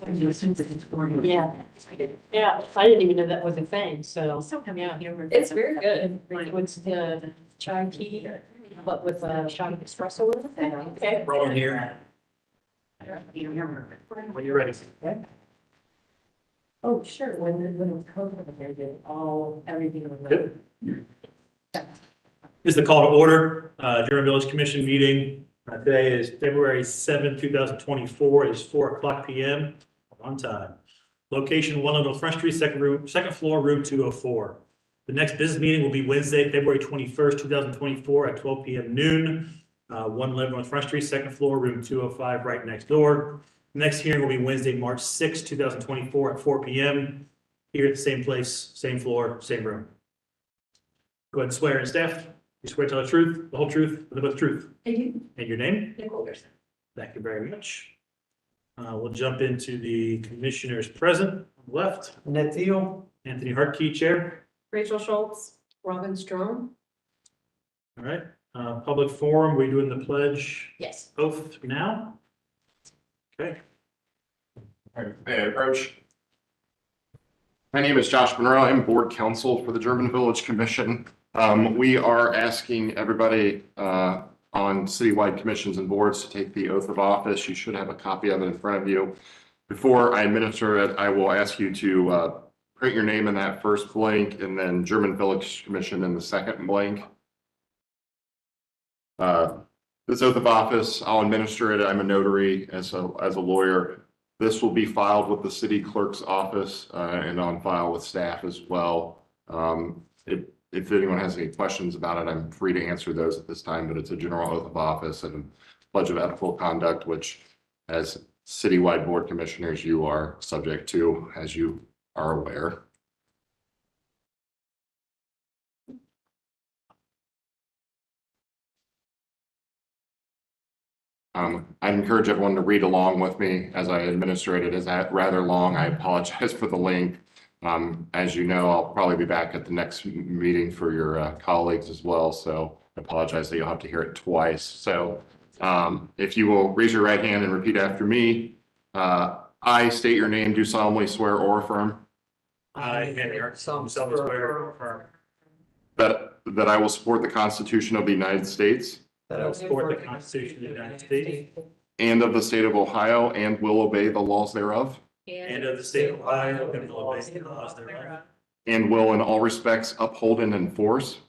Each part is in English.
Yeah. Yeah, I didn't even know that was a thing, so. Yeah. It's very good. What's the chai tea, but with a shot of espresso with it? Okay. Rolling here. When you're ready. Oh, sure, when it was COVID, they did everything was. Good. This is the call to order, Durham Village Commission meeting. Today is February 7, 2024. It is 4:00 p.m. on time. Location 111 Front Street, second floor, room 204. The next business meeting will be Wednesday, February 21st, 2024 at 12 p.m. noon. 111 on Front Street, second floor, room 205, right next door. Next hearing will be Wednesday, March 6, 2024 at 4 p.m. Here at the same place, same floor, same room. Go ahead and swear in, staff. You swear to tell the truth, the whole truth, and the best truth. I do. And your name? Nicole Gerson. Thank you very much. We'll jump into the commissioners present on the left. Annette Thiel. Anthony Hartke, chair. Rachel Schultz. Robin Strong. All right. Public forum, we doing the pledge Yes. oath now? Okay. All right, may I approach? My name is Josh Monroe. I'm board counsel for the German Village Commission. We are asking everybody on citywide commissions and boards to take the oath of office. You should have a copy of it in front of you. Before I administer it, I will ask you to print your name in that first blank and then German Village Commission in the second blank. This oath of office, I'll administer it. I'm a notary as a lawyer. This will be filed with the city clerk's office and on file with staff as well. If anyone has any questions about it, I'm free to answer those at this time, but it's a general oath of office and pledge of ethical conduct, which as citywide board commissioners, you are subject to, as you are aware. I encourage everyone to read along with me as I administer it. It is rather long. I apologize for the length. As you know, I'll probably be back at the next meeting for your colleagues as well. So I apologize that you'll have to hear it twice. So if you will raise your right hand and repeat after me. I state your name, do solemnly swear or affirm. I, Anthony Hartke, solemnly swear or affirm That I will support the Constitution of the United States. that I will support the Constitution of the United States And of the state of Ohio, and will obey the laws thereof. and of the state of Ohio, and will obey the laws thereof. And will in all respects uphold and enforce.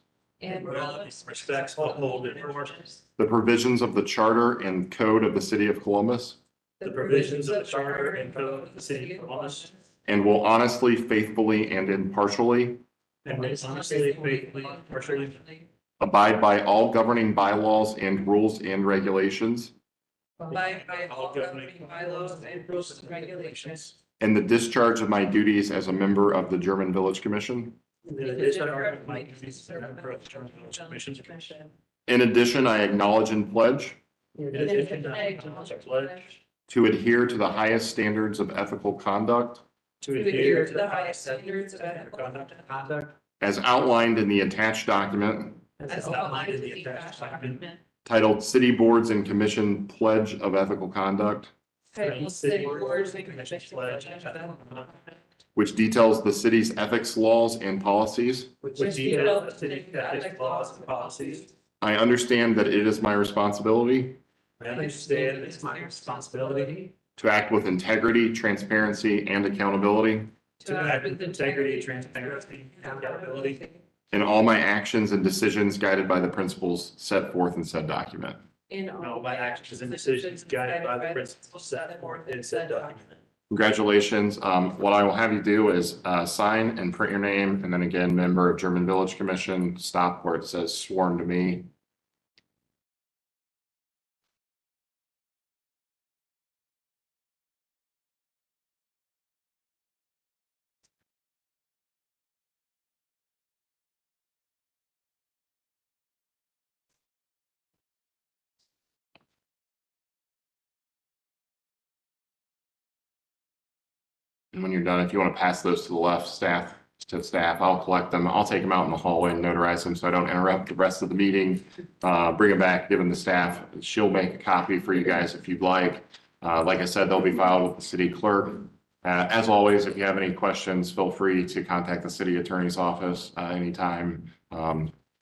And Will in respects uphold and enforce The provisions of the charter and code of the city of Columbus. the provisions of the charter and code of the city of Columbus. And will honestly, faithfully, and impartially. And will honestly, faithfully, and impartially Abide by all governing bylaws and rules and regulations. abide by all governing bylaws and rules and regulations. And the discharge of my duties as a member of the German Village Commission. in the discharge of my duties as a member of the German Village Commission. In addition, I acknowledge and pledge. In addition, I acknowledge and pledge To adhere to the highest standards of ethical conduct. to adhere to the highest standards of ethical conduct As outlined in the attached document. as outlined in the attached document. Titled City Boards and Commission Pledge of Ethical Conduct. titled City Boards and Commission Commissions pledge Pledge of of ethical Ethical conduct, Which details the city's ethics laws and policies. which details the city ethics laws and policies. I understand that it is my responsibility. I understand it's my responsibility To act with integrity, transparency, and accountability. to act with integrity, transparency, and accountability In all my actions and decisions guided by the principles set forth in said document. in in all my actions and decisions guided by the principles set forth in said document. Congratulations. What I will have you do is sign and print your name, and then again, member of German Village Commission, stop where it says sworn to me. And when you're done, if you want to pass those to the left staff, I'll collect them. I'll take them out in the hallway and notarize them so I don't interrupt the rest of the meeting. Bring them back, give them to staff. She'll make a copy for you guys if you'd like. Like I said, they'll be filed with the city clerk. As always, if you have any questions, feel free to contact the city attorney's office anytime,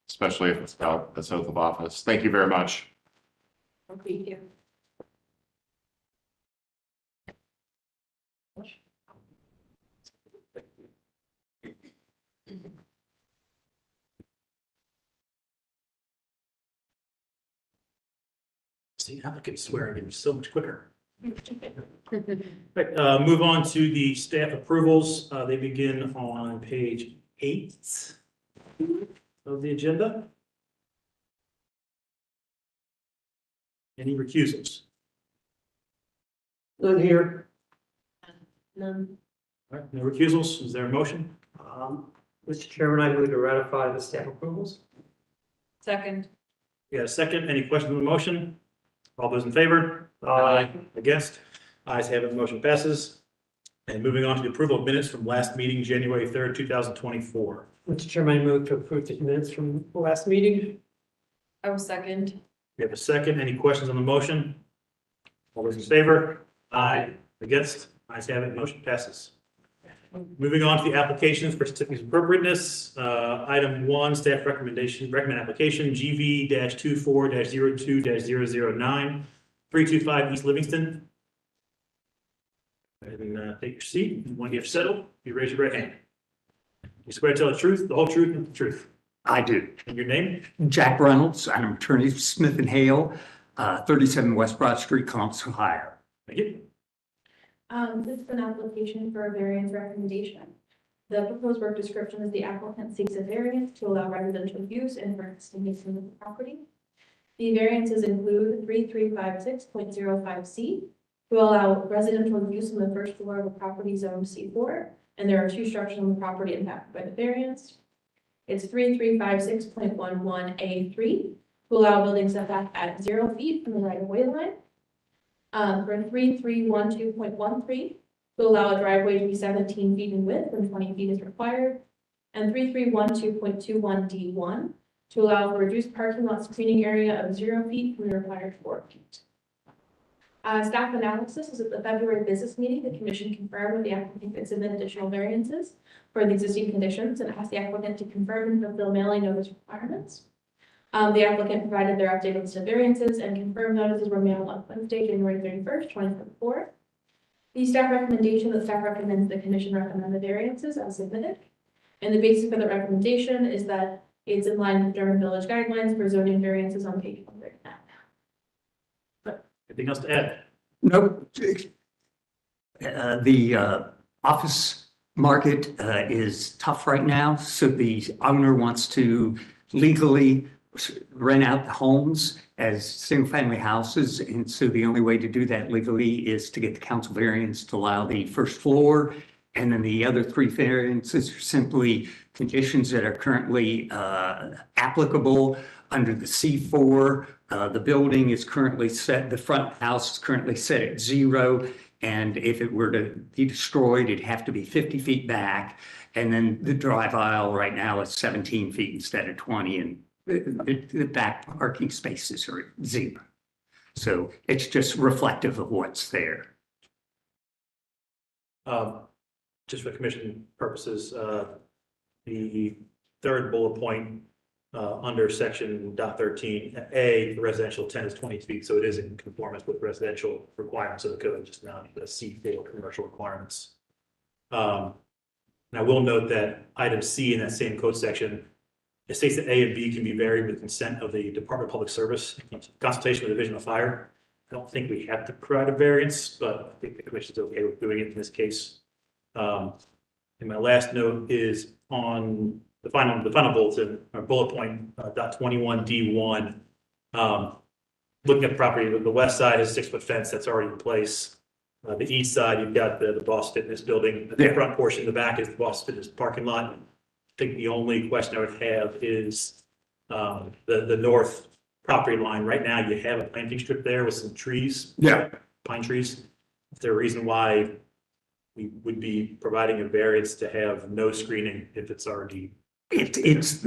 especially if it's about this oath of office. Thank you very much. Thank you. See, applicants swearing in so much quicker. Right, move on to the staff approvals. They begin on page 8 of the agenda. Any recusals? None here. None. All right, no recusals. Is there a motion? Mr. Chairman, I move to ratify the staff approvals. Second. We got a second. Any questions on the motion? All those in favor? Against? Ayes have it, the motion passes. And moving on to the approval of minutes from last meeting, January 3rd, 2024. Mr. Chairman, I move to approve the minutes from the last meeting. I will second. We have a second. Any questions on the motion? All those in favor? Against? Ayes have it, motion passes. Moving on to the applications for certificates of appropriateness. Item 1, staff recommend application GV-24-02-009, 325 East Livingston. Go ahead and take your seat. When you have settled, you raise your right hand. You swear to tell the truth, the whole truth, and the truth. I do. And your name? Jack Reynolds. I'm an attorney, Smith and Hale, 37 West Broad Street, Columbus, Ohio. Thank you. This is an application for a variance recommendation. The proposed work description is the applicant seeks a variance to allow residential use in existing use of the property. The variances include 3356.05C to allow residential use in the first floor of the property zone C4, and there are 2 structures on the property impacted by the variance. It's 3356.11A3 to allow building setback at 0 feet from the right-of-way line. For 3312.13 to allow a driveway to be 17 feet in width when 20 feet is required. And 3312.21D1 to allow for reduced parking lot screening area of 0 feet from the required 4 feet. Staff analysis is at the February business meeting. The commission confirmed with the applicant could submit additional variances for the existing conditions and asked the applicant to confirm and fulfill mailing notice requirements. The applicant provided their updated list of variances and confirmed notices were mailed on Wednesday, January 31st, 2024. The staff recommendation that staff recommends the commission recommend the variances as submitted. And the basis for the recommendation is that it's in line with Durham Village guidelines for zoning variances on page 139. Anything else to add? Nope. The office market is tough right now, so the owner wants to legally rent out the homes as single-family houses, and so the only way to do that legally is to get the council variance to allow the first floor, and then the other 3 variances are simply conditions that are currently applicable under the C4. The building is currently set, the front house is currently set at 0, and if it were to be destroyed, it'd have to be 50 feet back, and then the drive aisle right now is 17 feet instead of 20, and the back parking spaces are 0. So it's just reflective of what's there. Just for commission purposes, the third bullet point under section .13A, the residential 10 is 20 feet, so it is in conformance with residential requirements of the code, just not the C4 commercial requirements. And I will note that item C in that same code section, it states that A and B can be varied with consent of the Department of Public Service, consultation with the Division of Fire. I don't think we have to provide a variance, but I think the commission is okay with doing it in this case. And my last note is on the final bulletin, or bullet point, .21D1. Looking at the property, the west side is a 6-foot fence that's already in place. The east side, you've got the Boss Fitness building. The front portion, the back is the Boss Fitness parking lot. I think the only question I would have is the north property line. Right now, you have a planting strip there with some trees. Yeah. Pine trees. Is there a reason why we would be providing a variance to have no screening if it's already? It's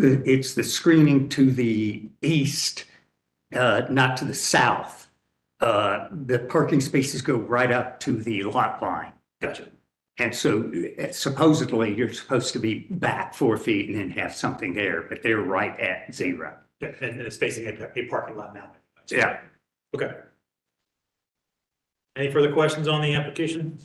the screening to the east, not to the south. the parking spaces go right up to the lot line. Gotcha. And so supposedly you're supposed to be back 4 feet and then have something there, but they're right at 0. Yeah, and it's facing a parking lot now. Yeah. Okay. Any further questions on the application?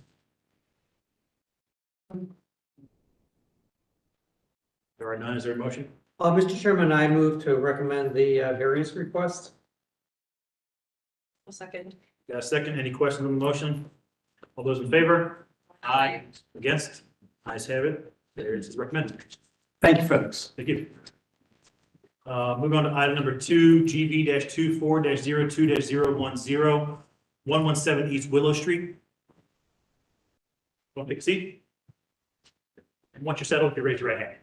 There are none. Is there a motion? Mr. Chairman, I move to recommend the variance request. A second. Got a second? Any questions on the motion? All those in favor? Aye. Against? Ayes have it. Variance is recommended. Thank you, folks. Thank you. Moving on to item number 2, GB-24-02-010, 117 East Willow Street. Want to take a seat? And once you're settled, you raise your right hand.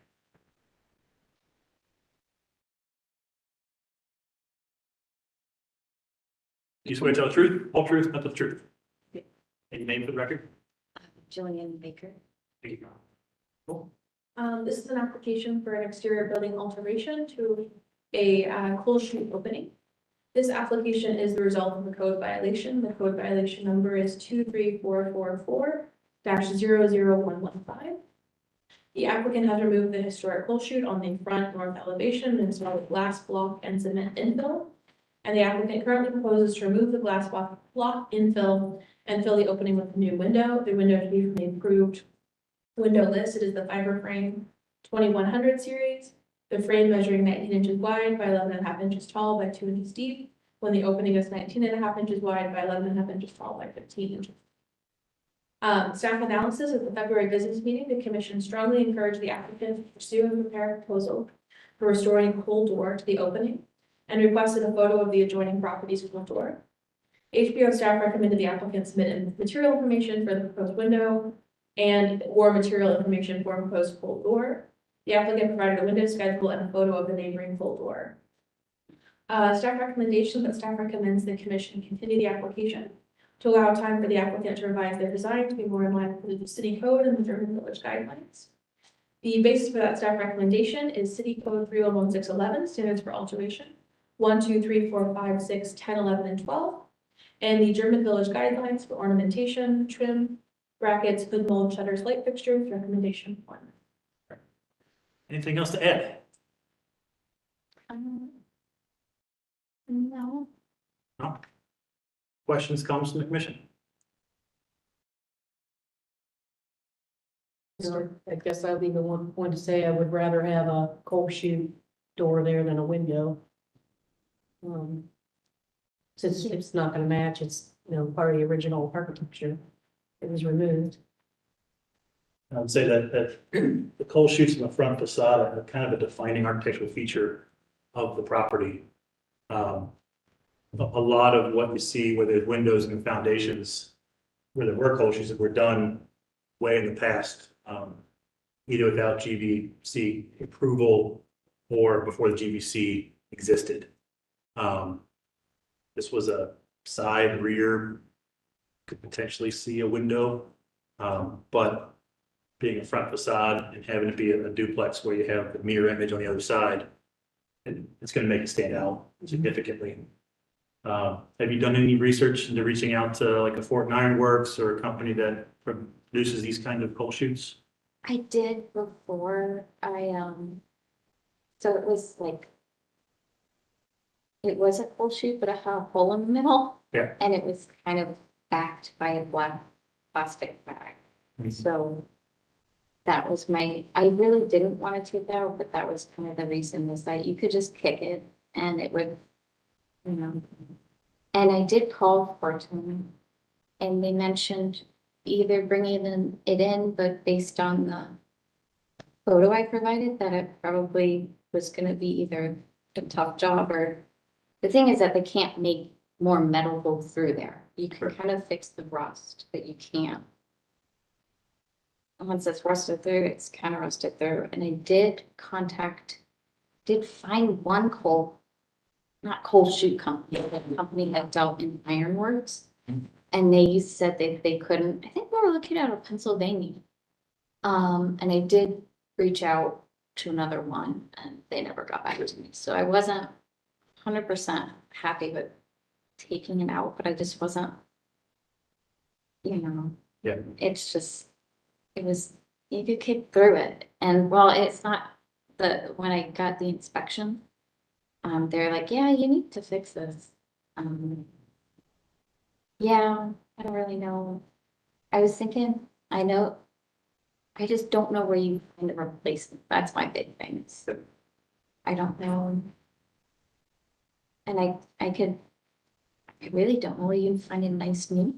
You swear to tell the truth, whole truth, nothing but the truth. Yeah. And your name for the record? Jillian Baker. Thank you. This is an application for an exterior building alteration to a coal chute opening. This application is the result of a code violation. The code violation number is 23444-00115. The applicant has removed the historic coal chute on the front north elevation and installed a glass block and cement infill. And the applicant currently proposes to remove the glass block infill and fill the opening with a new window. The window to be from the approved window list. It is the fiber frame 2100 series. The frame measuring 19 inches wide by 11.5 inches tall by 2 inches deep, when the opening is 19.5 inches wide by 11.5 inches tall by 15 inches. Staff analysis at the February business meeting, the commission strongly encouraged the applicant to pursue and prepare a proposal for restoring a coal door to the opening and requested a photo of the adjoining property's coal door. HBO staff recommended the applicant submit material information for the proposed window and or material information for a proposed coal door. The applicant provided a window schedule and a photo of the neighboring coal door. Staff recommendation that staff recommends the commission continue the application to allow time for the applicant to revise their design to be more in line with the city code and the German village guidelines. The basis for that staff recommendation is City Code 311611, standards for alteration, 1, 2, 3, 4, 5, 6, 10, 11, and 12, and the German village guidelines for ornamentation, trim, brackets, hood mold, shutters, light fixtures, recommendation 1. Anything else to add? No. No? Questions, comments from the commission? I guess I'll be the one to say I would rather have a coal chute door there than a window. Since it's not gonna match, it's, part of the original architecture. It was removed. I would say that the coal chutes in the front facade are kind of a defining architectural feature of the property. A lot of what you see where there's windows and foundations, where there were coal chutes that were done way in the past, either without GVC approval or before the GVC existed. This was a side, rear, could potentially see a window, but being a front facade and having it be a duplex where you have the mirror image on the other side, it's going to make it stand out significantly. Have you done any research into reaching out to like a Fort Ironworks or a company that produces these kind of coal chutes? I did before so it was like, it was a coal chute, but it had a hole in the middle. Yeah. And it was kind of backed by a black plastic bag. Mhm. So that was I really didn't want to take it out, but that was kind of the reason, was that you could just kick it and it would, and I did call Fortune and they mentioned either bringing it in, but based on the photo I provided, that it probably was going to be either a tough job, or the thing is that they can't make more metal go through there. You can kind of fix the rust, but you can't. Once it's rusted through, it's kind of rusted through. And I did find one not coal chute company, but a company that dealt in ironworks. And they said they couldn't, I think we were looking at Pennsylvania. And I did reach out to another one and they never got back to me. So I wasn't 100% happy with taking it out, but I just wasn't, Yeah. it's just, it was, you could kick through it. And well, it's not when I got the inspection, they're like, yeah, you need to fix this. Yeah, I don't really know. I was thinking, I know, I just don't know where you find a replacement. That's my big thing. So I don't know. And I really don't know where you find a nice new.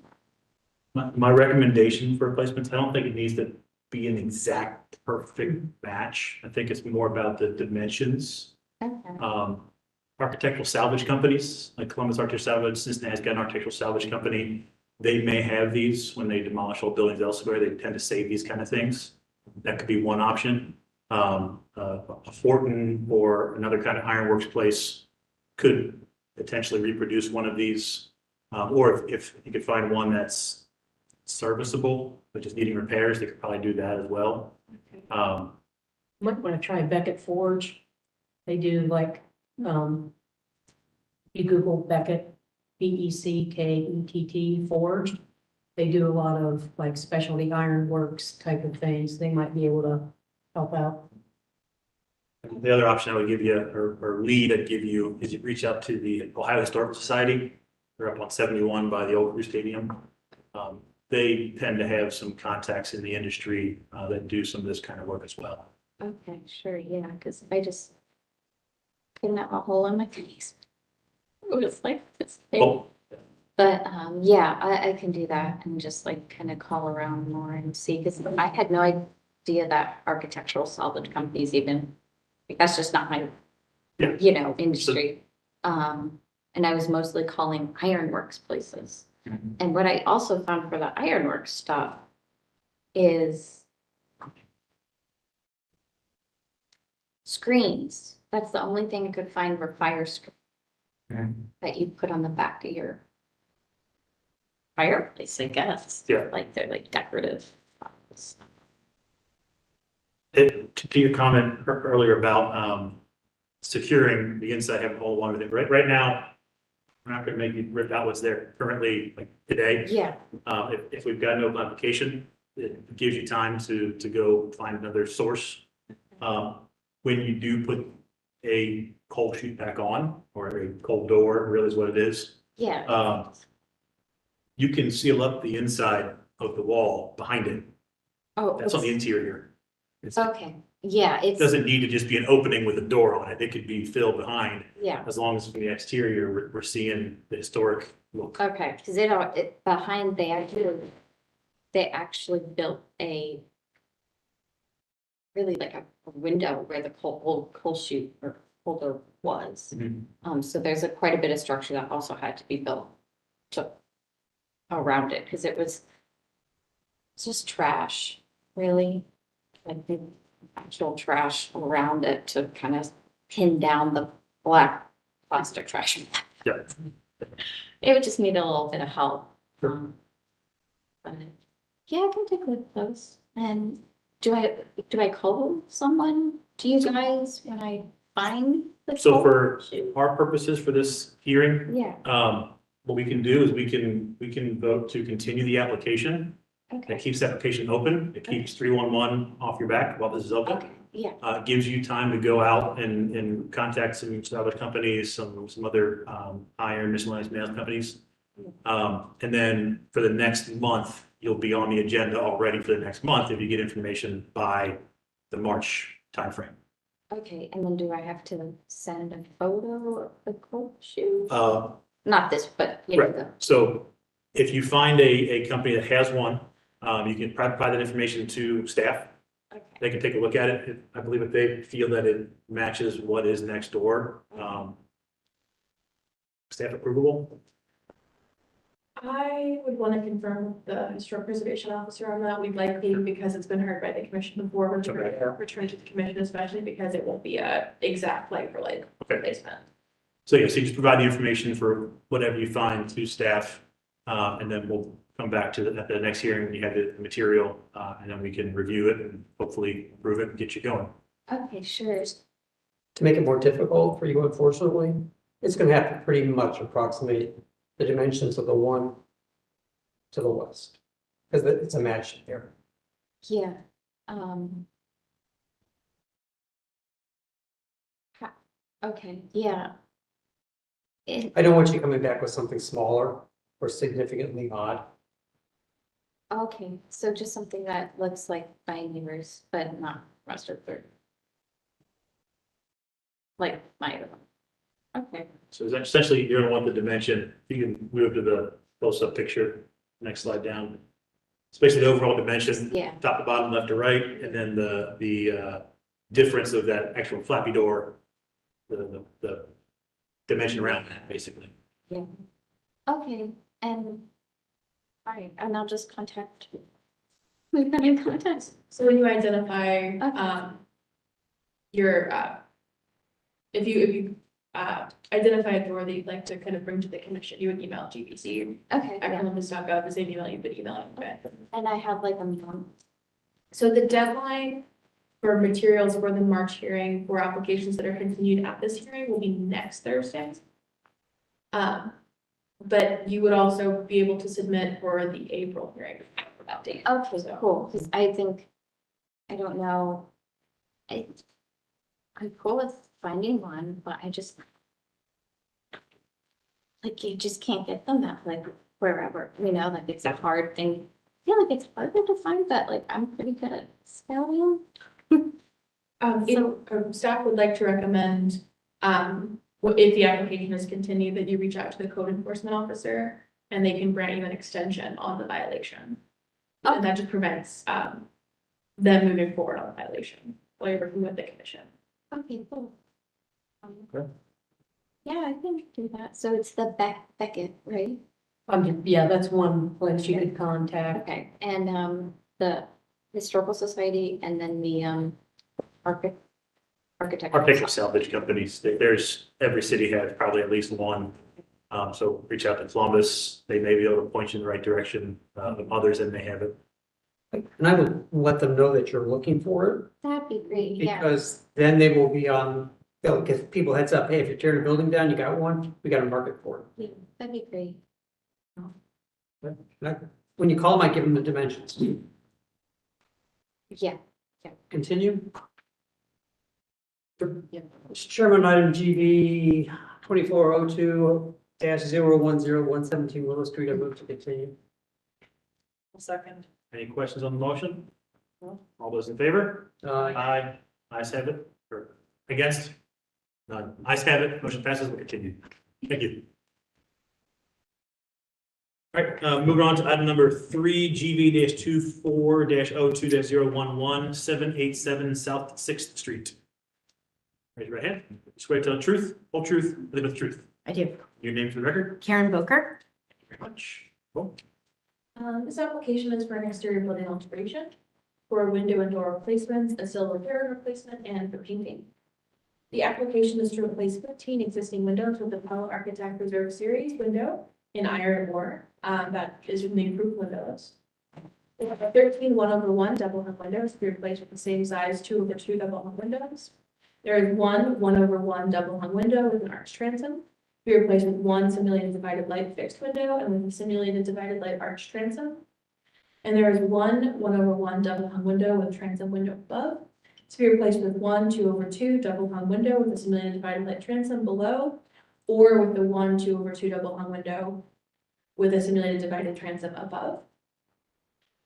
My recommendation for replacements, I don't think it needs to be an exact perfect match. I think it's more about the dimensions. Okay. Architectural salvage companies, like Columbus Architectural Salvage, Cincinnati's got an architectural salvage company. They may have these when they demolish old buildings elsewhere. They tend to save these kind of things. That could be one option. A Fortin or another kind of ironworks place could potentially reproduce one of these. Or if you could find one that's serviceable, but just needing repairs, they could probably do that as well. Might want to try Beckett Forge. They do like, you Google Beckett, Beckett Forge. They do a lot of like specialty ironworks type of things. They might be able to help out. The other option I would give you, or lead I'd give you, is you reach out to the Ohio Historical Society. They're up on 71 by the old Crew Stadium. They tend to have some contacts in the industry that do some of this kind of work as well. Okay, sure, yeah, because I just couldn't have a hole in my face. It was like this thing. Oh, But yeah, I can do that and just like kind of call around more and see, because I had no idea that architectural salvage companies even, like, that's just not my, Yeah. industry. And I was mostly calling ironworks places. Mhm. And what I also found for the ironworks stuff is screens. That's the only thing I could find were fire screens that you put on the back of your fireplace, I guess. Yeah. Like they're like decorative. To your comment earlier about securing the inside, having a whole lot of it. Right now, we're not going to make you rip out what's there currently, like today. Yeah, If we've got an open application, it gives you time to go find another source. When you do put a cold chute back on, or a cold door, really is what it is, yeah. you can seal up the inside of the wall behind it. Oh, That's on the interior. It okay. Yeah, it's, doesn't need to just be an opening with a door on it. It could be filled behind, yeah. as long as from the exterior, we're seeing the historic look. Okay, because it behind they actually built a really like a window where the old coal chute or holder was. Mhm. So there's quite a bit of structure that also had to be built around it, because it's just trash, really. Like the actual trash around it to kind of pin down the black plastic trash. Yeah. It would just need a little bit of help. Sure. But yeah, I can take a look at those. And do I call someone? Do you guys when I find the So code? for our purposes for this hearing, Yeah, what we can do is we can vote to continue the application. okay, That keeps the application open. It keeps 311 off your back while this is open. okay, yeah, It gives you time to go out and contact some other companies, some other iron miscellaneous nails companies. And then for the next month, you'll be on the agenda already for the next month if you get information by the March timeframe. okay. And then do I have to send a photo of the cold shoe? Uh, Not this, but you know, Right. So if you find a company that has one, you can provide that information to staff. okay, They can take a look at it. I believe if they feel that it matches what is next door, staff approvable. I would want to confirm with the historic preservation officer on that. We'd likely, because it's been heard by the commission before, return to the commission, especially because it won't be a exact like for like Okay. replacement. So yeah, so you just provide the information for whatever you find to staff, and then we'll come back to at the next hearing when you have the material, and then we can review it and hopefully approve it and get you going. okay, sure. To make it more difficult for you, unfortunately, it's gonna have to pretty much approximate the dimensions of the one to the west. Because it's a match there. Yeah. Okay, yeah. I don't want you coming back with something smaller or significantly odd. Okay, so just something that looks like my neighbors, but not Rutherford. Like my other one. Okay, So essentially, you're gonna want the dimension, you can move to the close-up picture, next slide down. It's basically the overall dimension, yeah, top to bottom, left to right, and then the difference of that actual flappy door, the dimension around that, basically. okay, and, all right, and I'll just contact. We've been in contact. So when you identify, Okay. your, if you identify a door that you'd like to kind of bring to the commission, you would email GBC Okay, at yeah, columbus.gov, the same email you've been emailing. and I have like a month. So the deadline for materials for the March hearing for applications that are continued at this hearing will be next Thursday. But you would also be able to submit for the April hearing for that date. Okay, So- cool, because I think, I don't know. I'm cool with finding one, but I just. Like, you just can't get them that, like, wherever, like, it's a hard thing. I feel like it's harder to find, but like, I'm pretty good at scouting. Staff would like to recommend, if the application is continued, that you reach out to the code enforcement officer and they can grant you an extension on the violation. And that just prevents, them moving forward on the violation while you're working with the commission. Okay, cool. Okay. Yeah, I can do that. So it's the Beckett, right? Yeah, that's one place you could contact. Okay, and, the Historical Society and then the, architectural. Architectural salvage companies, there's, every city has probably at least one. So reach out to Columbus, they may be able to point you in the right direction, of others that may have it. And I would let them know that you're looking for it, That'd be great, yeah. because then they will be on, they'll give people heads up, hey, if you're tearing a building down, you got one, we got a market for it. Yeah, that'd be great. When you call them, I give them the dimensions. Yeah, Continue. Mr. Chairman, item GB 2402-010117 Willow Street, I move to continue. Second. Any questions on the motion? All those in favor? Aye. Ayes have it. Or against? None. Ayes have it. Motion passes. We'll continue. Thank you. All right, moving on to item number 3, GV-24-02-011, 787 South 6th Street. Raise your right hand. Swear to tell the truth, whole truth, nothing but the truth. I do. Your name for the record. Karen Boker. Thank you very much. Cool. This application is for an exterior building alteration, for window and door replacements, a sill repair and replacement, and for painting. The application is to replace 15 existing windows with the Palo Architect Reserve Series window in iron ore, that is from the improved windows. We have 13 1/1 double hung windows to be replaced with the same size 2/2 double hung windows. There is one 1/1 double hung window with an arch transom. We replaced with one simulated divided light fixed window and with a simulated divided light arch transom. And there is one 1/1 double hung window with transom window above, to be replaced with one 2/2 double hung window with a simulated divided light transom below, or with the one 2/2 double hung window with a simulated divided transom above.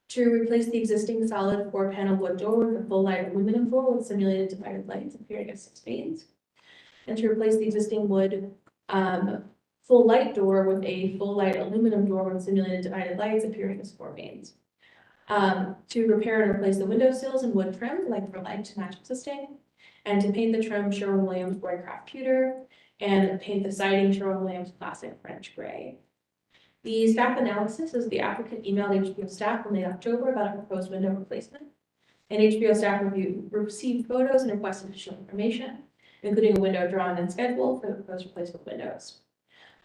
To replace the existing solid 4-panel wood door with a full light aluminum door with simulated divided lights appearing as 6 panes. And to replace the existing wood full light door with a full light aluminum door with simulated divided lights appearing as 4 panes. To repair and replace the window sills and wood trim, like for like to match existing, and to paint the trim Sherwin-Williams Roycraft Pewter, and paint the siding Sherwin-Williams Classic French Gray. The staff analysis is the applicant emailed HBO staff in late October about a proposed window replacement. And HBO staff received photos and requested additional information, including a window drawn and scheduled for the proposed replacement windows.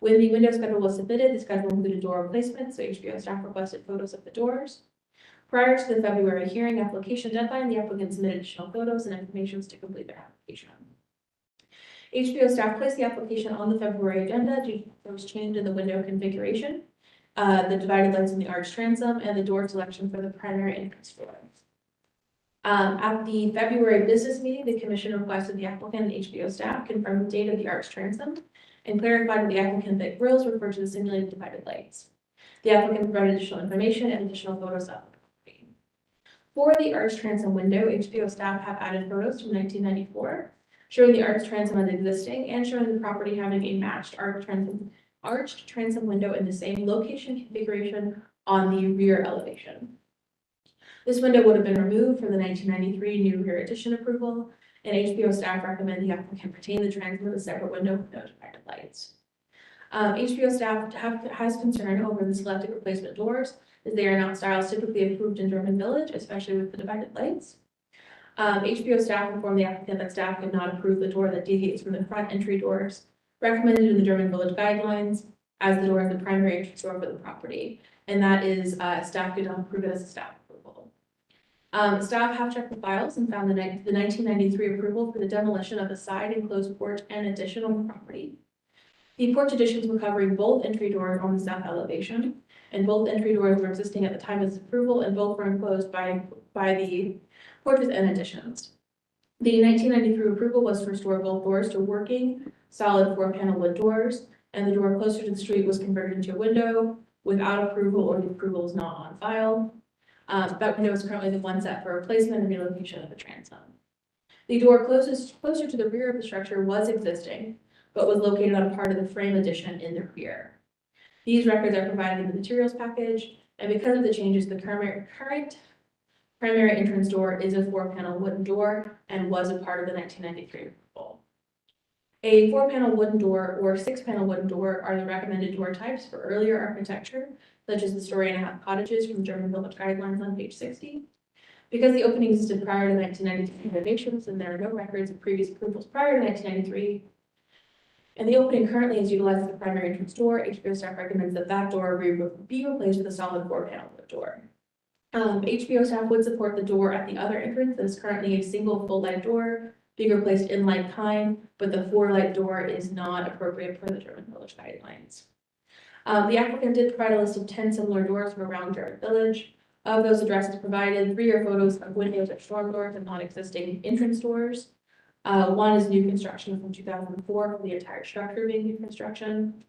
When the window schedule was submitted, the schedule included door replacement, so HBO staff requested photos of the doors. Prior to the February hearing application deadline, the applicant submitted additional photos and information to complete their application. HBO staff placed the application on the February agenda due to the proposed change in the window configuration, the divided lights in the arch transom, and the door selection for the primary entrance door. At the February business meeting, the commission requested the applicant and HBO staff confirm the date of the arch transom and clarified with the applicant that grills refer to the simulated divided lights. The applicant provided additional information and additional photos of the property. For the arch transom window, HBO staff have added photos from 1994, showing the arch transom as existing and showing the property having a matched arched transom window in the same location configuration on the rear elevation. This window would have been removed from the 1993 new rear addition approval, and HBO staff recommend the applicant retain the transom with a separate window with no divided lights. HBO staff has concern over the selected replacement doors, as they are not styles typically approved in German Village, especially with the divided lights. HBO staff informed the applicant that staff could not approve the door that deviates from the front entry doors recommended in the German Village guidelines as the door is the primary entrance door for the property, and that is staff could not approve it as a staff approval. Staff have checked the files and found the 1993 approval for the demolition of a side enclosed porch and addition on the property. The porch additions were covering both entry doors on the south elevation, and both entry doors were existing at the time of this approval, and both were enclosed by the porches and additions. The 1993 approval was to restore both doors to working, solid 4-panel wood doors, and the door closer to the street was converted into a window without approval, or the approval is not on file. That window is currently the one set for replacement and relocation of the transom. The door closer to the rear of the structure was existing, but was located on part of the frame addition in the rear. These records are provided in the materials package, and because of the changes, the current primary entrance door is a 4-panel wooden door and was a part of the 1993 approval. A 4-panel wooden door or 6-panel wooden door are the recommended door types for earlier architecture, such as the story-and-a-half cottages from the German Village guidelines on page 60. Because the opening existed prior to 1993 renovations and there are no records of previous approvals prior to 1993, and the opening currently is utilized as the primary entrance door, HBO staff recommends that that door be replaced with a solid 4-panel wood door. HBO staff would support the door at the other entrance that is currently a single full light door being replaced in like kind, but the 4-light door is not appropriate per the German Village guidelines. The applicant did provide a list of 10 similar doors from around German Village. Of those addresses provided, 3 are photos of windows at storm doors and non-existing entrance doors. 1 is new construction from 2004 for the entire structure being new construction.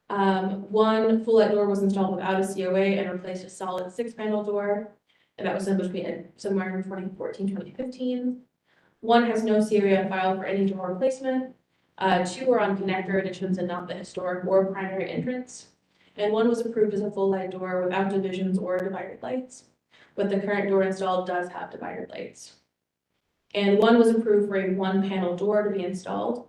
1 full light door was installed without a COA and replaced a solid 6-panel door, and that was somewhere in 2014, 2015. 1 has no COA on file for any door replacement. 2 are on connector additions and not the historic or primary entrance. And 1 was approved as a full light door without divisions or divided lights, but the current door installed does have divided lights. And 1 was approved for a 1-panel door to be installed.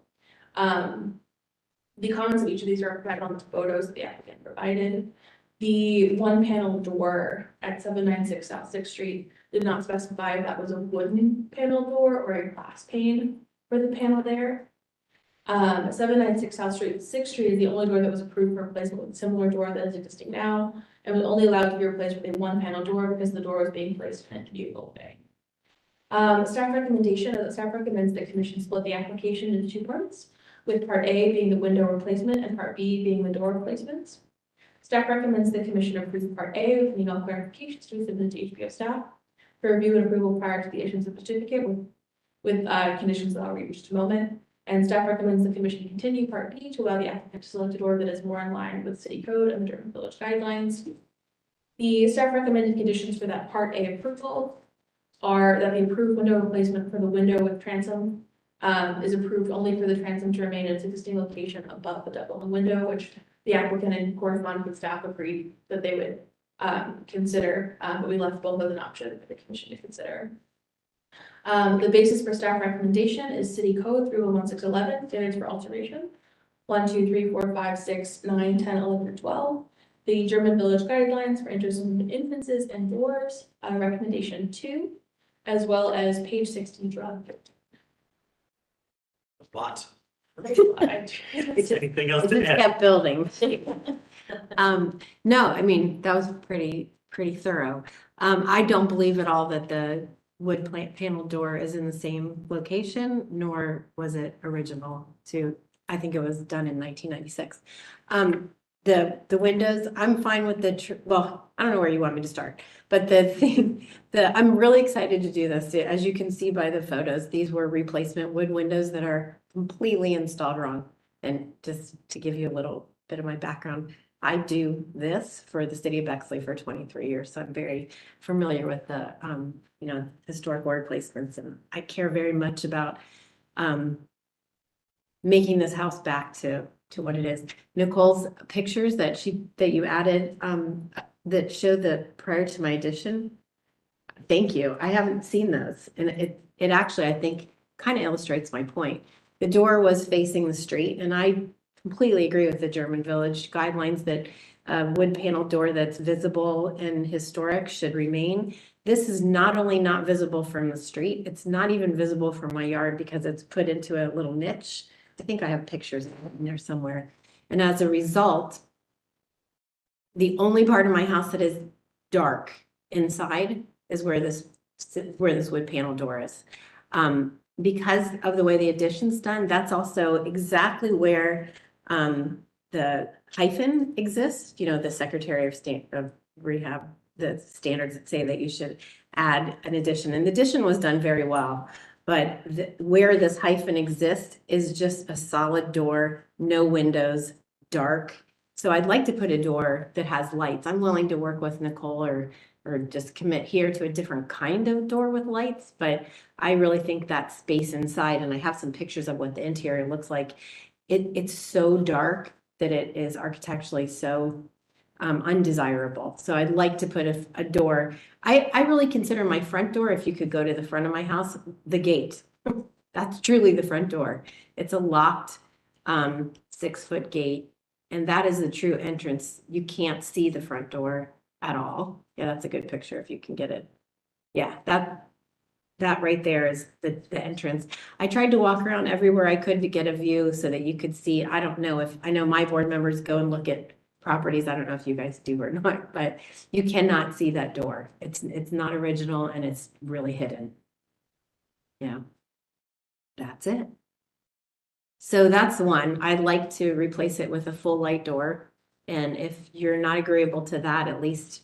The comments of each of these are provided on the photos that the applicant provided. The 1-panel door at 796 South 6th Street did not specify if that was a wooden panel door or a glass pane for the panel there. 796 South Street, 6th Street is the only door that was approved for replacement with a similar door that is existing now, and was only allowed to be replaced with a 1-panel door because the door was being placed in a new building. Staff recommends the commission split the application into 2 parts, with part A being the window replacement and part B being the door replacements. Staff recommends the commission approve part A with any clarifications to be submitted to HBO staff for review and approval prior to the issuance of the certificate with conditions that I'll read in just a moment. And staff recommends the commission continue part B to allow the applicant to select a door that is more in line with city code and the German Village guidelines. The staff recommended conditions for that part A approval are that the approved window replacement for the window with transom is approved only for the transom to remain in its existing location above the double window, which the applicant and corresponding with staff agreed that they would consider, but we left both as an option for the commission to consider. The basis for staff recommendation is City Code 3011611, standards for alteration, 1, 2, 3, 4, 5, 6, 9, 10, 11, and 12. The German Village Guidelines for entrances and and doors, recommendation 2, as well as page 16 draft. Lot. It's Anything else It to just add? kept building. No, I mean, that was pretty thorough. I don't believe at all that the panel door is in the same location, nor was it original to, I think it was done in 1996. The windows, I'm fine with well, I don't know where you want me to start, but the thing, I'm really excited to do this. As you can see by the photos, these were replacement wood windows that are completely installed wrong. And just to give you a little bit of my background, I do this for the city of Bexley for 23 years, so I'm very familiar with the, historic word placements, and I care very much about making this house back to what it is. Nicole's pictures that you added, that show the prior to my addition. Thank you. I haven't seen those, and it actually, I think, kind of illustrates my point. The door was facing the street, and I completely agree with the German Village guidelines that a wood panel door that's visible and historic should remain. This is not only not visible from the street, it's not even visible from my yard because it's put into a little niche. I think I have pictures in there somewhere. And as a result, the only part of my house that is dark inside is where this wood panel door is. Because of the way the addition's done, that's also exactly where the hyphen exists, the Secretary of Rehab, the standards that say that you should add an addition. And the addition was done very well, but where this hyphen exists is just a solid door, no windows, dark. So I'd like to put a door that has lights. I'm willing to work with Nicole or just commit here to a different kind of door with lights, but I really think that space inside, and I have some pictures of what the interior looks like. It's so dark that it is architecturally so undesirable. So I'd like to put a door. I really consider my front door, if you could go to the front of my house, the gate. That's truly the front door. It's a locked 6-foot gate, and that is the true entrance. You can't see the front door at all. Yeah, that's a good picture if you can get it. Yeah, that right there is the entrance. I tried to walk around everywhere I could to get a view so that you could see. I know my board members go and look at properties. I don't know if you guys do or not, but you cannot see that door. It's not original and it's really hidden. Yeah, that's it. So that's the one. I'd like to replace it with a full light door. And if you're not agreeable to that, at least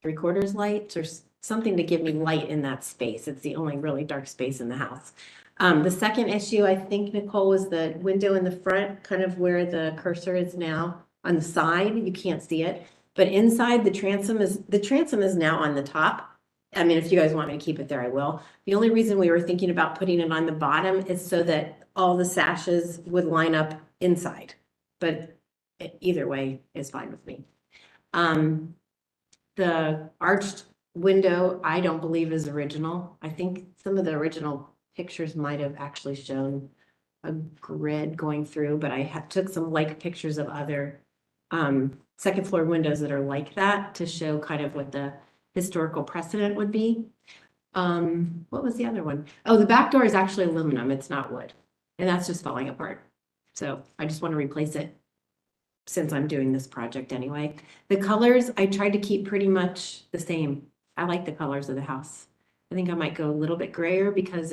3/4 light or something to give me light in that space. It's the only really dark space in the house. The second issue, I think, Nicole, was the window in the front, kind of where the cursor is now on the side. You can't see it, but inside the transom is now on the top. I mean, if you guys want me to keep it there, I will. The only reason we were thinking about putting it on the bottom is so that all the sashes would line up inside, but either way is fine with me. The arched window, I don't believe is original. I think some of the original pictures might have actually shown a grid going through, but I took some like pictures of other second floor windows that are like that to show kind of what the historical precedent would be. What was the other one? Oh, the back door is actually aluminum. It's not wood, and that's just falling apart. So I just want to replace it since I'm doing this project anyway. The colors, I tried to keep pretty much the same. I like the colors of the house. I think I might go a little bit grayer because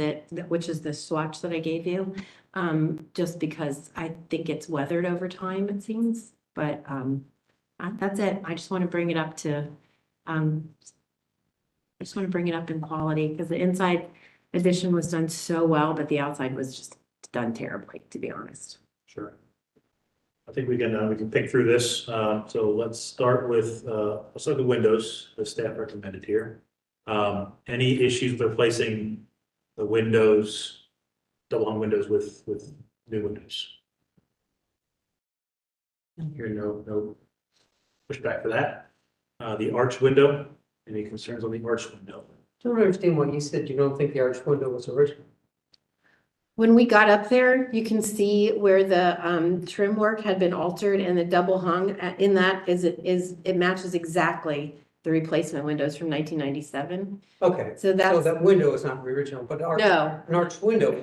which is the swatch that I gave you, just because I think it's weathered over time, it seems. But that's it. I just want to bring it up to, in quality because the inside addition was done so well, but the outside was just done terribly, to be honest. Sure. I think we can think through this. So let's start with the windows, the staff recommended here. Any issues with replacing the windows, double hung windows with new windows? Here, no pushback for that. The arch window, any concerns on the arch window? I don't understand what you said. You don't think the arch window was original? When we got up there, you can see where the trim work had been altered and the double hung in that it matches exactly the replacement windows from 1997. Okay, So that window is not the original, but an arch window,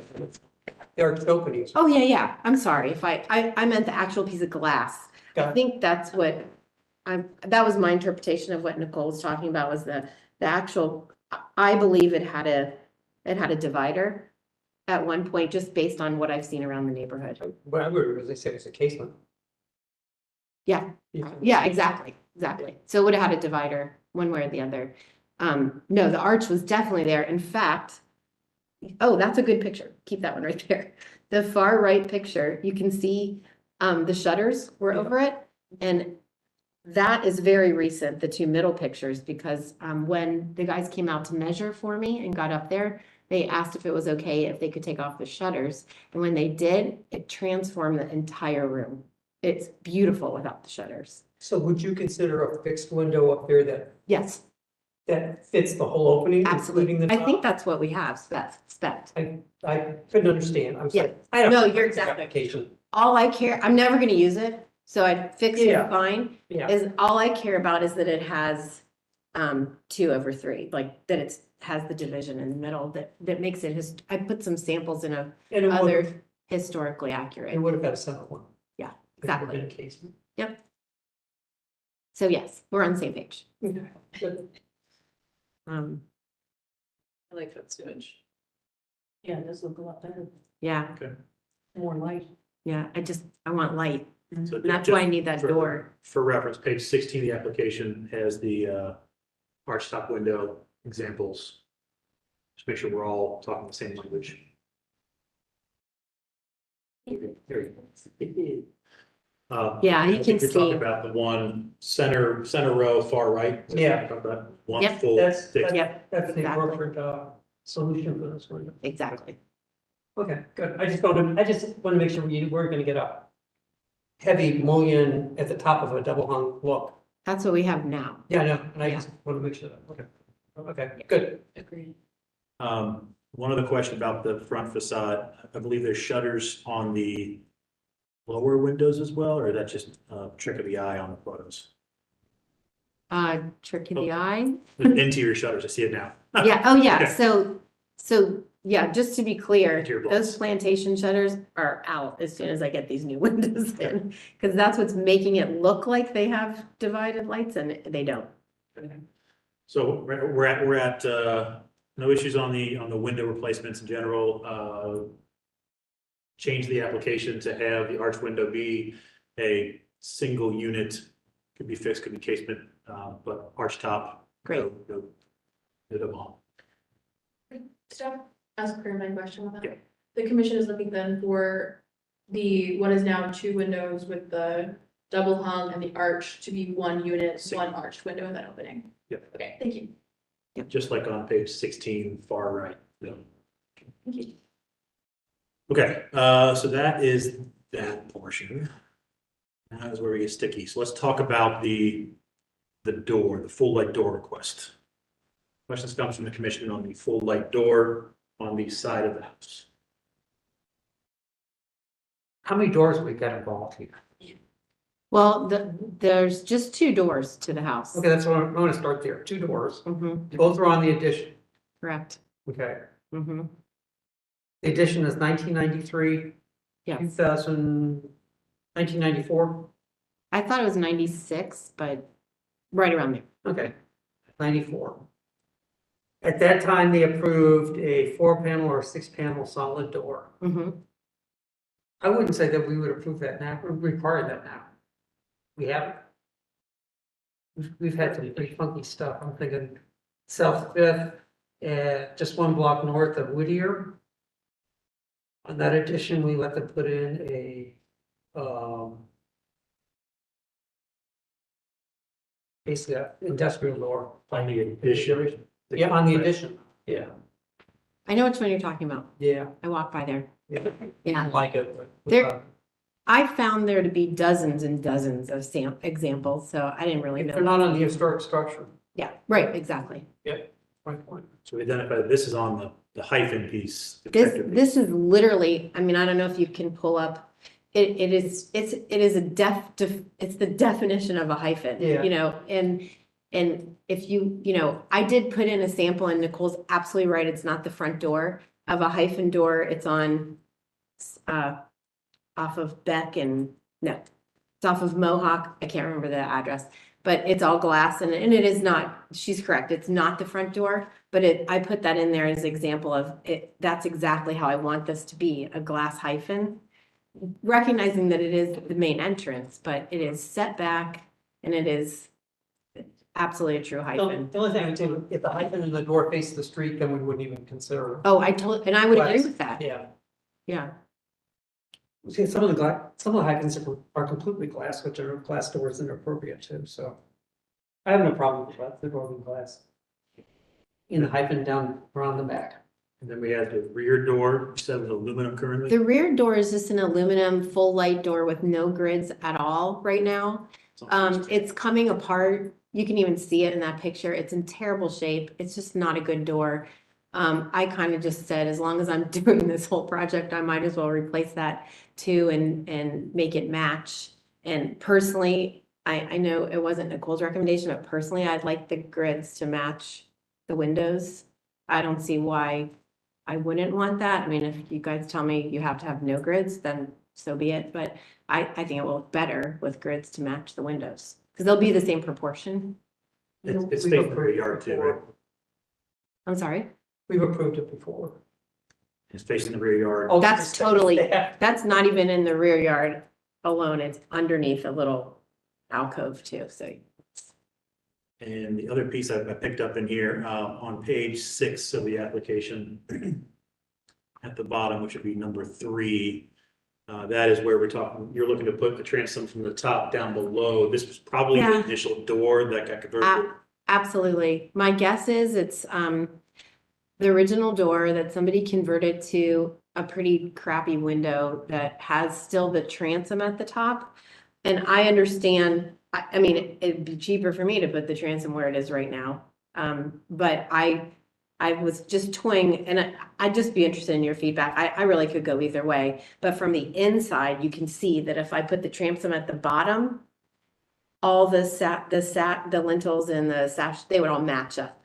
the arched openings. Oh, yeah. I'm sorry if I meant the actual piece of glass. I think that's what that was my interpretation of what Nicole was talking about, was the actual I believe it had a divider at one point, just based on what I've seen around the neighborhood. But I would really say it's a casement. Yeah, yeah, exactly. So it would have had a divider one way or the other. No, the arch was definitely there. In fact, oh, that's a good picture. Keep that one right there. The far right picture, you can see the shutters were Yeah. over it. And that is very recent, the two middle pictures, because when the guys came out to measure for me and got up there, they asked if it was okay if they could take off the shutters. And when they did, it transformed the entire room. It's beautiful without the shutters. So would you consider a fixed window up there Yes, that fits the whole opening, absolutely. including the I top? think that's what we have, spec. I couldn't understand, I'm Yeah. sorry. I don't No, know you're exactly- application. All I care, I'm never gonna use it, so I'd fix it Yeah. fine. Yeah, Is all I care about is that it has 2/3, like that has the division in the middle that makes it I put some samples in of and it would, other historically accurate. it would have had a center one. Yeah, If it had exactly. been a casement. So yes, we're on the same page. Okay, good. Um, I like that image. Yeah, it does look a lot better, yeah, more light. yeah, I want light. So And that's why I need that for- door. For reference, page 16 of the application has the arch top window examples. Just make sure we're all talking the same language. There you go. Yeah, you I think can you're talking see. about the one center row, far right. Is that what Yeah. you're talking about? One Yep. full That's, thick. that's, Yep, that's the exactly. appropriate, solution for this window. Exactly. Okay, good. I just want to make sure we weren't gonna get a heavy mullion at the top of a double hung look. That's what we have now. Yeah, I know, and I Yeah. just want to make sure that, okay, good. Agreed. One other question about the front facade. I believe there's shutters on the lower windows as well, or is that just a trick of the eye on the photos? Trick of the eye. The interior shutters, I see it now. Yeah, oh yeah, Okay. so, yeah, just to be clear, Interior those blocks. plantation shutters are out as soon as I get these new windows in. Cause that's what's making it look like they have divided lights and they don't. So we're at no issues on the window replacements in general. Change the application to have the arch window be a single unit, could be fixed, could be casement, but arch top. Great. No double hung. Steph, ask her my question on Yeah. that. The commission is looking then for what is now 2 windows with the double hung and the arch to be 1 unit, Same. 1 arched window in that opening. Yep. Okay, thank you. Just like on page 16, far right. Yeah. Thank you. Okay, so that is that portion. Now is where we get sticky. So let's talk about the door, the full light door request. Questions comes from the commission on the full light door on the side of the house. How many doors we got involved here? Well, there's just 2 doors to the house. Okay, that's what I want to start there. 2 doors. Mhm, Both are on the addition. correct. Okay. Mm-hmm. The addition is 1993, Yes. 1994. I thought it was 96, but right around there. Okay, 94. At that time, they approved a 4-panel or 6-panel solid door. Mm-hmm. I wouldn't say that we would approve that now, or require that now. We haven't. We've had some pretty funky stuff. I'm thinking South Fifth, just 1 block north of Whittier. On that addition, we let them put in a, basically an industrial door. On the addition. Yeah, on the addition. Yeah, I know which one you're talking about. yeah, I walked by there. yeah. Yeah. Like it. but- There- I found there to be dozens and dozens of examples, so I didn't really If they're know. not on the historic structure. Yeah, right, exactly. Right point. So we identified this is on the hyphen piece. the This, checker piece. this is literally, I mean, I don't know if you can pull up, it is it's the definition of a hyphen, Yeah. you know, and if I did put in a sample and Nicole's absolutely right, it's not the front door of a hyphen door, it's on, off of Beck and, no, it's off of Mohawk, I can't remember the address, but it's all glass and it is not, she's correct, it's not the front door, but I put that in there as an example of it, that's exactly how I want this to be, a glass hyphen. Recognizing that it is the main entrance, but it is set back and it is absolutely a true hyphen. The only thing I would say, if the hyphen in the door faced the street, then we wouldn't even consider it. Oh, and I would agree Glass. with that, Yeah. yeah. See, some of the hyphens are completely glass, which are glass doors and are appropriate too, so. I have no problem with that, the door being glass. In the hyphen down around the back. And then we have the rear door, which says aluminum currently. The rear door is just an aluminum full light door with no grids at all right now. It's coming apart. You can even see it in that picture. It's in terrible shape. It's just not a good door. I kind of just said, as long as I'm doing this whole project, I might as well replace that too and make it match. And personally, I know it wasn't Nicole's recommendation, but personally, I'd like the grids to match the windows. I don't see why I wouldn't want that. I mean, if you guys tell me you have to have no grids, then so be it. But I think it will look better with grids to match the windows because they'll be the same proportion. It's facing the rear yard too, right? I'm sorry. We've approved it before. It's facing the rear yard. Oh, That's it's- totally, yeah. that's not even in the rear yard alone. It's underneath a little alcove too, so. And the other piece I picked up in here, on page 6 of the application, at the bottom, which would be number 3, that is where we're talking, you're looking to put the transom from the top down below. This was probably the Yeah. initial door that got converted. Absolutely. My guess is it's the original door that somebody converted to a pretty crappy window that has still the transom at the top. And I understand, I mean, it'd be cheaper for me to put the transom where it is right now. But I was just toying and I'd just be interested in your feedback. I really could go either way. But from the inside, you can see that if I put the transom at the bottom, all the lintels and the sash, they would all match up.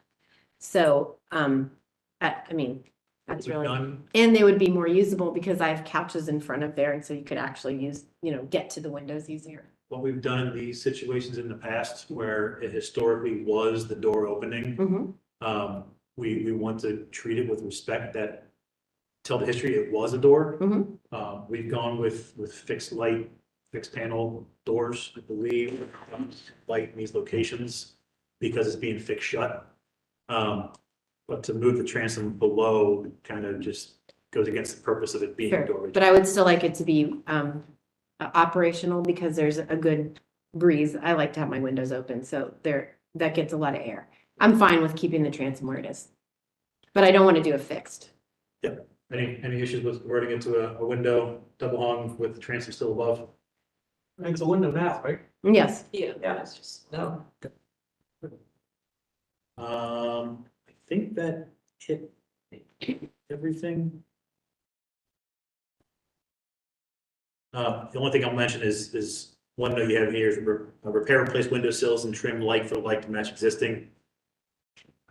So, I mean, that's We've really, done- and they would be more usable because I have couches in front of there. And so you could actually use, get to the windows easier. What we've done in these situations in the past where it historically was the door opening, Mhm. we want to treat it with respect that tell the history it was a door. Mhm. We've gone with fixed light, fixed panel doors, I believe, light in these locations because it's being fixed shut. But to move the transom below kind of just goes against the purpose of it being a Sure. door. But I would still like it to be operational because there's a good breeze. I like to have my windows open, so that gets a lot of air. I'm fine with keeping the transom where it is. But I don't want to do it fixed. Any issues with converting it to a window, double hung with the transom still above? It's a window now, right? Yes. Yeah, it's just, no. I think that hit everything. The only thing I'll mention is one note you have here is repair, replace window sills and trim like for like to match existing.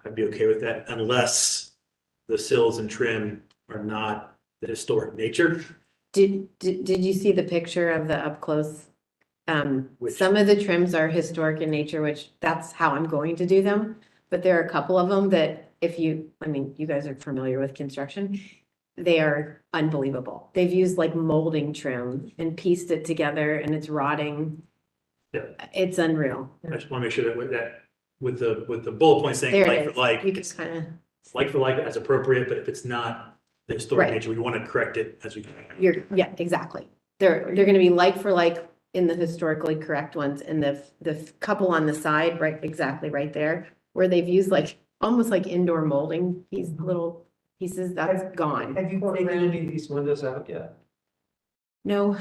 I'd be okay with that unless the sills and trim are not the historic nature. Did you see the picture of the up close? Which- Some of the trims are historic in nature, which that's how I'm going to do them. But there are a couple of them that you guys are familiar with construction. They are unbelievable. They've used like molding trim and pieced it together and it's rotting. Yeah. It's unreal. I just want to make sure that with the bullet point saying There like it for is. like, You can it's kind of, like for like as appropriate, but if it's not the historic Right. nature, we want to correct it as we. yeah, exactly. They're gonna be like for like in the historically correct ones and the couple on the side, right, exactly right there, where they've used like almost like indoor molding, these little pieces, that's gone. Have you taken any of these windows out yet? No,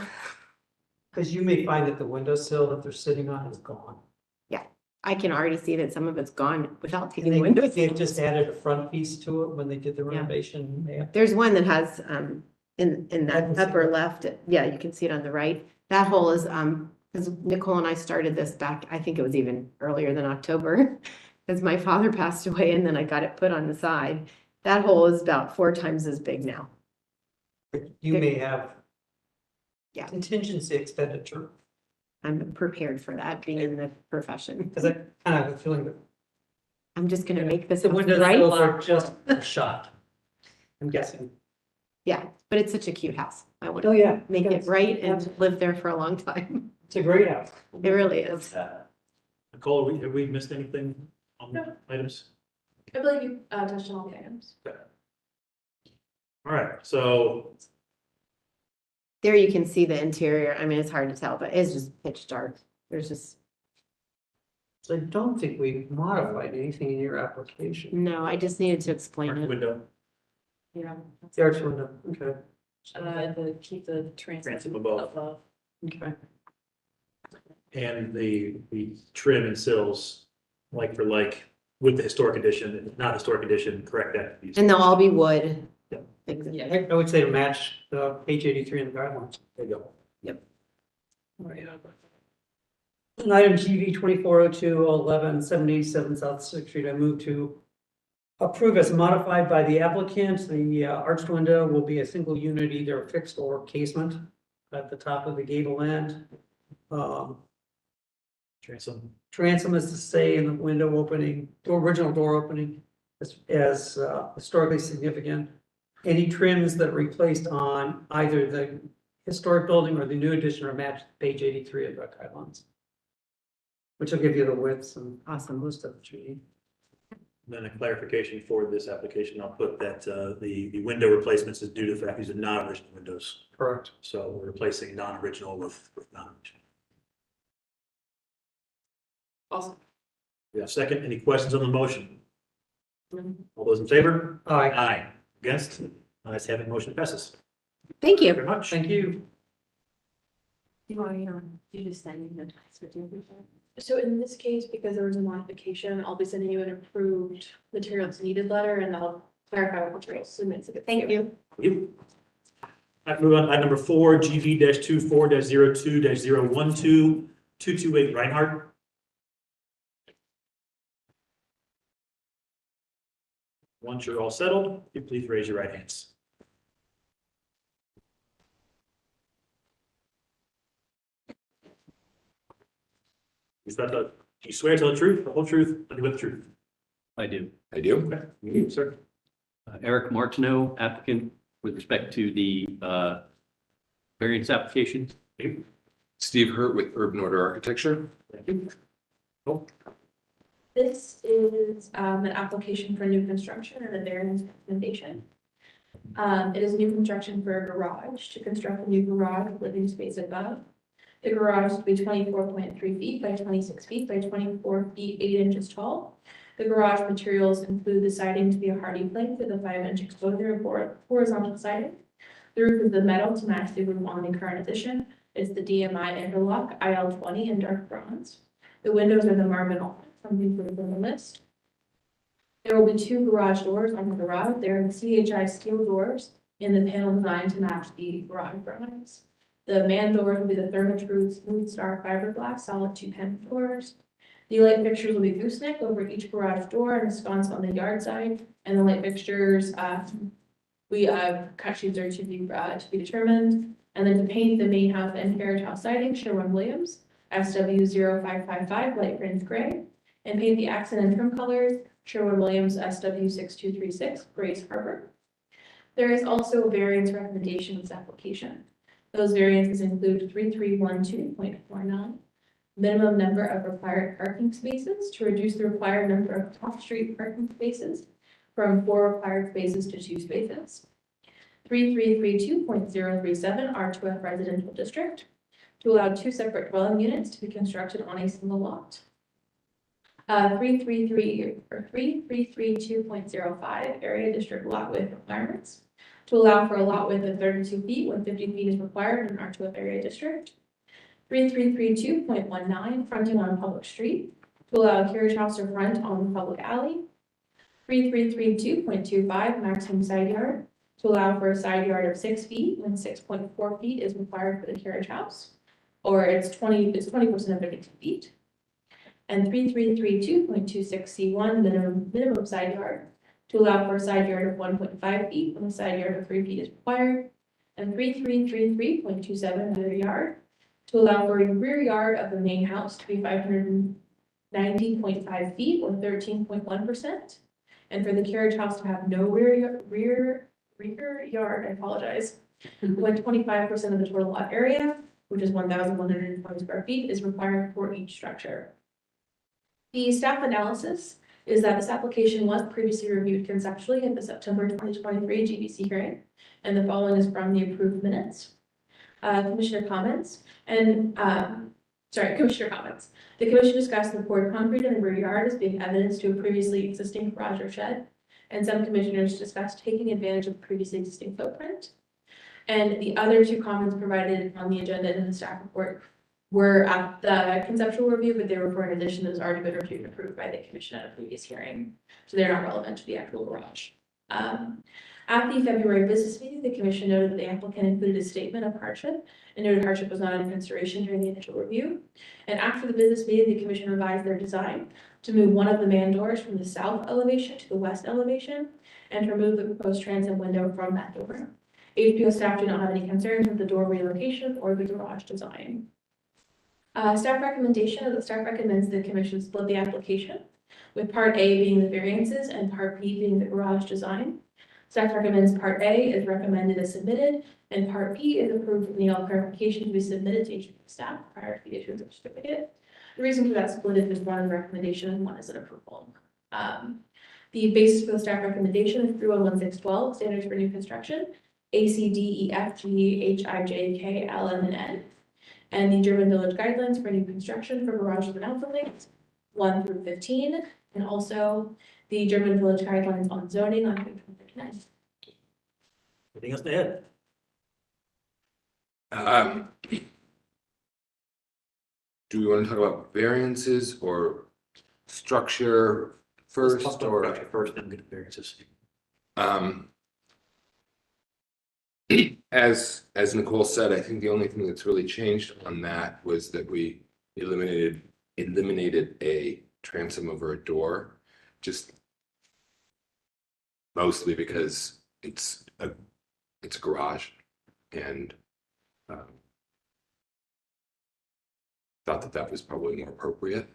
Because you may find that the windowsill that they're sitting on is gone. I can already see that some of it's gone without And taking the windows. they've just added a front piece to it when they did the Yeah. renovation. Yeah. There's one that has, in I can that see upper that. left, yeah, you can see it on the right. That hole is, because Nicole and I started this back, I think it was even earlier than October, as my father passed away and then I got it put on the side. That hole is about 4 times as big now. You may have Yeah. contingency expenditure I'm prepared for that, being in the profession. Because I kind of have a feeling that I'm just gonna make this the house windows right. are just a shot. I'm guessing. Yeah, but it's such a cute house. I want Oh, to yeah. make it Yes. right and live there for a long time. It's a great house. It really is. Nicole, have we missed anything on No. items? I believe you touched on all the items. All right, so There you can see the interior. I mean, it's hard to tell, but it's just pitch dark. There's just, So I don't think we modified anything in your application. no, I just needed to explain mark the it. window, Yeah. The arch window, okay, Keep the transom transom above, above. okay. and the trim and sills, like for like, with the historic edition, and not historic edition, correct that. please. And they'll all be wood. Yep. Things like Yeah. that. I would say to match the page 83 in the guidelines. There you go. And item GV 2402-11-787 South Sixth Street, I move to approve as modified by the applicant. The arched window will be a single unit, either fixed or casement at the top of the gable end. Transom, Transom is to stay in the window opening, the original door opening as historically significant. Any trims that are replaced on either the historic building or the new addition are matched to page 83 of the guidelines. Which will give you the widths and Awesome. most of the tree. then a clarification for this application, I'll put that the window replacements is due to the fact these are non-original windows. Correct. So we're replacing non-original with non-original. Awesome. Yeah, second, any questions on the motion? All those in favor? Aye. Aye. Against? Ayes have it, motion passes. Thank Thank you you. very much. Thank you. You just send me the text with your. So in this case, because there was a modification, I'll be sending you an approved materials needed letter and I'll clarify what materials submitted. So Thank you. You. All right, move on, item number 4, GV-24-02-02-012, 228 Reinhardt. Once you're all settled, you please raise your right hands. Do you swear to tell the truth, the whole truth, nothing but the truth? I do. I do. Okay, you, sir. Eric Martineau, applicant with respect to the variance application. Steve Hurt with Urban Order Architecture. Thank you. Oh, This is an application for new construction and a variance recommendation. It is new construction for a garage, to construct a new garage with living space above. The garage will be 24.3 feet by 26 feet by 24 feet 8 inches tall. The garage materials include the siding to be a hardy plank with a 5-inch exposure of horizontal siding. The roof is the metal to match the roof on the current addition. It's the DMI interlock IL20 in dark bronze. The windows are the Marvin from the group on the list. There will be 2 garage doors on the garage. They are the CHI steel doors in the panel design to match the garage drawings. The man doors will be the Therma-Tru Smooth Star fiberglass solid 2-panel doors. The light fixtures will be gooseneck over each garage door and a sconce on the yard side. And the light fixtures, we cut sheets are to be determined. And then to paint the main house and carriage house siding, Sherwin-Williams, SW0555 light range gray. And paint the accent and trim colors, Sherwin-Williams SW6236 Grace Harbor. There is also a variance recommendation in this application. Those variances include 3312.49, minimum number of required parking spaces to reduce the required number of off-street parking spaces from 4 required spaces to 2 spaces. 3332.037 R2F residential district to allow 2 separate dwelling units to be constructed on a single lot. 3332.05 area district lot width requirements to allow for a lot width of 32 feet when 50 feet is required in R2F area district. 3332.19 fronting on public street to allow a carriage house or front on the public alley. 3332.25 maximum side yard to allow for a side yard of 6 feet when 6.4 feet is required for the carriage house, or it's 20% of 52 feet. And 3332.26 C1 minimum side yard to allow for a side yard of 1.5 feet when a side yard of 3 feet is required. And 3333.27 rear yard to allow for a rear yard of the main house to be 590.5 feet or 13.1%. And for the carriage house to have no rear yard, I apologize, when 25% of the total lot area, which is 1,120 square feet, is required for each structure. The staff analysis is that this application was previously reviewed conceptually at the September 2023 GBC hearing, and the following is from the approved minutes. Commissioner comments. The commission discussed the poured concrete in the rear yard as being evidence to a previously existing garage or shed, and some commissioners discussed taking advantage of the previously existing footprint. And the other two comments provided on the agenda in the staff report were at the conceptual review, but they were for an addition that has already been reviewed and approved by the commission at a previous hearing. So they're not relevant to the actual garage. At the February business meeting, the commission noted that the applicant included a statement of hardship and noted hardship was not in consideration during the initial review. And after the business meeting, the commission revised their design to move one of the man doors from the south elevation to the west elevation and to remove the proposed transom window from that door. HPO staff do not have any concerns with the door relocation or the garage design. Staff recommendation is that staff recommends the commission split the application, with part A being the variances and part B being the garage design. Staff recommends part A is recommended as submitted, and part B is approved with all clarification to be submitted to HPO staff prior to the issuance of the certificate. The reason for that split is one is a recommendation and one is an approval. The basis for the staff recommendation is 311-612, standards for new construction, A, C, D, E, F, G, H, I, J, K, L, M, and N. And the German Village Guidelines for new construction for garages and outbuildings, 1 through 15, and also the German Village Guidelines on zoning on page 139. Anything else to add? Do we want to talk about variances or structure Let's first, talk about or? structure first, then get to variances. As Nicole said, I think the only thing that's really changed on that was that we eliminated a transom over a door, just mostly because it's a garage, and thought that was probably more appropriate.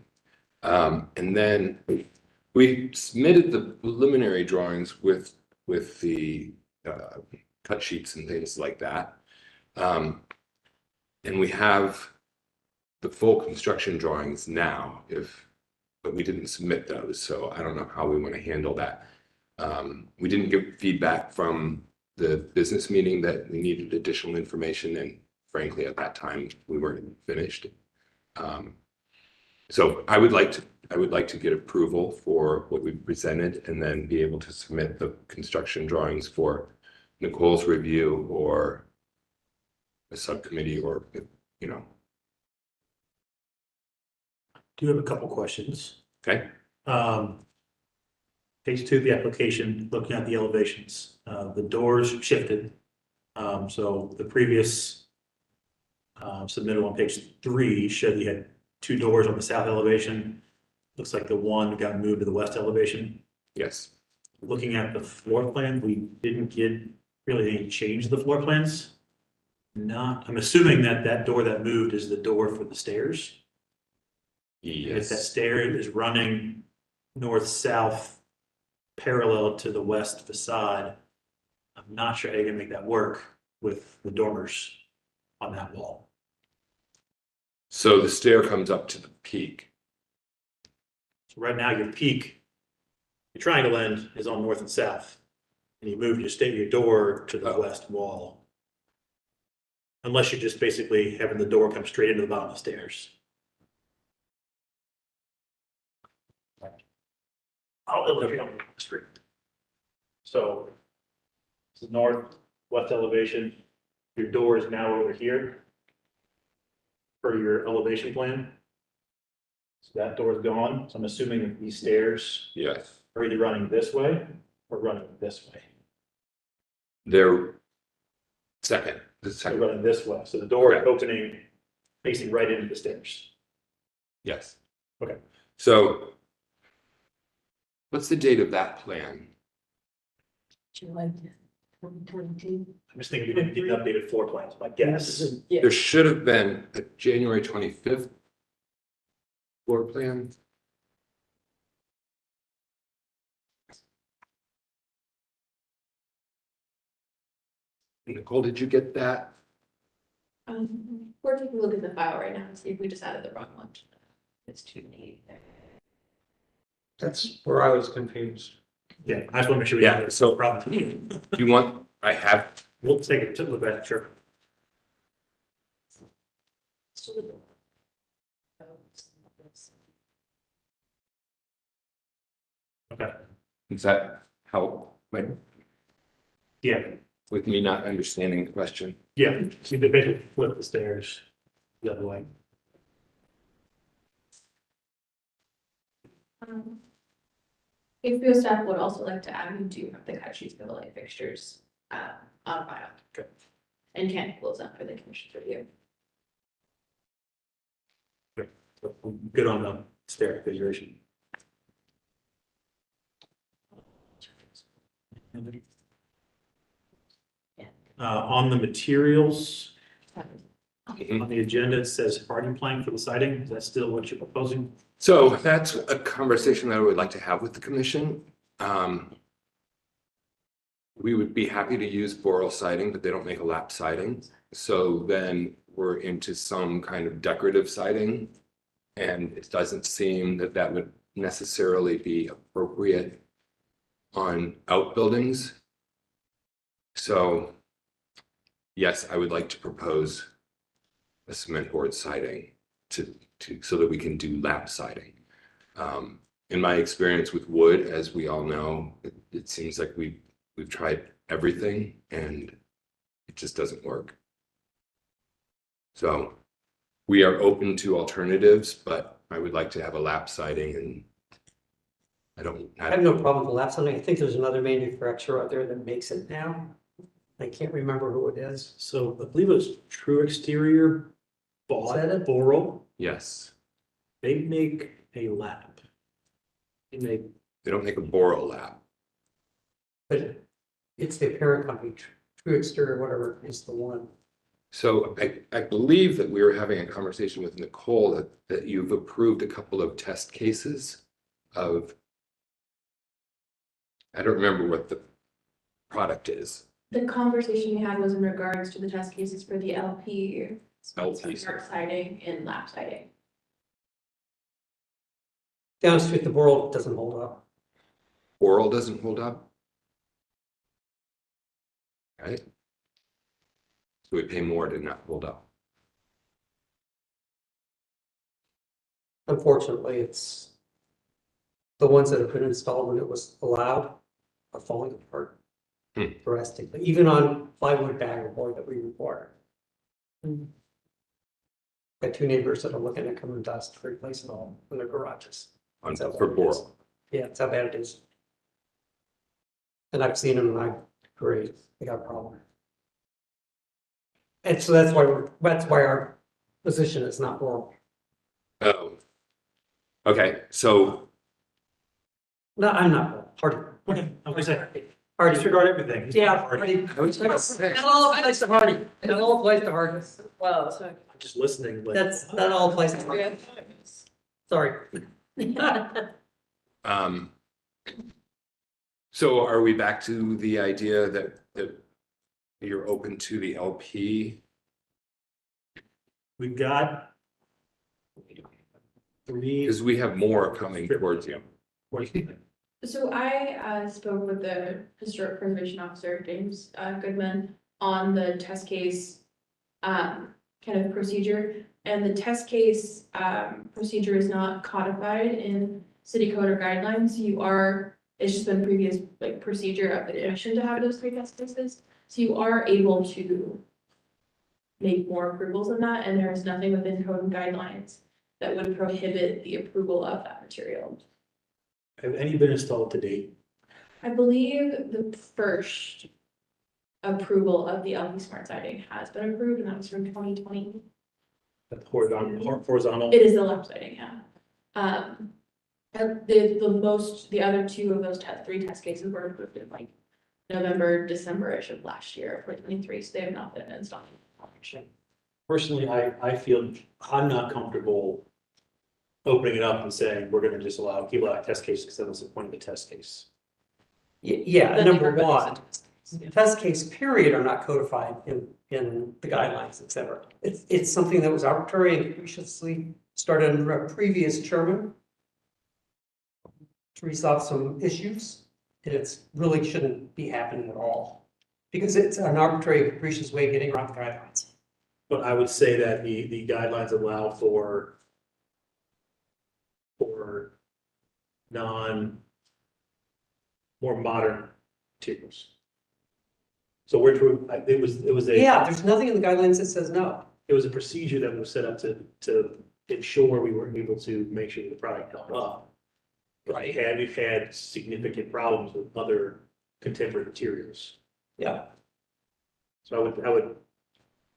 And then we submitted the preliminary drawings with the cut sheets and things like that. And we have the full construction drawings now, but we didn't submit those, so I don't know how we want to handle that. We didn't get feedback from the business meeting that we needed additional information, and frankly, at that time, we weren't finished. So I would like to get approval for what we presented and then be able to submit the construction drawings for Nicole's review or a subcommittee, or, you know. Do have a couple questions. Okay. Page 2 of the application, looking at the elevations, the doors shifted. So the previous submitted on page 3 showed you had 2 doors on the south elevation. Looks like the one got moved to the west elevation. Yes. Looking at the floor plan, we didn't get really any change to the floor plans. I'm assuming that door that moved is the door for the stairs. If that Yes. stair is running north-south parallel to the west facade, I'm not sure how you're gonna make that work with the dormers on that wall. So the stair comes up to the peak. So right now, your peak, your triangle end is on north and south, and you move your door to the west wall. Unless you're just basically having the door come straight into the bottom of the stairs. I'll illustrate on the screen. So this is north-west elevation. Your door is now over here for your elevation plan. So that door is gone. So I'm assuming that these stairs Yes. are either running this way or running this way. They're the They're second. running this way. So the door is Okay. opening, facing right into the stairs. Yes. Okay. So what's the date of that plan? July 2022. I'm just thinking we didn't get updated floor plans, my guess. Yeah. There should have been a January 25th floor plan. Nicole, did you get that? We're taking a look at the file right now and see if we just added the wrong one. It's too neat there. That's where I was confused. Yeah, I just want to make sure we Yeah, have it. so- Problem. Do you want, I have, We'll take it to look at it, sure. Okay, does that help yeah, with me not understanding the question? yeah, we did basically flip the stairs the other way. HBO staff would also like to add, we do have the cut sheets for the light fixtures, on file. Okay. And can close up for the commission's review. Good on the stair configuration. On the materials, on the agenda, it says hardy plank for the siding. Is that still what you're proposing? So that's a conversation that I would like to have with the commission. We would be happy to use boral siding, but they don't make a lap siding. So then we're into some kind of decorative siding. And it doesn't seem that that would necessarily be appropriate on outbuildings. So yes, I would like to propose a cement board siding so that we can do lap siding. In my experience with wood, as we all know, it seems like we've tried everything and it just doesn't work. So we are open to alternatives, but I would like to have a lap siding, and I have no problem with lap siding. I think there's another manufacturer out there that makes it now. I can't remember who it is. So I believe it was True Exterior bought Is that it? Boral. Yes, They make a lap. They make, they don't make a boral lap. But it's the parent company, True Exterior, whatever is the one. So I believe that we were having a conversation with Nicole that you've approved a couple of test cases of, I don't remember what the product is. The conversation we had was in regards to the test cases for the LP. Smart siding and lap siding. Down the street, the world doesn't hold up. Boral doesn't hold up. Right? So we pay more to not hold up. Unfortunately, it's the ones that have been installed when it was allowed are falling apart drastically, even on plywood bag board that we require. Got two neighbors that are looking at coming to us to replace it all in their garages. That's how For bad it is. boral. Yeah, that's how bad it is. And I've seen them and I agree, they got a problem. And so that's why our position is not wrong. Oh. Okay, so No, I'm not wrong. Hardy. okay, I was gonna say, Hardy. disregard everything. Yeah, Hardy. Hardy. I was gonna say, That all applies to Hardy. That all applies to Hardy. Well, so. I'm just listening, but. That all applies to Hardy. Sorry. so are we back to the idea that you're open to the LP? We've got three. Because we have more coming towards you. So I spoke with the historic preservation officer, James Goodman, on the test case kind of procedure. And the test case procedure is not codified in city code or guidelines. It's just been previous like procedure of the commission to have those 3 test cases. So you are able to make more approvals than that, and there is nothing within code and guidelines that would prohibit the approval of that material. Have any been installed to date? I believe the first approval of the LP Smart siding has been approved, and that was from 2020. That horizontal? It is the left siding, yeah. And the other 2 of those 3 test cases were approved in like November, December-ish of last year for 23, so they have not been installed. Personally, I feel I'm not comfortable opening it up and saying, we're gonna just allow people out of test cases, because that was the point of the test case. Yeah, Then number everybody's one, a test case, yeah. test case period are not codified in the guidelines, et cetera. It's something that was arbitrary and capriciously started under a previous chairman to resolve some issues, and it's really shouldn't be happening at all. Because it's an arbitrary capricious way of getting around the guidelines. But I would say that the guidelines allow for more modern materials. So it was Yeah, there's nothing in the guidelines that says no. it was a procedure that was set up to ensure we were able to make sure the product held up. Right. We've had significant problems with other contemporary materials. Yeah. So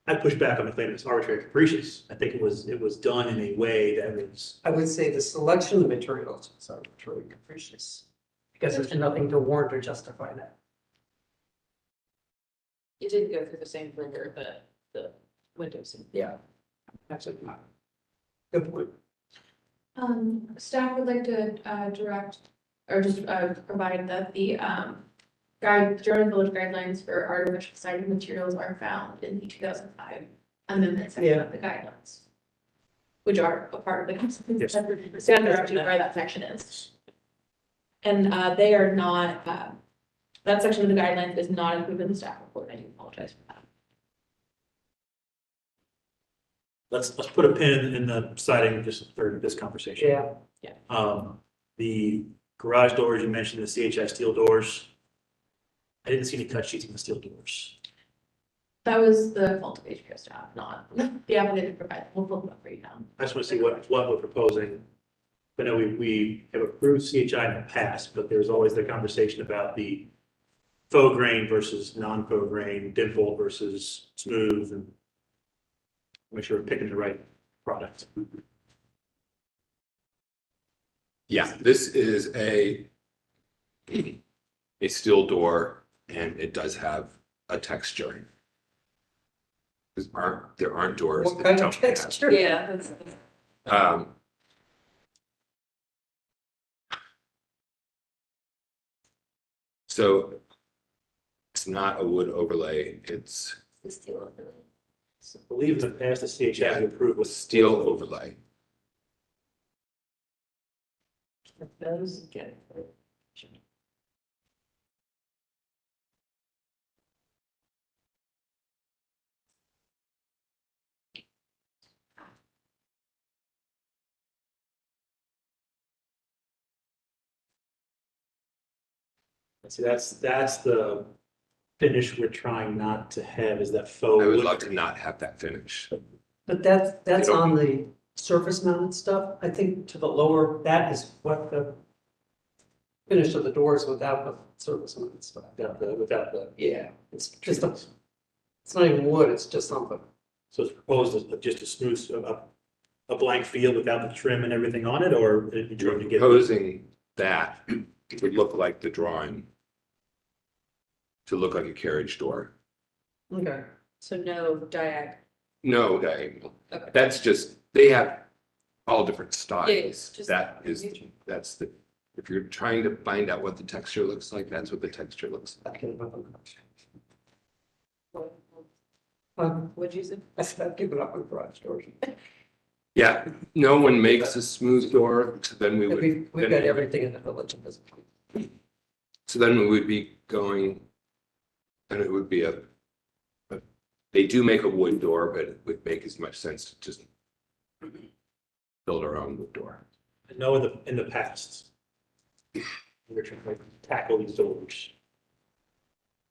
I'd push back on the claim it's arbitrary and capricious. I think it was done in a way that was, I would say the selection of the materials is arbitrary and capricious. Because there's nothing to warrant or justify that. It didn't go through the same rigor that the windows. Yeah. Absolutely not. Good point. Staff would like to direct or just provide that the Durham Village guidelines for artificial siding materials are found in the 2005 amendment section Yeah. of the guidelines, which are a part of the Yes. standard where that section is. And they are not, that section of the guidelines is not included in the staff report. I do apologize for that. let's put a pin in the siding just for this conversation. Yeah. The garage doors, you mentioned the CHI steel doors. I didn't see any cut sheets on the steel doors. That was the fault of HPO staff, not the applicant provided. We'll flip it up for you now. I just want to see what we're proposing. I know we have approved CHI in the past, but there's always the conversation about the faux grain versus non-faux grain, dimple versus smooth, and make sure we're picking the right product. Yeah, this is a steel door, and it does have a texture. There aren't doors What that kind don't of have. texture? Yeah, that's. So it's not a wood overlay, it's I believe in the past, the CHI has approved with steel overlay. Those get. See, that's the finish we're trying not to have, is that faux. I would wood love to grain. not have that finish. But that's don't- on the surface mounted stuff. I think to the lower, that is what the finish of the doors without the surface mounted stuff. Without the, Yeah, it's just it's not even wood, it's just something. so it's proposed as just a smooth, a blank field without the trim and everything on it, or are you trying to get? Proposing that it would look like the drawing. To look like a carriage door. Okay. So no diag. No diagonal. Okay. That's just, they have all different Yeah, styles. just- That's the, if you're trying to find out what the texture looks like, that's what the texture looks like. What'd you say? I said, I've given up on garage doors. Yeah, no one makes a smooth door, so then we would. We've then- got everything in the village at this point. So then we would be going, and it would be they do make a wood door, but it would make as much sense to just build our own wood door. I know in the past, we're trying to tackle these doors.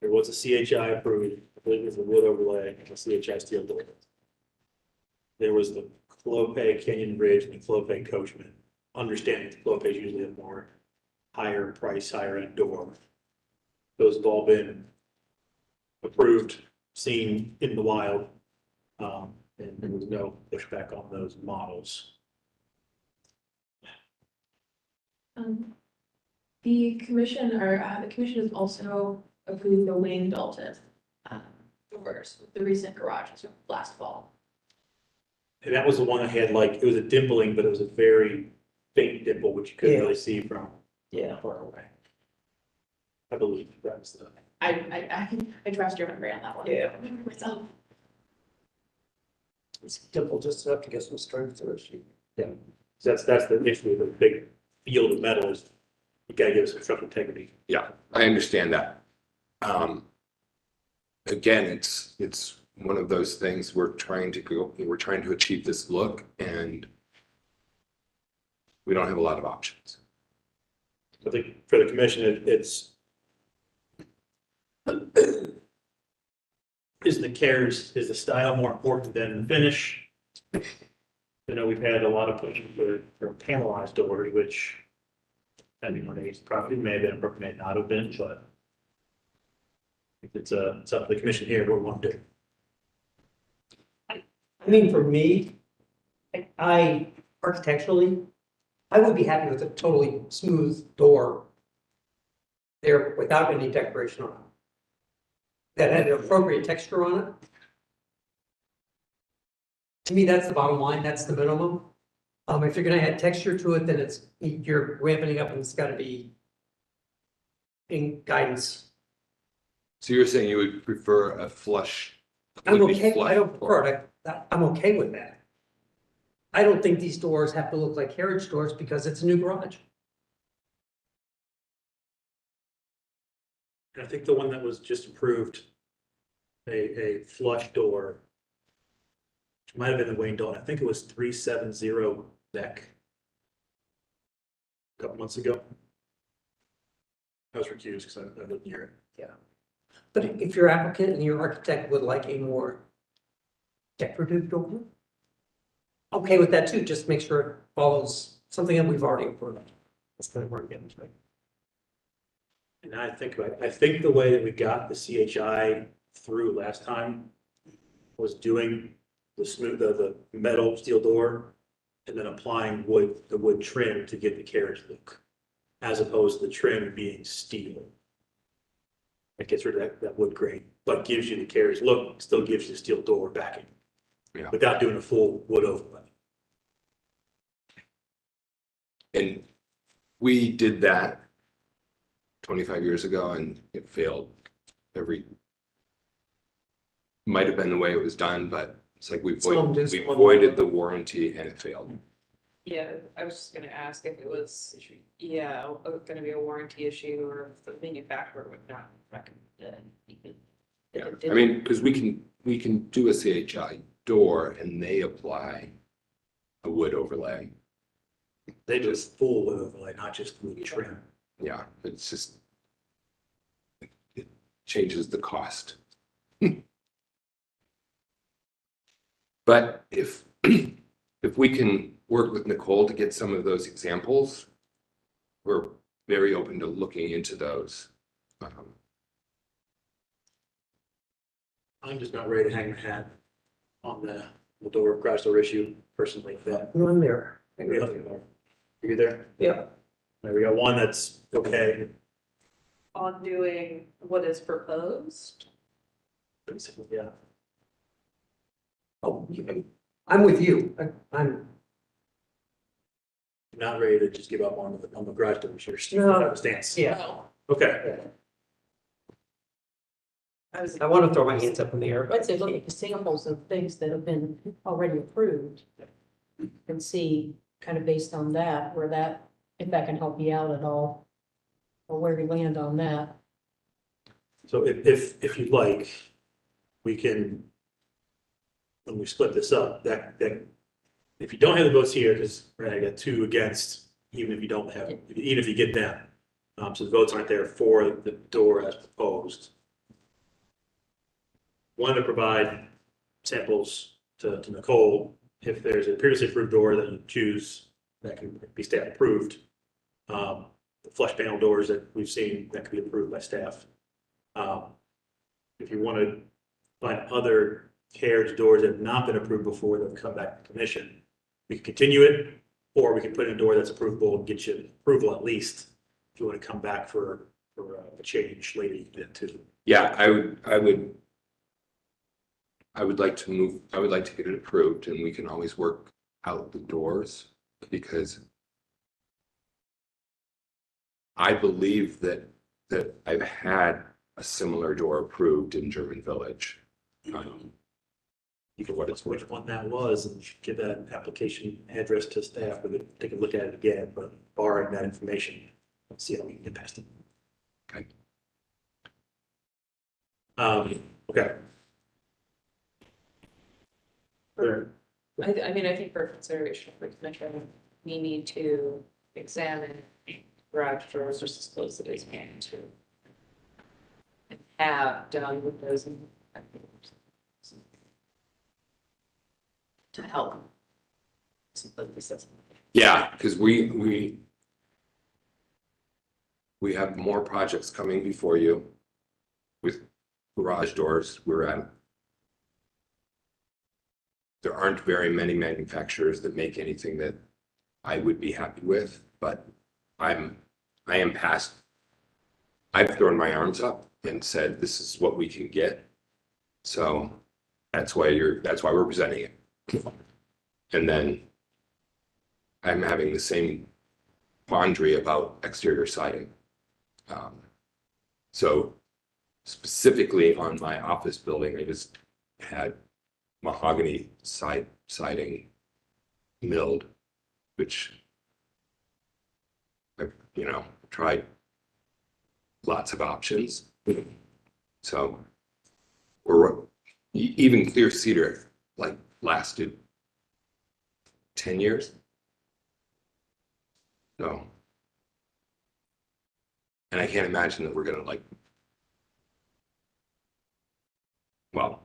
There was a CHI approved, I believe it was a wood overlay, and a CHI steel door. There was the Clopay Canyon Bridge and the Clopay Coachman, understanding the Clopay usually have more higher price, higher end door. Those have all been approved, seen in the wild, and there was no pushback on those models. The commission is also approve the Wayne Dalton doors, with the recent garages from last fall. And that was the one that had like, it was a dimpling, but it was a very faint dimple, which you couldn't Yeah. really see from Yeah. far away. I believe that's the. I trust your memory on that one. Yeah. Myself. It's dimple just enough to get some strength to it. That's the issue with the big field of metal is you gotta give it some structural integrity. Yeah, I understand that. Again, it's one of those things we're trying to achieve this look and we don't have a lot of options. I think for the commission, it's is the style more important than the finish? You know, we've had a lot of pushing for panelized doors, which depending on age, probably may have been appropriate, may not have been, but if it's up to the commission here, what we want to do. I mean, for me, I architecturally, I would be happy with a totally smooth door there without any decoration on it. That had an appropriate texture on it. To me, that's the bottom line, that's the minimum. If you're gonna add texture to it, then you're ramping it up and it's gotta be in guidance. So you're saying you would prefer a flush? I'm completely okay, flush I don't door? prefer it, I'm okay with that. I don't think these doors have to look like carriage doors because it's a new garage. And I think the one that was just approved, a flush door, which might have been the Wayne Dalton, I think it was 370 deck. A couple months ago. I was recused because I didn't hear it. But if your applicant and your architect would like a more decorative door, okay with that too, just make sure it follows something that we've already approved. That's kind of where I'm getting to. And I think the way that we got the CHI through last time was doing the metal steel door and then applying the wood trim to get the carriage look, as opposed to the trim being steel. It gets rid of that wood grain, but gives you the carriage look, still gives you the steel door backing. Yeah. Without doing a full wood overlay. And we did that 25 years ago and it failed might have been the way it was done, but it's like we Some do, we some don't. voided the warranty and it failed. Yeah, I was just gonna ask if it was, gonna be a warranty issue or if the manufacturer would not recommend it. Yeah, I mean, because we can do a CHI door and they apply a wood overlay. They just full wood overlay, not just wood trim. Yeah, it's just, it changes the cost. But if we can work with Nicole to get some of those examples, we're very open to looking into those. I'm just not ready to hang my hat on the door, garage door issue personally. That I'm there. you there? Yeah. We got one that's okay. On doing what is proposed, Basically, yeah. Oh, I'm with you. I'm, Not ready to just give up on the garage door issue. Still No. have a stance. yeah. well, Okay. I want to throw my hands up in the air. I'd say look at the samples of things that have been already approved and see kind of based on that, if that can help you out at all, or where we land on that. So if you'd like, we can, when we split this up, that if you don't have the votes here, because I got 2 against, even if you don't have, even if you get them. So the votes aren't there for the door as proposed. One to provide samples to Nicole, if there's a previously approved door that you choose that can be staff approved. The flush panel doors that we've seen that can be approved by staff. If you want to find other carriage doors that have not been approved before that have come back to commission, we can continue it, or we can put in a door that's approvable and get you approval at least. If you want to come back for for a change later then too. Yeah, I would like to move, I would like to get it approved and we can always work out the doors because I believe that I've had a similar door approved in German Village. For what it's Which worth. one that was, and give that application address to staff, but take a look at it again, but borrowing that information, let's see how we can get past it. Okay. Okay. I mean, I think for consideration for commission, we need to examine garage doors just as close as it is to. And have done windows and. To help. Yeah, because we have more projects coming before you with garage doors. There aren't very many manufacturers that make anything that I would be happy with, but I am past. I've thrown my arms up and said, this is what we can get. So that's why we're presenting it. And then I'm having the same quandary about exterior siding. So specifically on my office building, I just had mahogany siding milled, which I've, tried lots of options. So, or even clear cedar, like lasted 10 years. So, and I can't imagine that we're gonna well,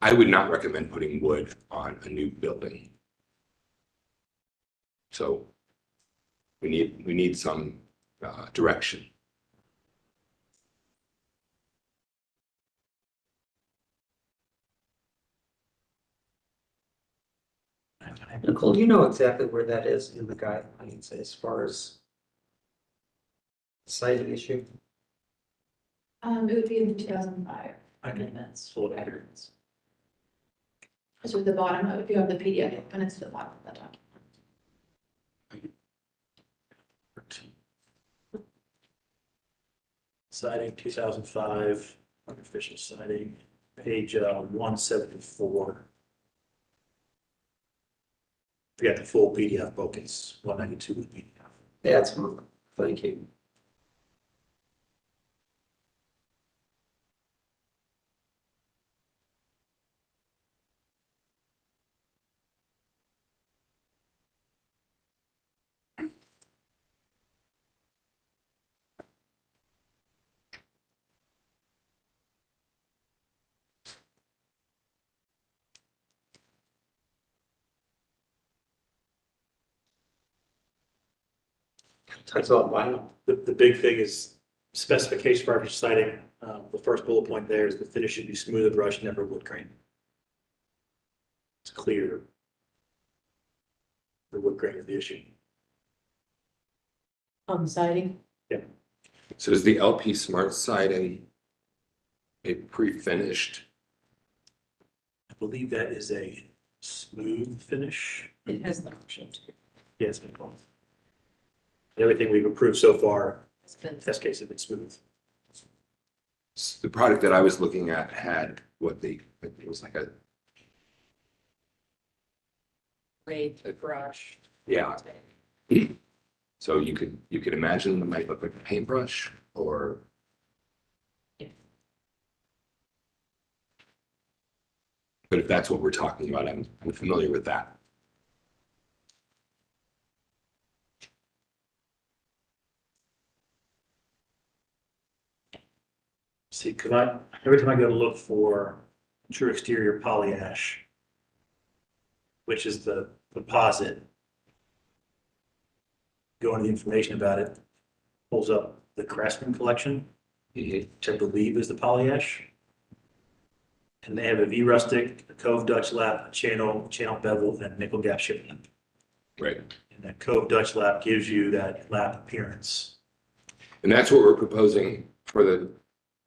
I would not recommend putting wood on a new building. So we need some direction. Nicole, do you know exactly where that is in the guidelines as far as siting issue? It would be in the 2005 I can amendments. pull it out here. So at the bottom, if you have the PDF, and it's at the bottom of that document. Siding 2005, artificial siding, page 174. If you got the full PDF book, it's 192 with PDF. Yeah, it's, thank you. Talks about vinyl. The big thing is specification for artificial siding. The first bullet point there is the finish should be smooth brush, never wood grain. It's clear. The wood grain is the issue. On the siding, So is the LP Smart siding a pre-finished? I believe that is a smooth finish. It has the option to. Yes. Everything we've approved so far, It's been test case has been smooth. The product that I was looking at had it was like a, made the brush. yeah. So you could imagine it might look like a paintbrush or. Yeah. But if that's what we're talking about, I'm familiar with that. See, every time I go to look for true exterior poly ash, which is the composite, go into the information about it, pulls up the Craftsman collection, which I believe is the poly ash. And they have a V rustic, a Cove Dutch lap, a channel bevel, and a nickel gap ship lap. Right. And that Cove Dutch lap gives you that lap appearance. And that's what we're proposing for the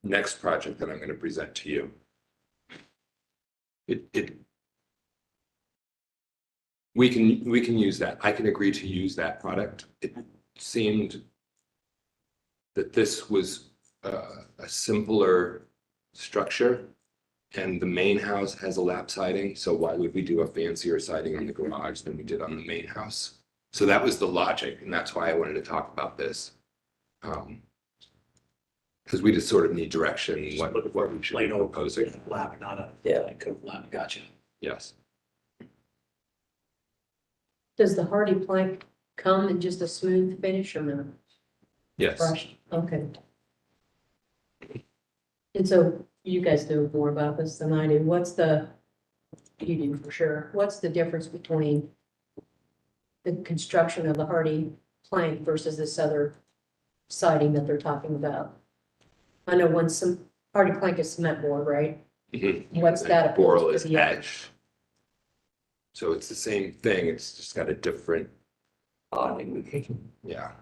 next project that I'm going to present to you. We can use that. I can agree to use that product. It seemed that this was a simpler structure, and the main house has a lap siding, so why would we do a fancier siding on the garage than we did on the main house? So that was the logic, and that's why I wanted to talk about this. Because we just sort of need direction, what we should be Plain old proposing. lap, not a. Yeah. Like coat lap, gotcha. Yes. Does the hardy plank come in just a smooth finish or no? Yes. Brushed, okay. And so you guys know more about this than I do. You do for sure. What's the difference between the construction of the hardy plank versus this other siding that they're talking about? I know hardy plank is cement board, right? What's that? Boral opposed is to the other? edge. So it's the same thing, it's just got a different, yeah.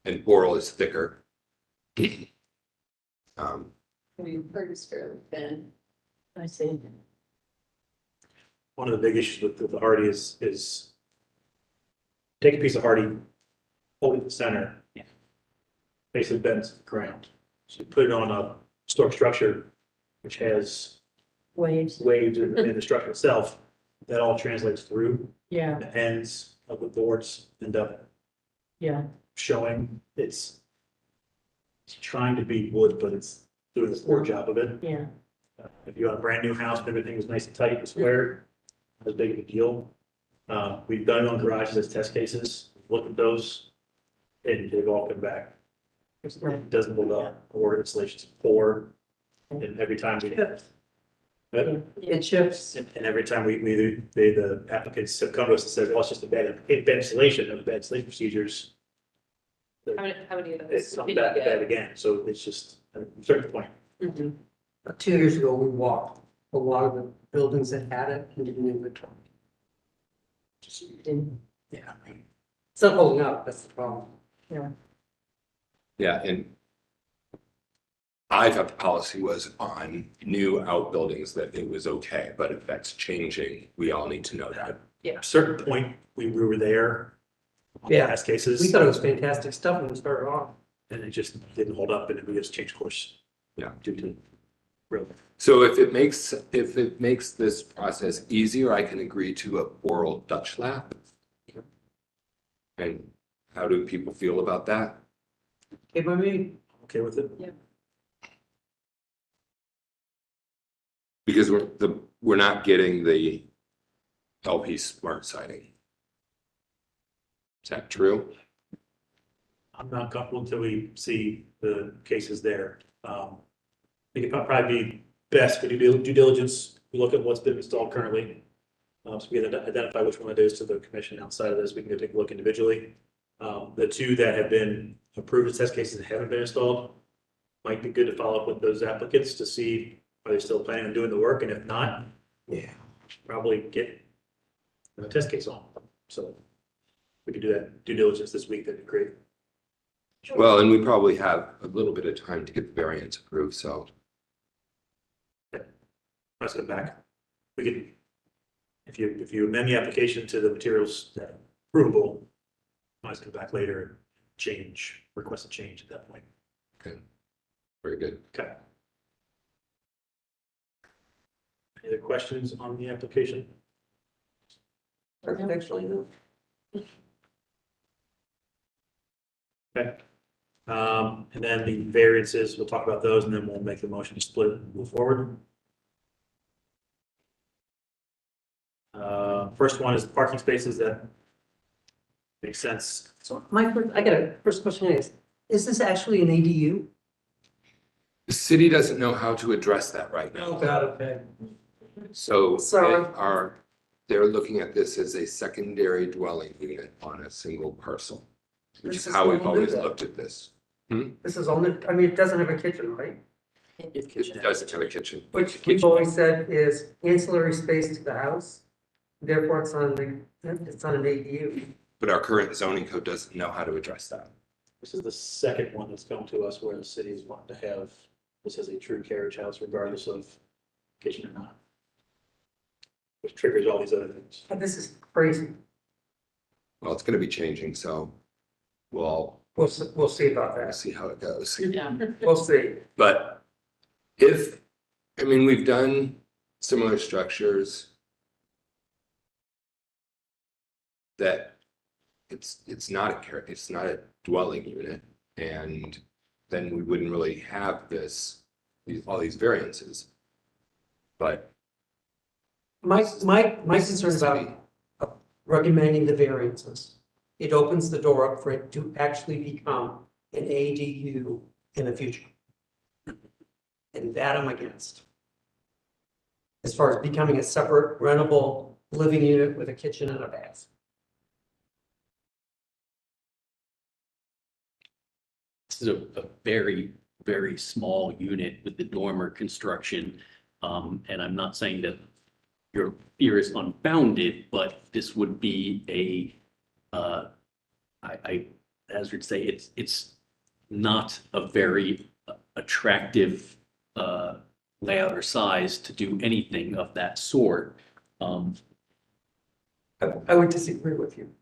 And boral is thicker. I mean, part is fairly thin. I see. One of the big issues with the hardy is take a piece of hardy, hold it in the center, basically bends to the ground. So you put it on a historic structure, which has Waves, waves in the structure itself, that all translates through. yeah, The ends of the boards end up yeah, showing it's trying to be wood, but it's doing a poor job of it. yeah. If you have a brand new house, everything was nice and tight and square, not as big of a deal. We've done it on garages as test cases, looked at those, and they've all come back. It doesn't hold up, or installation's poor, and every time we. It shifts. And every time the applicants have come to us and said, well, it's just a bad installation of bad installation procedures. How many of those? It's not did you bad, get? bad again, so it's just a certain point. About 2 years ago, we walked a lot of the buildings that had it and didn't inventory. Yeah. It's not holding up, that's the problem. Yeah, and I thought the policy was on new outbuildings that it was okay, but if that's changing, we all need to know that. At a certain point, we were there. on Yeah. Past We cases, thought it was fantastic stuff when we started off. and it just didn't hold up, and we just changed course. Yeah. Due to real. So if it makes this process easier, I can agree to a oral Dutch lap. And how do people feel about that? Okay, by me, Okay with it? Because we're not getting the LP smart siding. Is that true? I'm not comfortable until we see the cases there. I think it'd probably be best if we do due diligence, we look at what's been installed currently. So we can identify which one it is to the commission. Outside of this, we can go take a look individually. The two that have been approved as test cases that haven't been installed, might be good to follow up with those applicants to see are they still planning on doing the work, and if not, probably get a test case on. So we could do that due diligence this week, that'd be great. Well, and we probably have a little bit of time to get the variance approved, so. Let's go back. We could, if you amend the application to the materials that are approvable, let's come back later and request a change at that point. Okay. Very good. Okay. Any other questions on the application? architecturally, no. Okay. And then the variances, we'll talk about those and then we'll make the motion to split and move forward. First one is parking spaces that makes sense. So first question is this actually an ADU? The city doesn't know how to address that right now. God, okay. So Sorry. they're looking at this as a secondary dwelling unit on a single parcel, which This is is how we've all new always then. looked at this. This is only, I mean, it doesn't have a kitchen, right? It doesn't have a kitchen. Which we've always said is ancillary space to the house. Therefore, it's not an ADU. But our current zoning code doesn't know how to address that. This is the second one that's come to us where the city is wanting to have this as a true carriage house regardless of kitchen or not. Which triggers all these other things. But this is crazy. Well, it's gonna be changing, so we'll We'll see about that. see how it goes. Yeah. We'll see. But we've done similar structures that it's not a dwelling unit, and then we wouldn't really have all these variances. But My concern about recommending the variances, it opens the door up for it to actually become an ADU in the future. And that I'm against. As far as becoming a separate rentable living unit with a kitchen and a bath. This is a very, very small unit with the dormer construction. And I'm not saying that your fear is unfounded, but this would be I would say it's not a very attractive layout or size to do anything of that sort. I would disagree with you.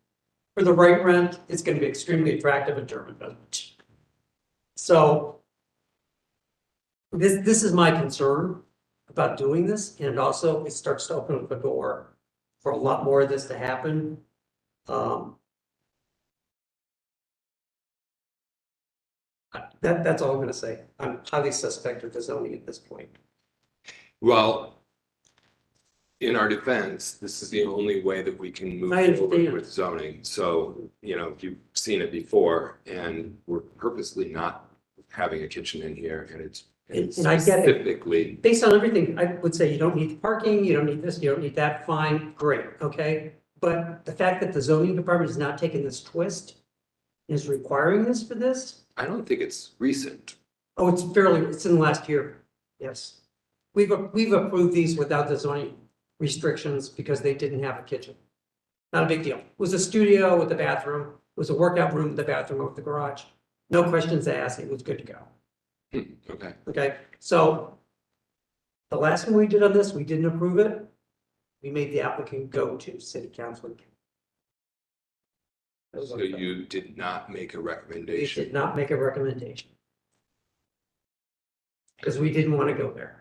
For the right rent, it's going to be extremely attractive in German village. So this is my concern about doing this, and also it starts to open up the door for a lot more of this to happen. That's all I'm going to say. I'm highly suspect of the zoning at this point. well, in our defense, this is the only way that we can move I forward understand. with zoning. So, you've seen it before, and we're purposely not having a kitchen in here, and it's And I get it. specifically, Based on everything, I would say you don't need the parking, you don't need this, you don't need that, fine, great, okay? But the fact that the zoning department is not taking this twist, is requiring this for this, I don't think it's recent. oh, it's in the last year, yes. We've approved these without the zoning restrictions because they didn't have a kitchen. Not a big deal. It was a studio with a bathroom, it was a workout room with a bathroom with the garage. No questions asked, it was good to go. Okay. Okay, so the last one we did on this, we didn't approve it. We made the applicant go to city council. So you did not make a They recommendation. did not make a recommendation. Because we didn't want to go there.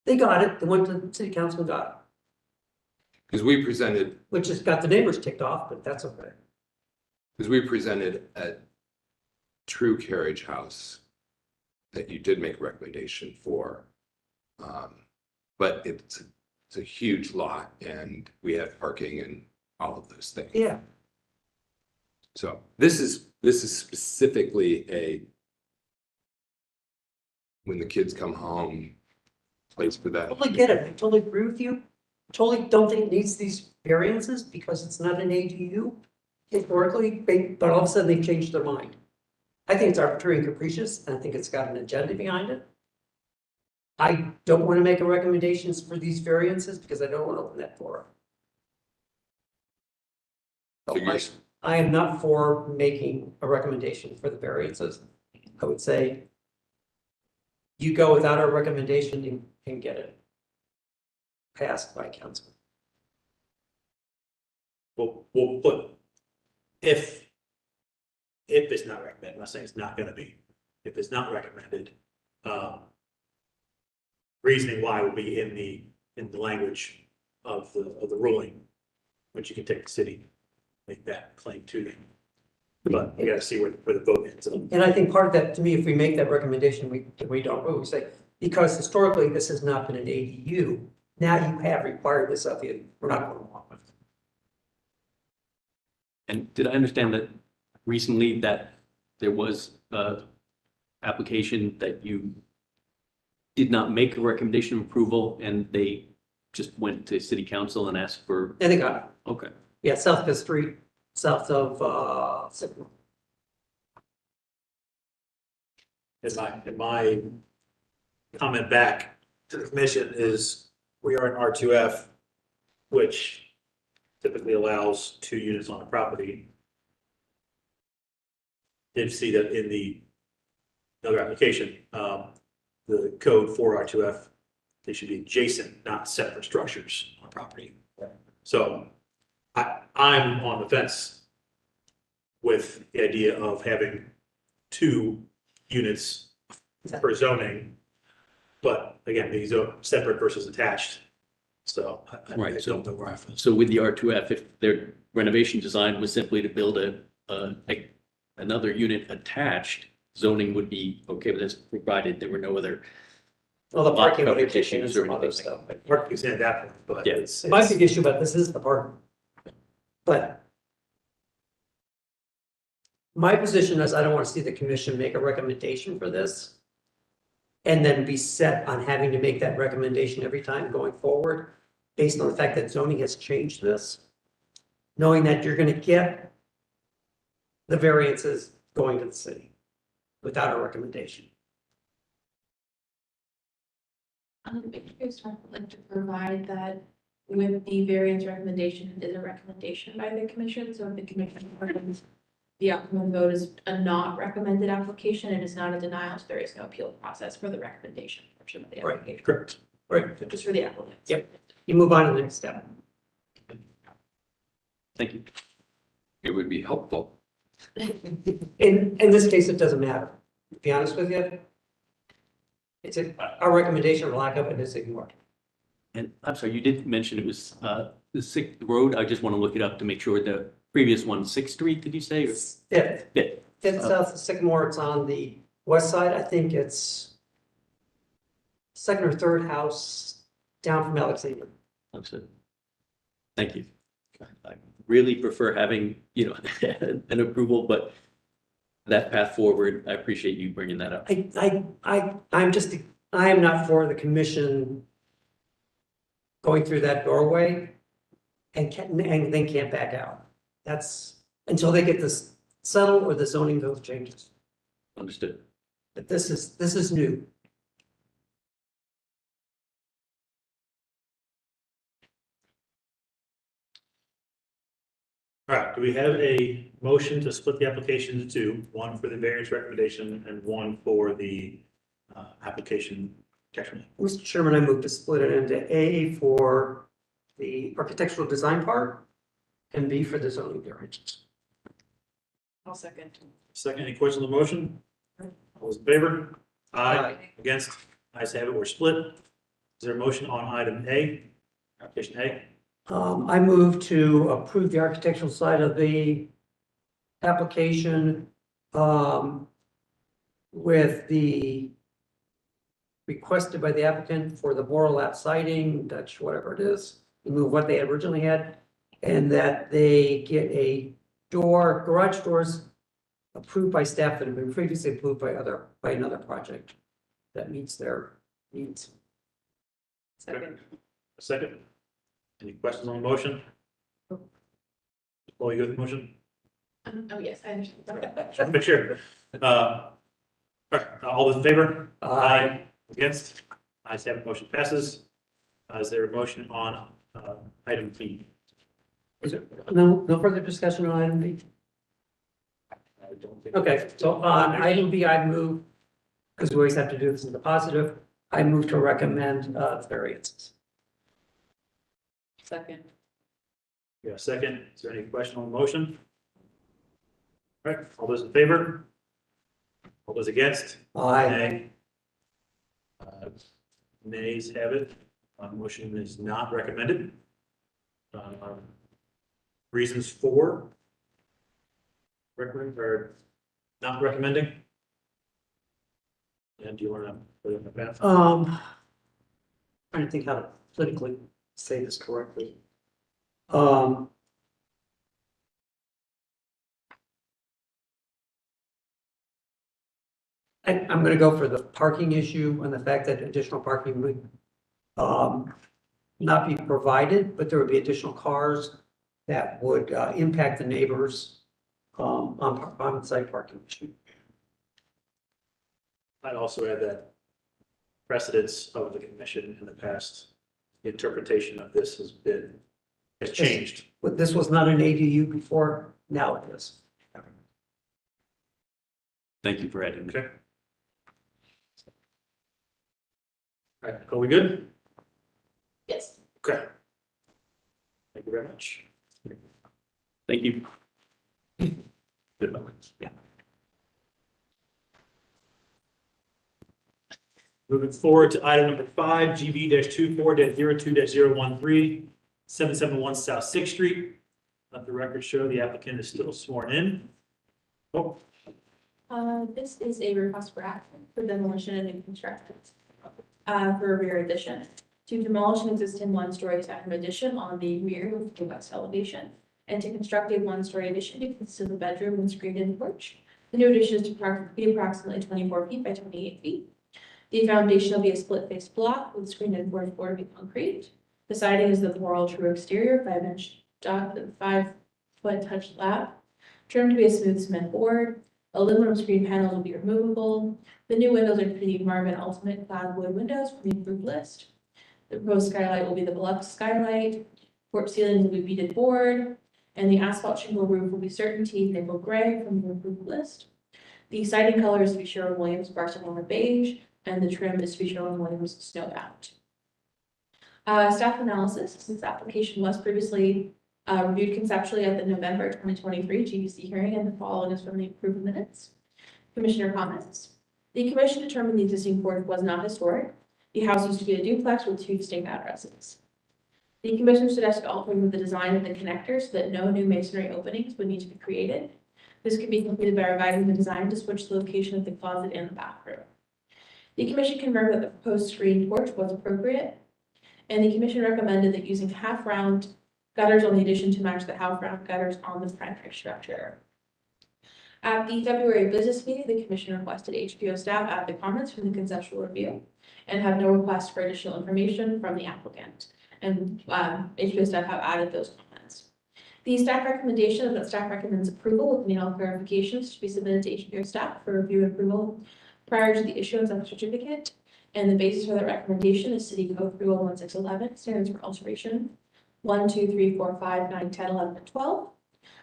They got it, they went to the city council and got Because we presented, it, which has got the neighbors ticked off, but that's okay. a true carriage house that you did make a recommendation for. But it's a huge lot, and we have parking and all of those things. Yeah, So this is specifically when the kids come home, place for that. totally get it, I totally agree with you. Totally don't think it needs these variances because it's not an ADU historically, but all of a sudden they've changed their mind. I think it's arbitrary and capricious, and I think it's got an agenda behind it. I don't want to make a recommendations for these variances because I don't want to open that door. So you're- I am not for making a recommendation for the variances. I would say you go without a recommendation and get it passed by council. We'll put, if it's not recommended, I'm not saying it's not gonna be, if it's not recommended, reasoning why will be in the language of the ruling, which you can take the city, make that claim to them. But you gotta see where the vote ends up. And I think part of that, to me, if we make that recommendation, we don't vote, we say, because historically this has not been an ADU, now you have required this of you, we're not going along with it. And did I understand that recently that there was a application that you did not make a recommendation of approval and they just went to city council and asked for, And they got it. okay. Yeah, South Fifth Street, south of, Sycamore. And my comment back to the commission is, we are in R2F, which typically allows 2 units on a property. did see that in the other application, the code for R2F, they should be adjacent, not separate structures on property. So I'm on the fence with the idea of having 2 units per zoning. But again, these are separate versus attached. So I Right, so- don't know where I feel. So with the R2F, if their renovation design was simply to build another unit attached, zoning would be okay with this, provided there were no other. Well, the lot parking would coverage kick in and issues or some other anything. stuff, but Parking is in that, but Yeah. it's. my big issue about this is the parking. But my position is I don't want to see the commission make a recommendation for this and then be set on having to make that recommendation every time going forward, based on the fact that zoning has changed this, knowing that you're going to get the variances going to the city without a recommendation. If you guys would like to provide that with the variance recommendation, it is a recommendation by the commission, so if the commission recommends the outcome of the vote is a not recommended application, it is not a denial, so there is no appeal process for the recommendation portion of the Right. application. Correct. Right. Just for the applicants. Yep. You move on to the next step. Thank you. It would be helpful. In this case, it doesn't matter, to be honest with you. It's our recommendation or lack of it is ignored. And I'm sorry, you did mention it was the 6th Road. I just want to look it up to make sure the previous one, 6th Street, did you say? Or- Fifth, Fifth. fifth south of Sycamore, it's on the west side, I think it's second or third house down from Alexander. Understood. Thank you. I really prefer having, an approval, but that path forward, I appreciate you bringing that up. I am not for the commission going through that doorway and then can't back out. That's until they get this settled or the zoning code changes. Understood. But this is new. All right, do we have a motion to split the application into 2, one for the variance recommendation and one for the application text? Mr. Chairman, I move to split it into A for the architectural design part and B for the zoning variances. I'll second. Second, any questions on the motion? All those in favor? Aye. Against? Ayes have it, we're split. Is there a motion on item A, application A? I move to approve the architectural side of the application with the requested by the applicant for the Borelap siding, Dutch, whatever it is, remove what they originally had, and that they get a garage doors approved by staff that have been previously approved by another project that meets their needs. Second. A second? Any questions on the motion? Paul, you good with the motion? Oh, yes, I understand. Just wanna make sure. All right, all those in favor? Against? Ayes have it, motion passes. Is there a motion on item B? Is there no further discussion on item B? I don't think- Okay, so on item B, I move, because we always have to do this in the positive, I move to recommend variances. Second. Yeah, second. Is there any question on the motion? All right, all those in favor? All those against? Aye. Nay. Nays have it. Motion is not recommended. Reasons for recommend or not recommending? And do you want to put it in the path? Trying to think how to politically say this correctly. I'm gonna go for the parking issue and the fact that additional parking would not be provided, but there would be additional cars that would impact the neighbors on site parking issue. I'd also add that precedents of the commission in the past, interpretation of this has changed. But this was not an ADU before, now it is. Thank you for adding. Okay. All right, are we good? Yes. Okay. Thank you very much. Thank you. Good moment. Yeah. Moving forward to item number 5, GB-24-02-013, 771 South Sixth Street. Let the record show the applicant is still sworn in. Oh, This is a request for action for demolition and new construction. For a rear addition, to demolish an existing one-story second addition on the rear of the west elevation, and to construct a one-story addition to consist of a bedroom and screened-in porch. The new addition is to be approximately 24 feet by 28 feet. The foundation will be a split-face block with screened-in porch board to be concrete. The siding is the floral true exterior, 5-inch dock with 5-foot touch slab, trimmed to be a smooth cement board. Aluminum screen panels will be removable. The new windows are pretty Marvin Ultimate Cloud Wood windows from the approved list. The proposed skylight will be the deluxe skylight. Porch ceilings will be beaded board, and the asphalt shingle roof will be Certainty nickel gray from the approved list. The siding color is to be Sherwin-Williams Barcelona beige, and the trim is to be Sherwin-Williams snowbound. Staff analysis, since the application was previously reviewed conceptually at the November 2023 GBC hearing, and the following is from the approved minutes. Commissioner comments. The commission determined the existing porch was not historic. The house used to be a duplex with 2 distinct addresses. The commission suggested altering the design of the connector so that no new masonry openings would need to be created. This could be completed by revising the design to switch the location of the closet and the bathroom. The commission confirmed that the proposed screened porch was appropriate, and the commission recommended that using half-round gutters on the addition to match the half-round gutters on the primary structure. At the February business meeting, the commission requested HPO staff add the comments from the conceptual review and have no request for additional information from the applicant. And HPO staff have added those comments. The staff recommendation is that staff recommends approval with any clarifications to be submitted to HPO staff for review and approval prior to the issuance of the certificate. And the basis for that recommendation is City Code 3011611, standards for alteration 1, 2, 3, 4, 5, 9, 10, 11, and 12.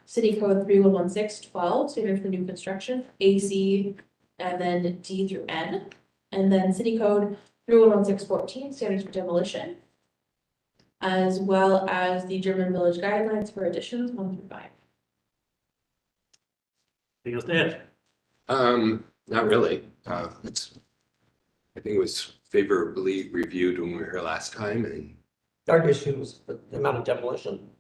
City Code 311612, standards for new construction, AC, and then D through N. And then City Code 311614, standards for demolition, as well as the German Village Guidelines for additions 1 through 5. anything else to add? Not really. I think it was favorably reviewed when we were here last time, Our issue was the amount of demolition.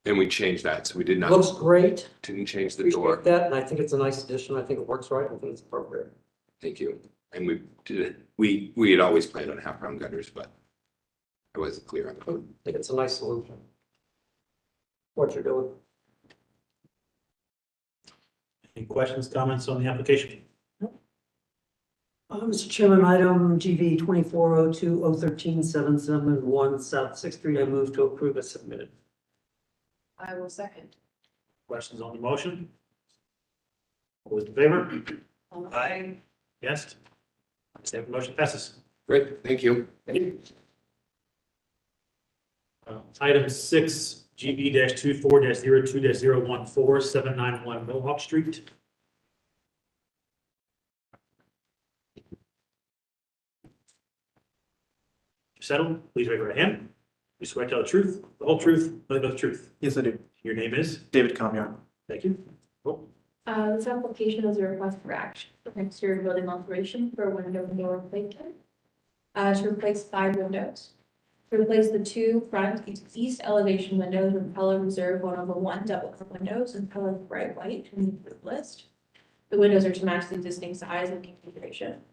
and we changed that, so we did Looks not, great. didn't change the door. Appreciate that, and I think it's a nice addition. I think it works right. I think it's appropriate. Thank you. And we did, we had always planned on half-round gutters, but I wasn't clear on I that. think it's a nice solution. What you're doing. Any questions, comments on the application? Mr. Chairman, item GV 2402-013-771 South Sixth Street, I move to approve as submitted. I will second. Questions on the motion? All those in favor? Aye. Yes? The motion passes. Great, thank you. Item 6, GB-24-02-014, 791 Mohawk Street. Settled, please raise your right hand. You swear to tell the truth, the whole truth, nothing but the truth. Yes, I do. Your name is? David Comyar. Thank you. This application is a request for action for exterior building alteration for window and door replacement. To replace 5 windows. To replace the 2 front east elevation windows with color reserve 1/1 double windows and color bright white from the approved list. The windows are to match the existing size and configuration.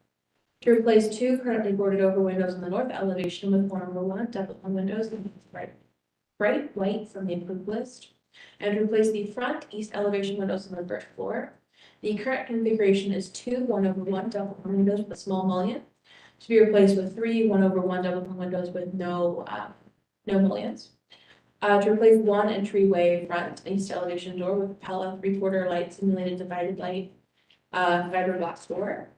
To replace 2 currently boarded over windows in the north elevation with 1/1 double windows and bright white from the approved list. And to replace the front east elevation windows on the first floor. The current configuration is 2 1/1 double windows with a small mullion, to be replaced with 3 1/1 double windows with no mullions. To replace 1 entryway front east elevation door with Pella 3/4 light simulated divided light fiberglass door.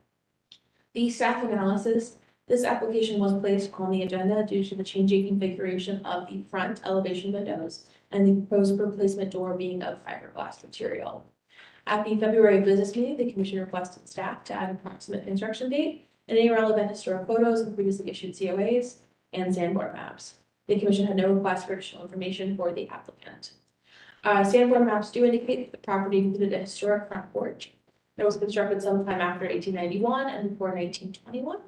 The staff analysis. This application was placed on the agenda due to the changing configuration of the front elevation windows and the proposed replacement door being of fiberglass material. At the February business meeting, the commission requested staff to add an approximate construction date and any relevant historic photos of previously issued COAs and sandboard maps. The commission had no request for additional information for the applicant. Sandboard maps do indicate that the property included a historic front porch that was constructed sometime after 1891 and before 1921.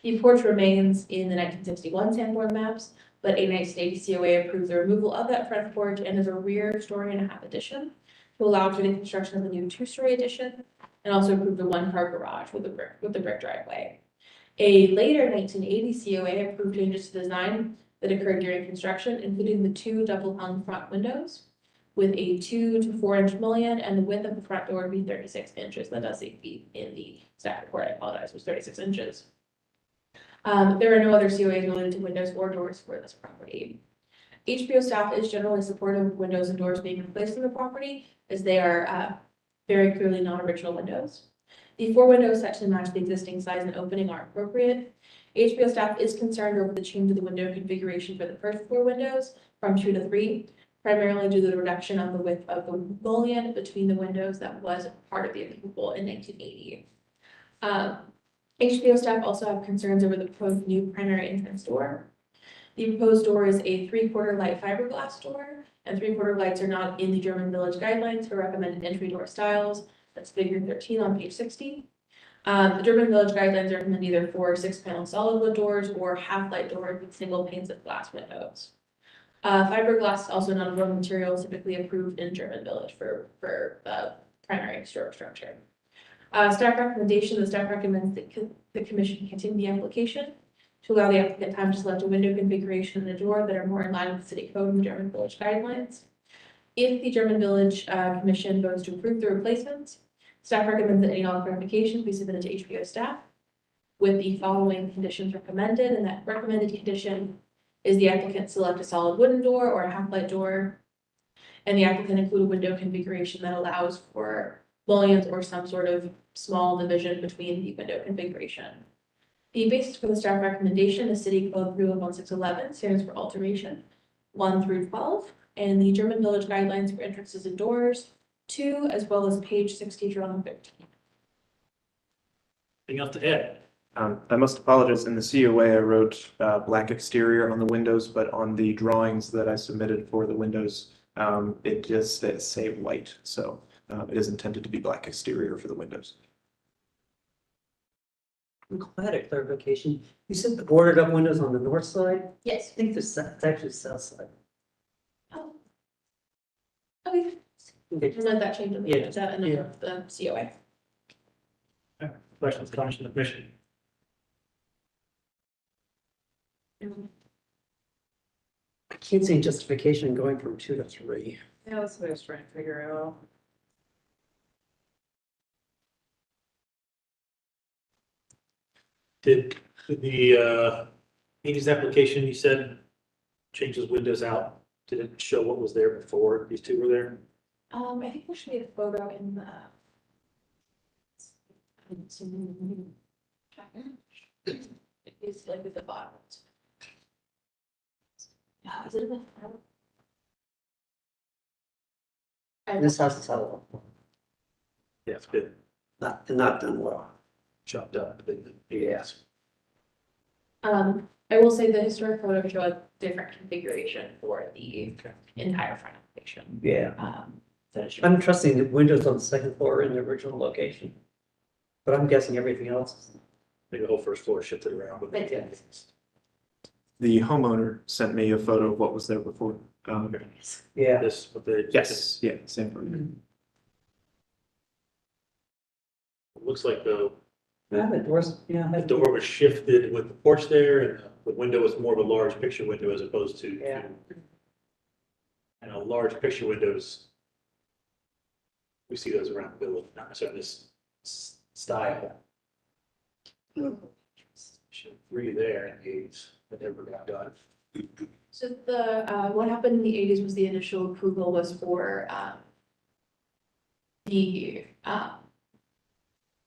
The porch remains in the 1961 sandboard maps, but a 1980 COA approved the removal of that front porch and is a rear story and a half addition to allow for the construction of the new two-story addition, and also approved the one-car garage with the brick driveway. A later 1980 COA approved changes to design that occurred during construction, including the two double-hung front windows with a 2 to 4 inch mullion, and the width of the front door would be 36 inches. That does say feet in the staff report. I apologize, it was 36 inches. There are no other COAs related to windows or doors for this property. HBO staff is generally supportive of windows and doors being replaced in the property, as they are very clearly non-original windows. The 4 windows set to match the existing size and opening are appropriate. HBO staff is concerned over the change of the window configuration for the first 4 windows from 2 to 3, primarily due to the reduction of the width of the mullion between the windows that was part of the approval in 1980. HBO staff also have concerns over the proposed new primary entrance door. The proposed door is a 3/4 light fiberglass door, and 3/4 lights are not in the German Village guidelines for recommended entry door styles. That's figure 13 on page 60. The German Village guidelines recommend either 4 or 6-panel solid wood doors or half-light doors with single panes of glass windows. Fiberglass is also not a raw material typically approved in German Village for primary historic structure. Staff recommendation, the staff recommends that the commission continue the application to allow the applicant time to select a window configuration and a door that are more in line with the city code and German Village guidelines. If the German Village Commission votes to approve the replacements, staff recommends that any modifications be submitted to HBO staff with the following conditions recommended, and that recommended condition is the applicant select a solid wooden door or a half-light door, and the applicant include a window configuration that allows for mullions or some sort of small division between the window configuration. The basis for the staff recommendation is City Code Rule 1611, standards for alteration 1 through 12, and the German Village guidelines for entrances and doors 2, as well as page 60 drawn 13. Anything else to add? I must apologize, in the COA, I wrote black exterior on the windows, but on the drawings that I submitted for the windows, it just says say white, so it is intended to be black exterior for the windows. I'm glad a clarification. You said the boarded up windows on the north side? Yes. I think it's actually south side. Oh. Okay. Okay. Just let that change in the, Yeah. the COA. Questions, comments from the commission? I can't see justification going from 2 to 3. Yeah, that's what I was trying to figure out. Did the 80s application, you said, changes windows out? Did it show what was there before these two were there? I think there should be a photo in the. It's like at the bottom. Is it in the? This house is how Yeah, it's been not done well. chopped up, but yes. I will say the historic photo show a different configuration for the entire front application. Yeah. So it should- I'm trusting the windows on the second floor in the original location. But I'm guessing everything else is. Maybe the whole first floor shifted around. But But yeah. The homeowner sent me a photo of what was there before. Yeah. This, what they. Yes, yeah, same photo. It looks like the The doors, yeah. door was shifted with the porch there, and the window was more of a large picture window as opposed to. Yeah. And large picture windows. We see those around the village, not necessarily this style. Three there, and eight, that never got done. So the, what happened in the 80s was the initial approval was for, the,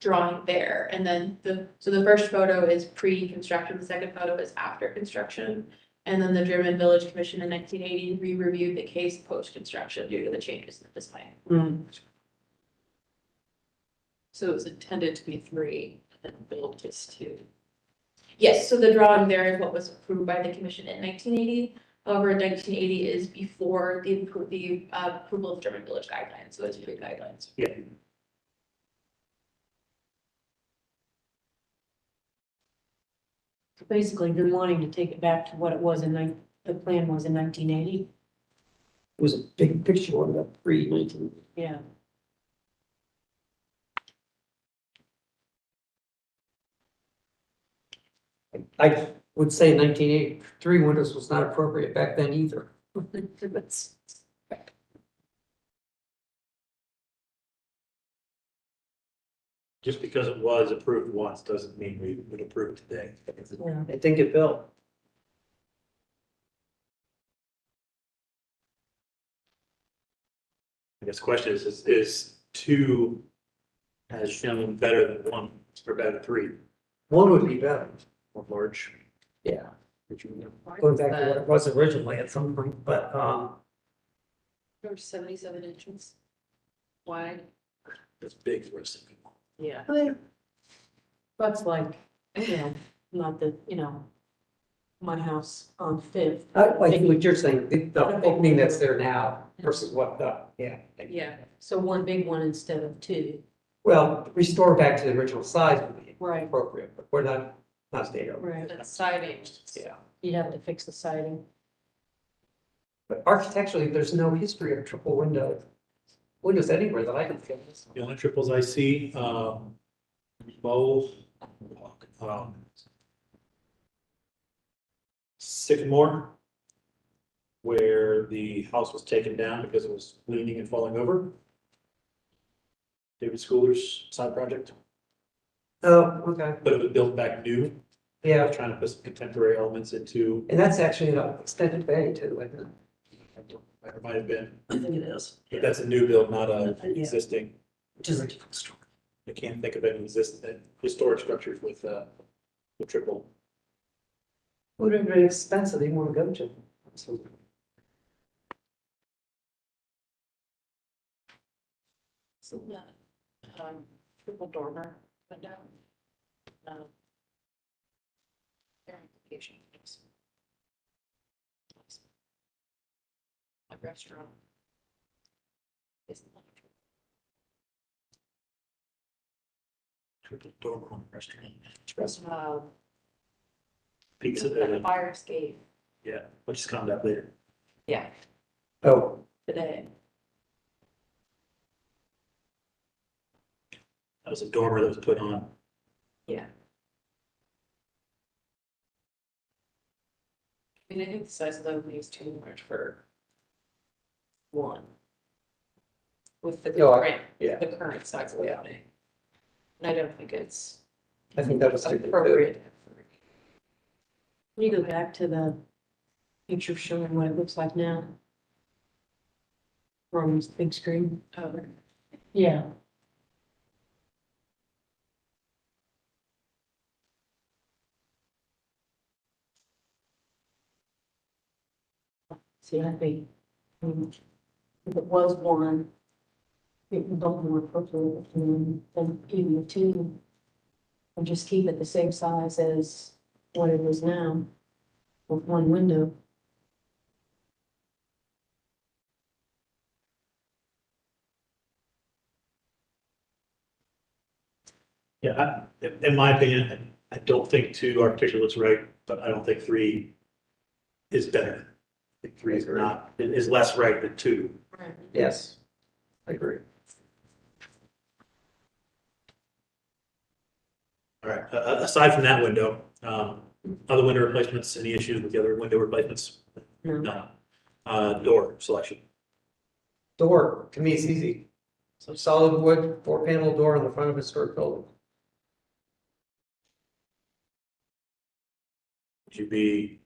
drawing there. And then so the first photo is pre-construction, the second photo is after construction. And then the German Village Commission in 1980 re-reviewed the case post-construction due to the changes in the design. So it was intended to be 3 and built just 2. Yes, so the drawing there is what was approved by the commission in 1980. However, 1980 is before the approval of German village guidelines, so it's pre-guidelines. Yeah. So basically, you're wanting to take it back to what it was the plan was in 1980. It was a big picture one, that pre-19. Yeah. I would say 1983 windows was not appropriate back then either. That's- Just because it was approved once doesn't mean we would approve it today. Yeah. It didn't get built. I guess the question is 2 as shown better than 1 or better than 3 One would be better. or large? Yeah. Going back to what it was originally at some point, but, Or 77 inches wide. That's big for us. Yeah. That's like, not the, my house on Fifth. I like what you're saying, the opening that's there now versus what yeah. Yeah. So one big one instead of 2. Well, restore back to the original size would be Right. appropriate, but we're not staying over. Right. And siding. Yeah. You'd have to fix the siding. But architecturally, there's no history of triple windows anywhere that I can think of. The only triples I see, both, Sycamore, where the house was taken down because it was leaning and falling over. David Schooler's side project, Oh, okay, but it was built back new. yeah, Trying to put some contemporary elements into, and that's actually an extended bay too, isn't it? it might have been, I think it is. but that's a new build, not a Yeah. existing. Which is a different story. I can't think of any existing historic structures with triple. Would have been expensive, they want to go to. So, So that, triple dormer window. Verification. A restaurant. Is Triple dormer on the restaurant. Pizza, Pizza, fire escape, yeah, we'll just comment that later. yeah, Oh, today. That was a dormer that was put on. Yeah. I mean, I think the size of the opening is too large for 1. With the No, current, yeah. the current size of the opening. And I don't think it's I think that was appropriate. Can you go back to the picture showing what it looks like now? From this big screen? Oh, Yeah. See, I think, if it was 1, it would look more appropriate than even a 2. And just keep it the same size as what it is now, with 1 window. Yeah, in my opinion, I don't think 2 architecture looks right, but I don't think 3 is better. I think 3 is not, it is less right than 2. right. Yes, I agree. All right, aside from that window, other window replacements, any issues with the other window replacements? No. No. Door selection. Door, to me, it's easy. So solid wood, 4-panel door on the front of a historic building. Would you be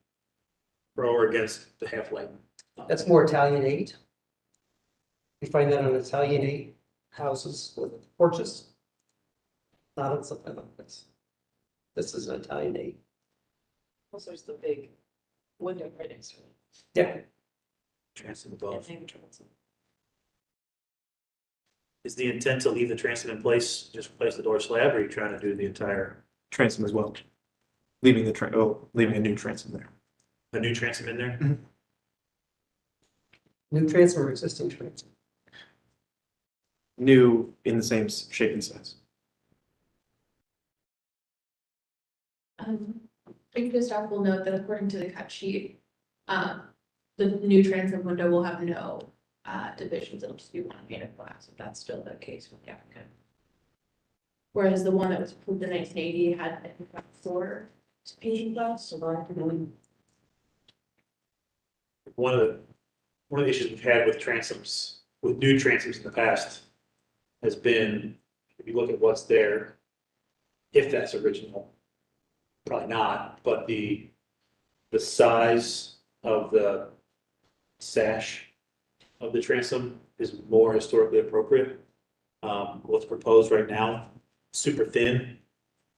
pro or against the half light? That's more Italianate. You find that on Italianate houses with porches. Not on something like this. This is an Italianate. Also, there's the big window right next to it. Yeah. Transom Yeah, above. maybe transom. Is the intent to leave the transom in place, just replace the door slab, or are you trying to do the entire, Transom as well. Leaving a new transom there. a new transom in there? New transom or existing transom? New in the same shape and size. Executive staff will note that according to the cut sheet, the new transom window will have no, divisions, it'll just be one pane of glass, if that's still the case with the applicant. Whereas the one that was approved in 1980 had, I think, about 4 pane of glass, so One of the issues we've had with transoms, with new transoms in the past, has been, if you look at what's there, if that's original, probably not, but the size of the sash of the transom is more historically appropriate. What's proposed right now, super thin,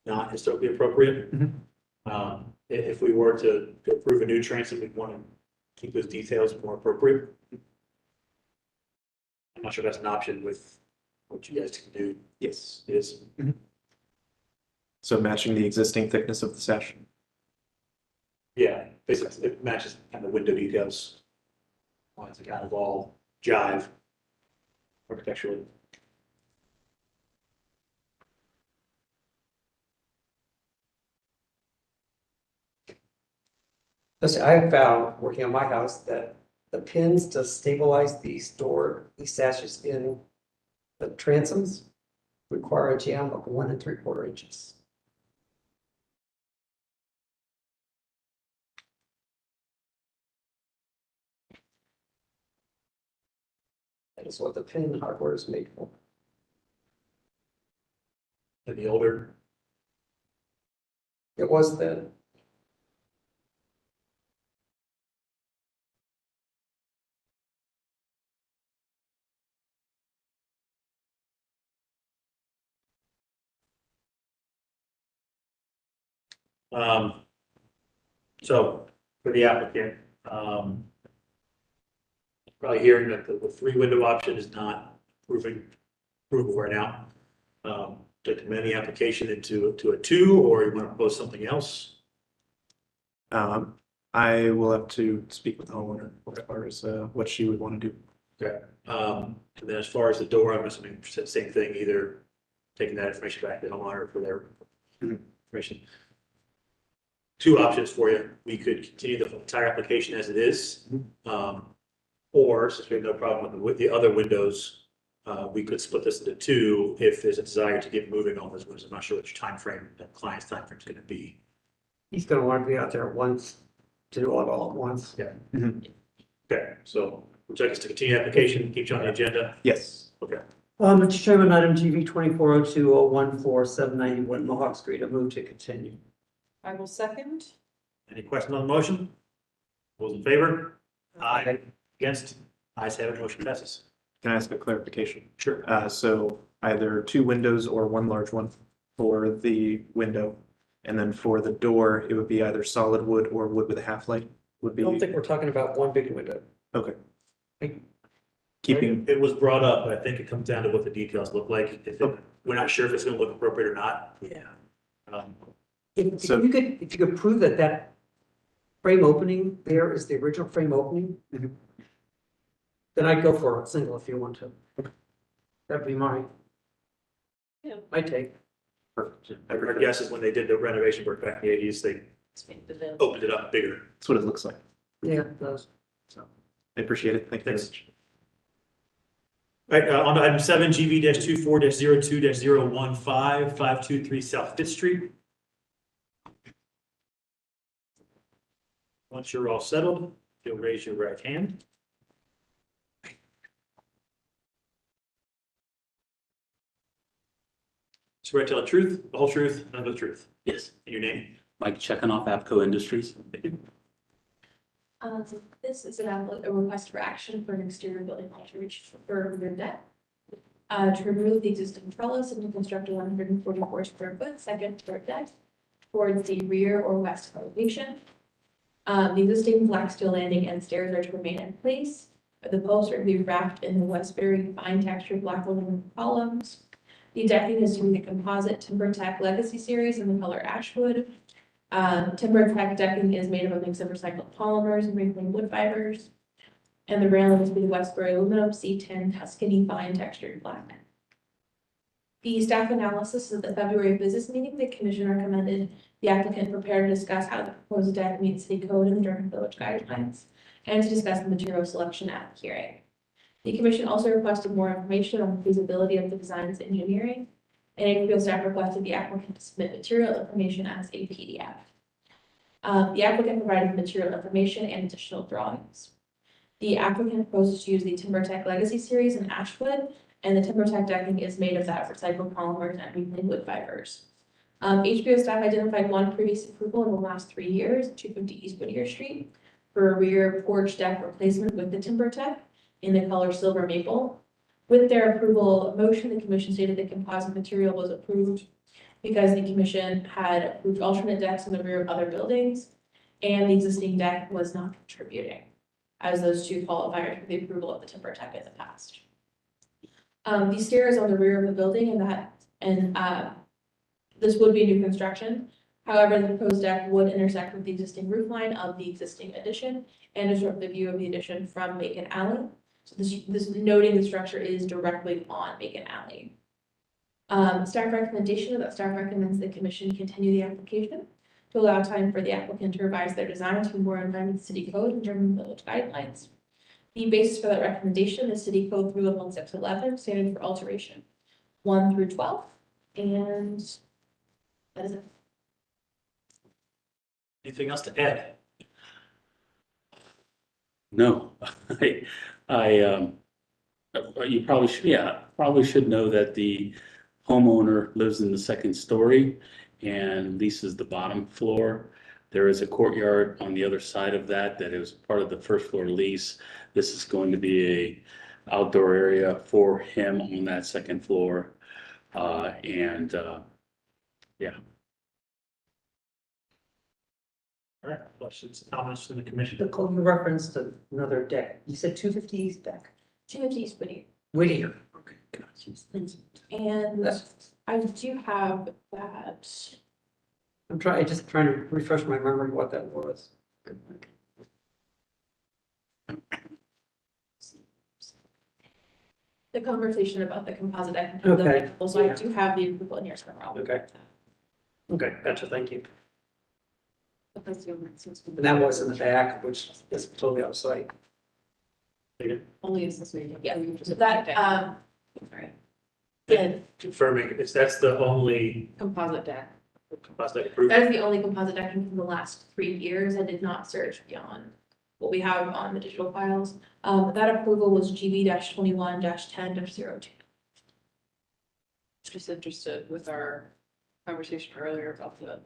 not historically appropriate. If we were to approve a new transom, we'd want to keep those details more appropriate. I'm not sure if that's an option with what you guys can do. Yes. Is So matching the existing thickness of the sash. yeah, basically it matches kind of window details. Lines that kind of all jive architecturally. Listen, I have found, working on my house, that the pins to stabilize these sashes in the transoms require a jam of 1 3/4 inches. That is what the pin hardware is made for. And the older, It was then. so for the applicant, probably hearing that the 3 window option is not provable right now. To amend the application into a 2, or you want to propose something else? I will have to speak with the homeowner as far as what she would want to do. Okay, and then as far as the door, I'm assuming same thing, either taking that information back to the homeowner for their information. 2 options for you. We could continue the entire application as it is. Or since we have no problem with the other windows, we could split this into 2 if there's a desire to get moving on those windows. I'm not sure what your timeframe, the client's timeframe is going to be. He's gonna want to be out there at once, to do it all at once. Yeah. Okay, so would you like us to continue the application, keep you on the agenda? Yes. Okay. Mr. Chairman, item GV 2402-014-791 Mohawk Street, I move to continue. I will second. Any questions on the motion? Those in favor? Aye. Against? Ayes have it, motion passes. Can I ask a clarification? Sure. So either 2 windows or 1 large one for the window. And then for the door, it would be either solid wood or wood with a half light would I be, don't think we're talking about one big window. okay. Keeping, It was brought up, but I think it comes down to what the details look like. We're not sure if it's going to look appropriate or not. Yeah. If So- if you could prove that that frame opening there is the original frame opening, then I'd go for a single if you want to. That'd be my take. perfect. Our guess is when they did the renovation work back in the 80s, they opened it up bigger. That's what it looks like. Yeah, it does. So I appreciate it. Thank you. Thanks. All right, on to item 7, GV-24-02-015, 523 South Fifth Street. Once you're all settled, you'll raise your right hand. Swear to tell the truth, the whole truth, none but the truth. Yes, And your name? Mike Chekhanoff, APCO Industries. This is a request for action for an exterior building alteration for rear deck. To remove the existing trellis and to construct a 144 square foot second floor deck towards the rear or west elevation. The existing black steel landing and stairs are to remain in place. The posts are to be wrapped in the Westbury fine textured black aluminum columns. The decking is using the composite TimberTech Legacy Series in the color Ashwood. TimberTech decking is made of a mix of recycled polymers and reclaimed wood fibers. And the railing is the Westbury aluminum C10 Tuscany fine textured black. The staff analysis of the February business meeting, the commission recommended the applicant prepare to discuss how the proposed deck meets city code and the Durham Village guidelines, and to discuss the material selection at the hearing. The commission also requested more information on the feasibility of the design's engineering, and HBO staff requested the applicant to submit material information as a PDF. The applicant provided material information and additional drawings. The applicant proposes to use the TimberTech Legacy Series in Ashwood, and the TimberTech decking is made of that recycled polymers and reclaimed wood fibers. HBO staff identified one previous approval in the last 3 years, 250 East Whittier Street, for a rear porch deck replacement with the TimberTech in the color silver maple. With their approval motion, the commission stated the composite material was approved because the commission had approved alternate decks in the rear of other buildings, and the existing deck was not contributing, as those two qualifiers for the approval of the TimberTech in the past. The stairs on the rear of the building this would be new construction. However, the proposed deck would intersect with the existing roof line of the existing addition and disrupt the view of the addition from Macon Alley. So this noting the structure is directly on Macon Alley. Staff recommendation is that staff recommends the commission continue the application to allow time for the applicant to revise their design to be more in line with city code and Durham Village guidelines. The basis for that recommendation is City Code 311-611, standard for alteration 1 through 12, and that is it. Anything else to add? No, you probably should know that the homeowner lives in the second story and leases the bottom floor. There is a courtyard on the other side of that is part of the first floor lease. This is going to be a outdoor area for him on that second floor. Yeah. All right, questions, comments from the commission? Nicole, you referenced another deck. You said 250 East deck. 250 East Whittier. Whittier. Okay. And That's- I do have that. I'm just trying to refresh my memory what that was. The conversation about the composite deck. Okay. So I do have the approval in here somewhere. Okay. Okay, gotcha, thank you. Because you And that was in the back, which is totally outside. only is this week. Yeah, so that, sorry. Again, Confirming, if that's the only composite deck. composite approved. That is the only composite decking from the last 3 years. I did not search beyond what we have on the digital files. That approval was GB-21-10-02. Just interested with our conversation earlier about the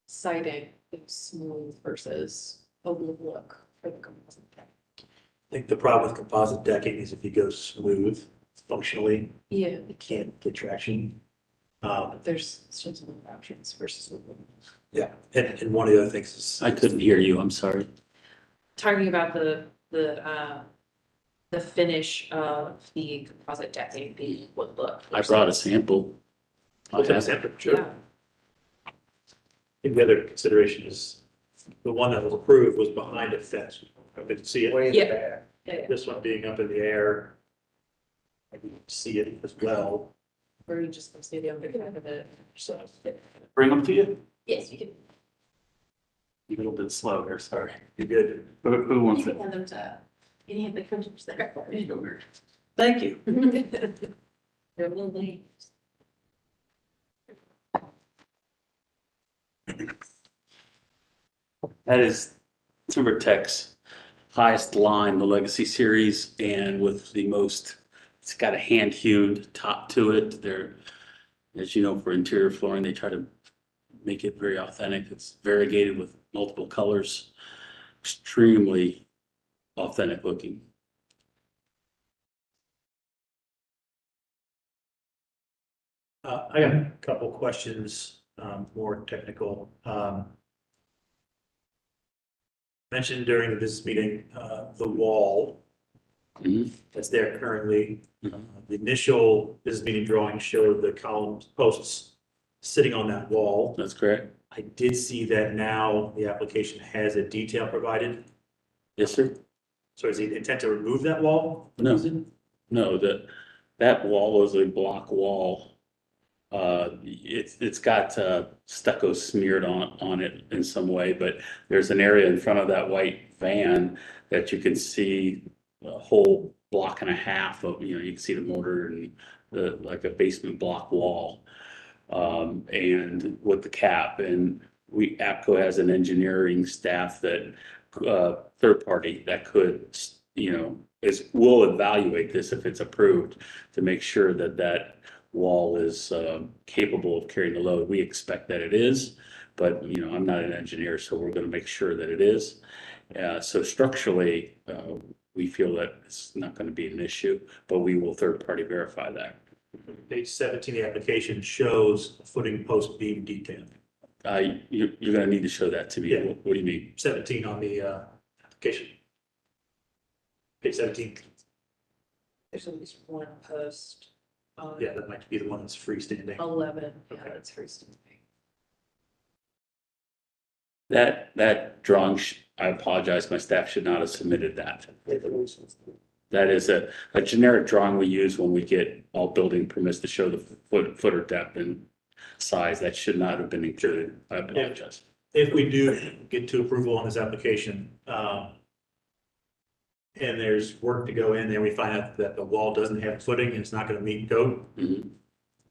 citing the smooth versus a wood look for the composite deck. I think the problem with composite decking is if you go smooth functionally, Yeah, you can't get traction. but there's still some options versus wood. Yeah, and one of the other things is. I couldn't hear you, I'm sorry. Talking about the finish of the composite decking, the wood look. I brought a sample. What's that sample? Sure. Yeah, I think the other consideration is the one that was approved was behind a fence. I didn't see it. Way in the Yeah. back. yeah, This one being up in the air. I didn't see it as well. or you just can see the other side of it, so. Bring them to you? Yes, you can. A little bit slow here, sorry. You're good. Who You wants can it? hand them to, you can hand the coaches there. Thank you. They're a little late. That is TimberTech's highest line, the Legacy Series, and with the most, it's got a hand hewn top to it. They're, as you know, for interior flooring, they try to make it very authentic. It's variegated with multiple colors, extremely authentic looking. I got a couple questions, more technical. mentioned during the business meeting, the wall Mhm. that's there currently. Mhm. The initial business meeting drawing showed the columns, posts sitting on that wall. That's correct. I did see that now the application has a detail provided. Yes, sir. So is the intent to remove that wall? No. No, that wall is a block wall. It's got stucco smeared on it in some way, but there's an area in front of that white van that you can see a whole block and a half of, you can see the mortar and like a basement block wall. And with the cap, and APCO has an engineering staff that, third party that could, will evaluate this if it's approved to make sure that wall is capable of carrying the load. We expect that it is, but I'm not an engineer, so we're going to make sure that it is. So structurally, we feel that it's not going to be an issue, but we will third party verify that. Page 17 of the application shows a footing post beam detail. You're going to need to show that to me. Yeah. What do you mean? 17 on the application. Page 17. There's at least one post on Yeah, that might be the one that's freestanding. 11. Yeah, Okay. that's freestanding. That drawing, I apologize, my staff should not have submitted that. That is a generic drawing we use when we get all building permits to show the footer depth and size. That should not have been included. I apologize. If we do get to approval on this application, and there's work to go in there, we find out that the wall doesn't have footing and it's not gonna meet code, Mhm.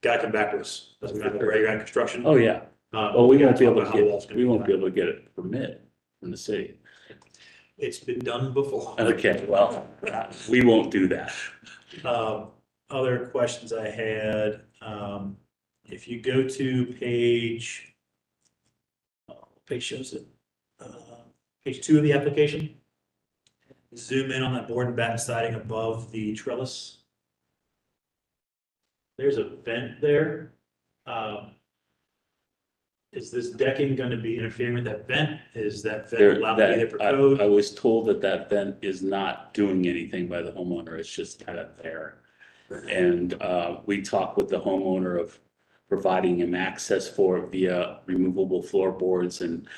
gotta come back to us. Doesn't matter where you're at construction. Oh, yeah. Well, we won't be able to get a permit from the city. It's been done before. Okay, well, we won't do that. Other questions I had, if you go to page shows it, page 2 of the application, zoom in on that board and batten siding above the trellis. There's a vent there. Is this decking going to be interfering with that vent? Is that vent allowed to be there for code? I was told that vent is not doing anything by the homeowner. It's just kind of there. And we talked with the homeowner of providing him access for it via removable floorboards and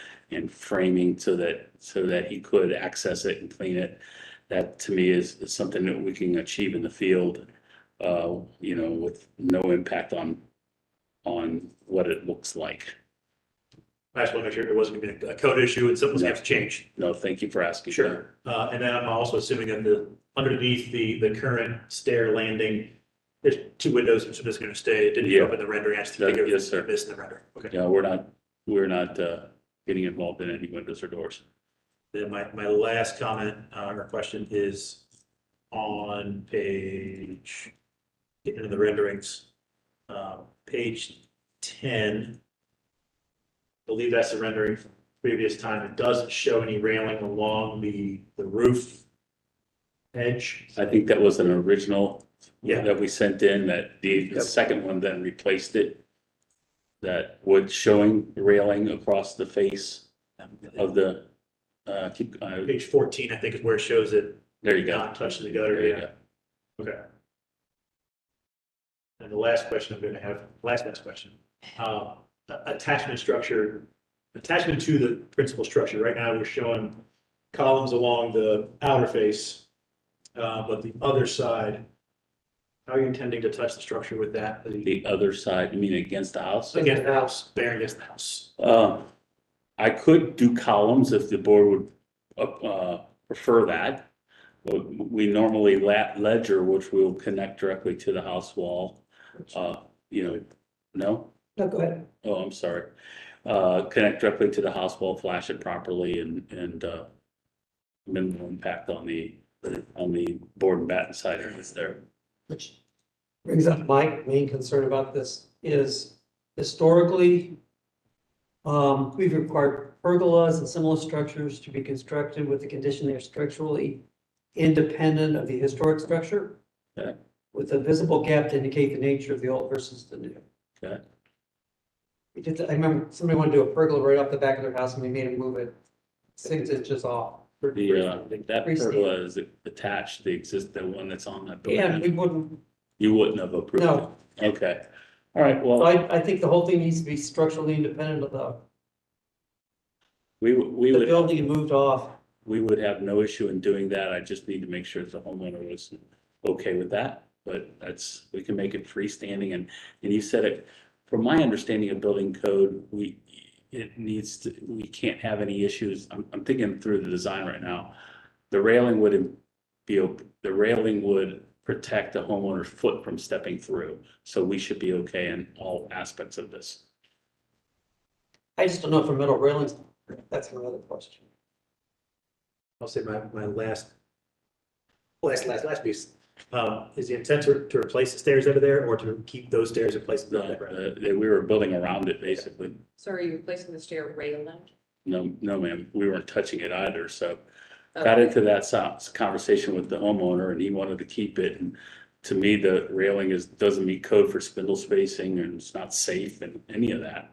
framing so that he could access it and clean it. That to me is something that we can achieve in the field, with no impact on what it looks like. I just want to make sure it wasn't going to be a code issue and something was going to have to change. No, thank you for asking. Sure. And then I'm also assuming that underneath the current stair landing, there's 2 windows, so that's going to stay. It didn't show up in the rendering. I just think it Yes, sir. missed the render. Okay. Yeah, we're not getting involved in any windows or doors. Then my last comment or question is on page, getting into the renderings, page 10. I believe that's the rendering from previous time. It doesn't show any railing along the roof edge. I think that was an original Yeah. that we sent in, that the second one then replaced it. That wood showing railing across the face of the, Page 14, I think, is where it shows it there you go. not touching the gutter. There you Yeah. Okay. And the last question I'm going to have, last question. Attachment to the principal structure. Right now, we're showing columns along the outer face, but the other side, how are you intending to touch the structure with that? The other side, you mean against the house? Against the house, bearing against the house. I could do columns if the board would prefer that. We normally ledger, which will connect directly to the house wall. No? No, go ahead. Oh, I'm sorry. Connect directly to the house wall, flash it properly and minimal impact on the board and batten side areas there. Which brings up my main concern about this is historically, we've required pergolas and similar structures to be constructed with the condition they're structurally independent of the historic structure. Okay. With a visible gap to indicate the nature of the old versus the new. Okay. We did that. I remember somebody wanted to do a pergola right off the back of their house and we made them move it 6 inches off. That Freestanding. pergola is attached, the one that's on that building. And we wouldn't, You wouldn't have approved it? no, Okay, all right, so well, I think the whole thing needs to be structurally independent of we the would, building and moved off. we would have no issue in doing that. I just need to make sure the homeowner was okay with that. But we can make it freestanding and you said it, from my understanding of building code, we can't have any issues. I'm thinking through the design right now. The railing would protect the homeowner's foot from stepping through. So we should be okay in all aspects of this. I just don't know if a metal railings, that's another question. I'll say my last piece. Is the intent to replace the stairs that are there or to keep those stairs in place? We were building around it basically. So are you replacing the stair railing? No, ma'am, we weren't touching it either, so got into that conversation with the homeowner and he wanted to keep it. And to me, the railing doesn't meet code for spindle spacing and it's not safe and any of that.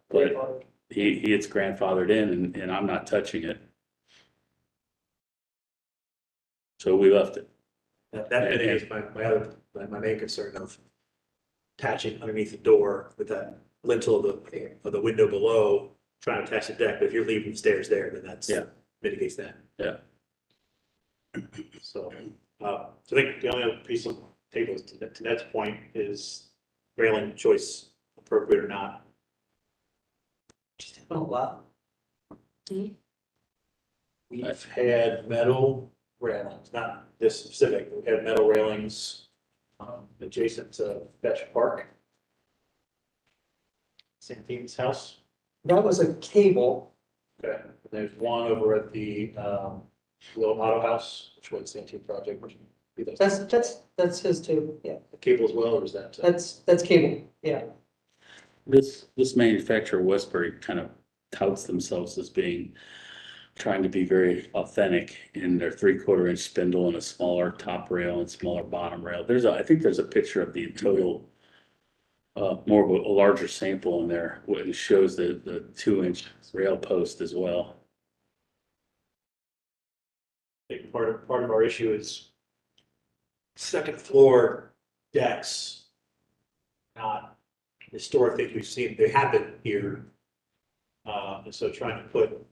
But he it's grandfathered in and I'm not touching it. So we left it. That is my main concern of attaching underneath the door with that lintel of the window below, trying to attach the deck, but if you're leaving the stairs there, then that's mitigates that. Yeah. So, I think the only other piece of table to Ned's point is railing choice appropriate or not. Just a lot. We've had metal railings, not this specific, we've had metal railings adjacent to Fetch Park. Santine's house. That was a cable. Okay, there's one over at the Little Auto House, which was Santine project, which would be That's his too, yeah. the cable as well, or is that? That's cable, yeah. This manufacturer, Westbury, kind of touts themselves as trying to be very authentic in their 3/4 inch spindle and a smaller top rail and smaller bottom rail. I think there's a picture of the total, more of a larger sample in there, which shows the 2-inch rail post as well. I think part of our issue is second floor decks, not historic things we've seen, they happen here. And so trying to put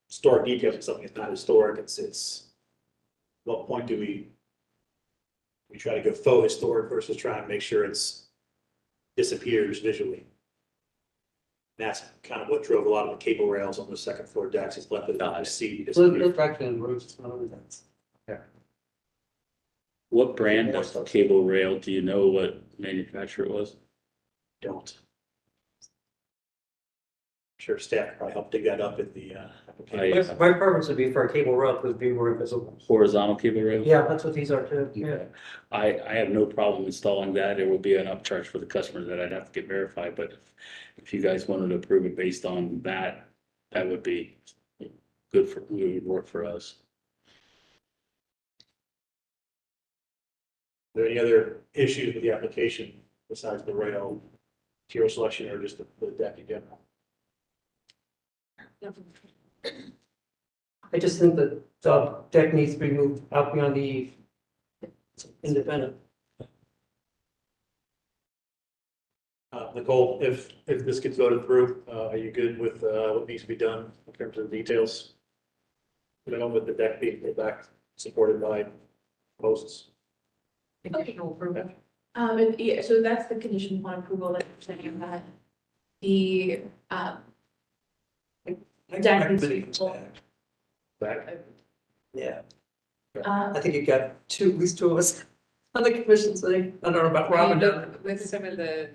historic details in something that's not historic, it's what point do we try to go faux historic versus trying to make sure it's disappears visually. That's kind of what drove a lot of the cable rails on the second floor decks, is left it out to see. It's actually in roofs, not only that's. What brand of cable rail, do you know what manufacturer it was? Don't. Sure, staff probably helped dig that up in the application. My preference would be for a cable rail because it'd be more invisible. Horizontal cable rail? Yeah, that's what these are too, yeah. I have no problem installing that. It will be an upcharge for the customer that I'd have to get verified, but if you guys wanted to approve it based on that, that would be good would work for us. Are there any other issues with the application besides the rail material selection or just the deck in general? I just think that the deck needs to be moved out beyond the eave. Independent. Nicole, if this gets voted through, are you good with what needs to be done in terms of the details? With the deck being put back, supported by posts? Conditional approval. Yeah, so that's the condition upon approval that you're saying that the, deck needs to be full. Back? Yeah. I think you got at least two of us on the commission saying, I don't know about Robin. With some of the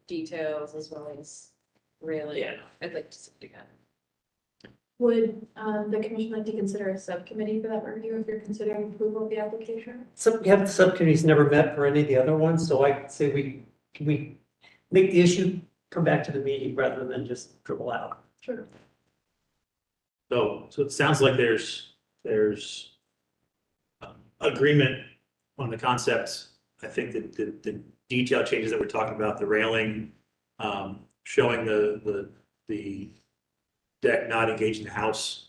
details as well as really, Yeah. I'd like to see it again. Would, the commission like to consider a subcommittee for that review if you're considering approval of the application? The subcommittee's never met for any of the other ones, so I say we make the issue come back to the meeting rather than just dribble out. Sure. So it sounds like there's agreement on the concepts. I think that the detail changes that we're talking about, the railing, showing the the deck not engaging the house.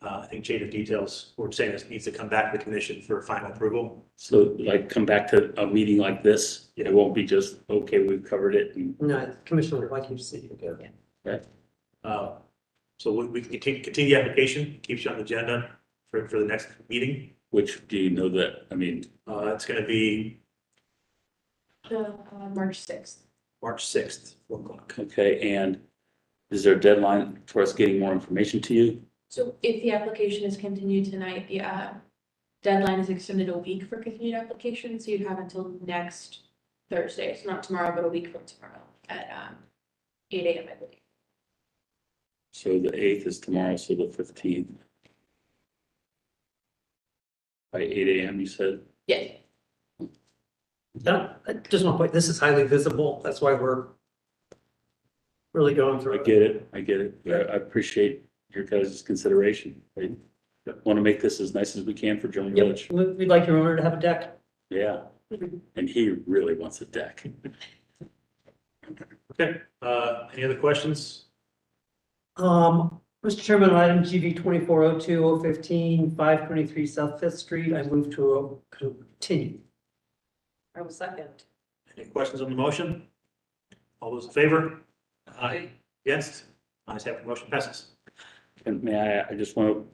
I think change of details, we're saying this needs to come back to the commission for final approval. So like come back to a meeting like this, it won't be just, okay, we've covered it and No, the commissioner would like you to see it again. So we can continue the application, keeps you on the agenda for the next meeting. which do you know that, I mean, It's gonna be March 6th. March 6th, 4 o'clock. okay, and is there a deadline for us getting more information to you? So if the application is continued tonight, the deadline is extended a week for continued application, so you'd have until next Thursday, so not tomorrow, but a week from tomorrow at 8 AM, I believe. So the 8th is tomorrow, so the 15th. By 8 AM, you said? Yes. Just one point, this is highly visible, that's why we're really going through I it. get it. I appreciate your guys' consideration. I want to make this as nice as we can for German Yep, Village. we'd like your owner to have a deck. Yeah, and he really wants a deck. Okay, any other questions? Mr. Chairman, on item GB 2402-015, 523 South Fifth Street, I move to continue. I will second. Any questions on the motion? All those in favor? Aye. Against? Ayes have it, motion passes. And may I just want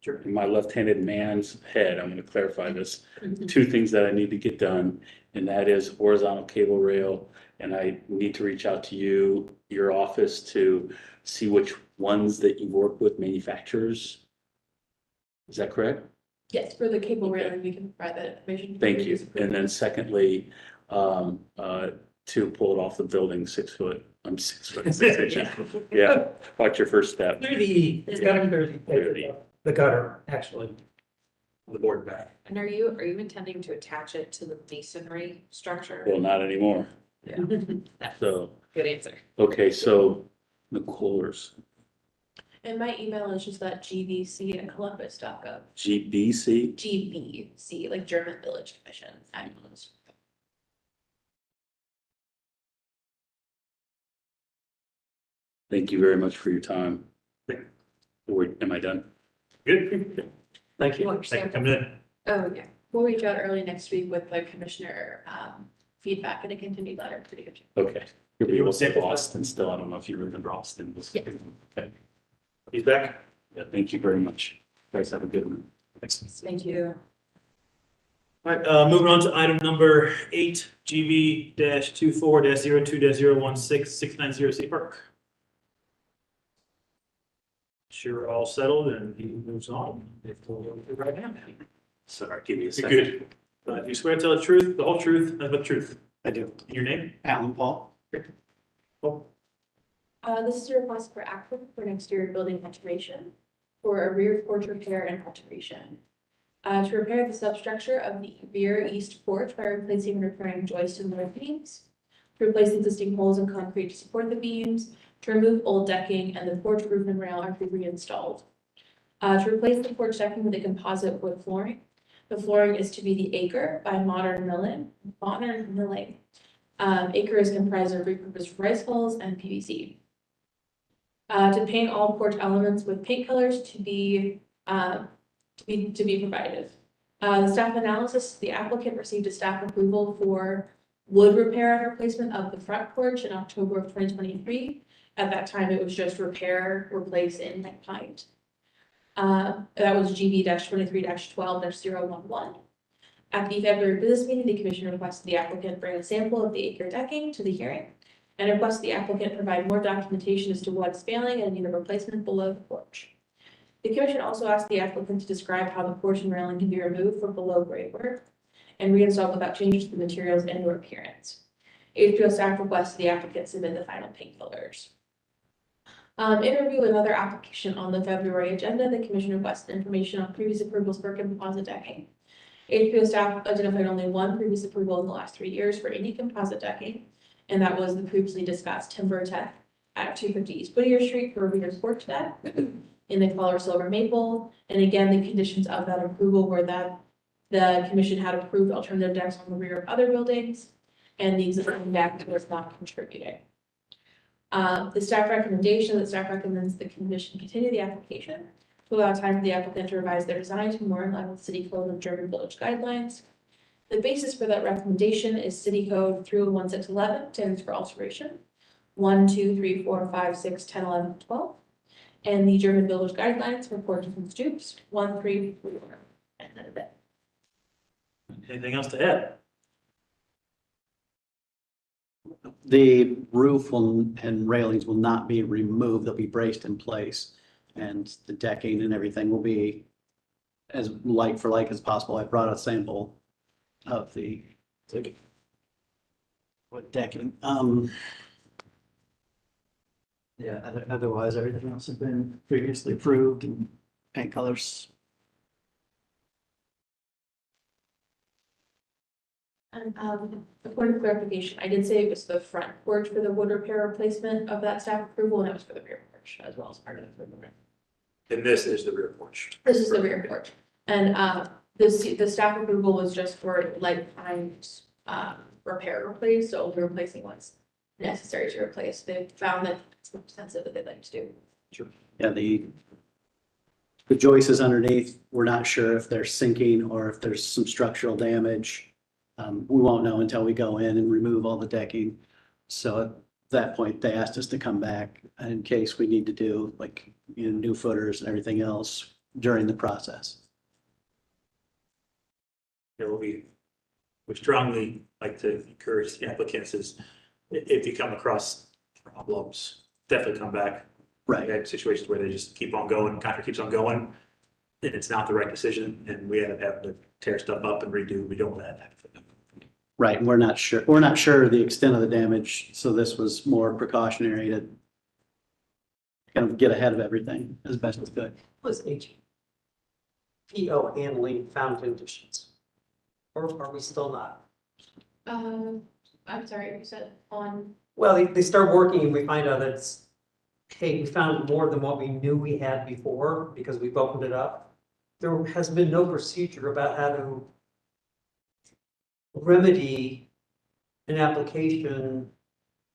to, in my left-handed man's head, I'm going to clarify this. Two things that I need to get done, and that is horizontal cable rail. And I need to reach out to you, your office, to see which ones that you work with, manufacturers. Is that correct? Yes, for the cable railing, we can provide that information. Thank you. And then secondly, to pull it off the building 6 foot, I'm 6 foot. 6 inches. Yeah, watch your first step. It's gotta be Clear the gutter, actually. The board back. And are you intending to attach it to the masonry structure? Well, not anymore. Yeah. So, Good answer. okay, so Nicole's And my email is just that gbc@columbus.gov. GBC. GBC, like German Village Commission. Thank you very much for your time. Am I done? Good. Thank you. Thank you for coming in. Oh, yeah. We'll reach out early next week with the commissioner feedback and a continued letter. Pretty good. Okay. You'll be able to say Austin still. I don't know if you remember Austin. Yeah. Okay. He's back. Yeah, thank you very much. You guys have a good one. Thanks. Thank you. All right, moving on to item number 8, GB-24-02-016, 690 City Park. Sure, all settled and he moves on. Right now. Sorry, give me a You're second. good. But you swear to tell the truth, the whole truth, and the truth. I do. And your name? Alan Paul. Oh, This is a request for action for an exterior building restoration for a rear porch repair and alteration. To repair the substructure of the rear east porch by replacing and repairing joists and wood beams, to replace existing holes in concrete to support the beams, to remove old decking, and the porch roof and rail are to be reinstalled. To replace the porch decking with a composite wood flooring. The flooring is to be the Acre by Modern Milling. Acre is comprised of repurposed rice hulls and PVC. To paint all porch elements with paint colors to be provided. The staff analysis, the applicant received a staff approval for wood repair and replacement of the front porch in October of 2023. At that time, it was just repair, replace, and paint. That was GB-23-12-011. At the February business meeting, the commission requested the applicant bring a sample of the Acre decking to the hearing and requested the applicant provide more documentation as to what's failing and need a replacement below the porch. The commission also asked the applicant to describe how the porch and railing can be removed for below grade work and reinstalled without changes to the materials and or appearance. HPO staff requested the applicant submit the final paint colors. In review with another application on the February agenda, the commission requested information on previous approvals for composite decking. HPO staff identified only one previous approval in the last 3 years for any composite decking, and that was the previously discussed Timber Tech at 250 East Whittier Street for a reader's porch deck in the color silver maple. And again, the conditions of that approval were that the commission had approved alternative decks on the rear of other buildings, and the existing deck was not contributing. The staff staff recommends the commission continue the application to allow time for the applicant to revise their design to more in line with city code and German village guidelines. The basis for that recommendation is city code 31611, standards for alteration, 1, 2, 3, 4, 5, 6, 10, 11, 12. And the German village guidelines for porches and stoops, 1, 3, 4, and then a bit. Anything else to add? The roof and railings will not be removed, they'll be braced in place. And the decking and everything will be as like for like as possible. I brought a sample of the what decking. Yeah, otherwise everything else has been previously approved and paint colors. And a point of clarification, I did say it was the front porch for the wood repair replacement of that staff approval, and it was for the rear porch as well as part of the approval. And this is the rear porch. This is the rear porch, and the staff approval was just for lifetime repair replace, so only replacing what's necessary to replace. They found that it's more expensive that they'd like to do. Yeah, the joists underneath, we're not sure if they're sinking or if there's some structural damage. We won't know until we go in and remove all the decking. So at that point, they asked us to come back in case we need to do like, new footers and everything else during the process. There will be, we strongly like to encourage the applicants is if you come across problems, definitely come back. Right. We had situations where they just keep on going, contract keeps on going, and it's not the right decision, and we end up having to tear stuff up and redo. We don't want that to happen. Right, and we're not sure the extent of the damage, so this was more precautionary to kind of get ahead of everything as best as good. Was HPO handling found conditions? Or are we still not? I'm sorry, you said on. Well, they start working and we find out that it's, hey, we found more than what we knew we had before because we've opened it up. There has been no procedure about how to remedy an application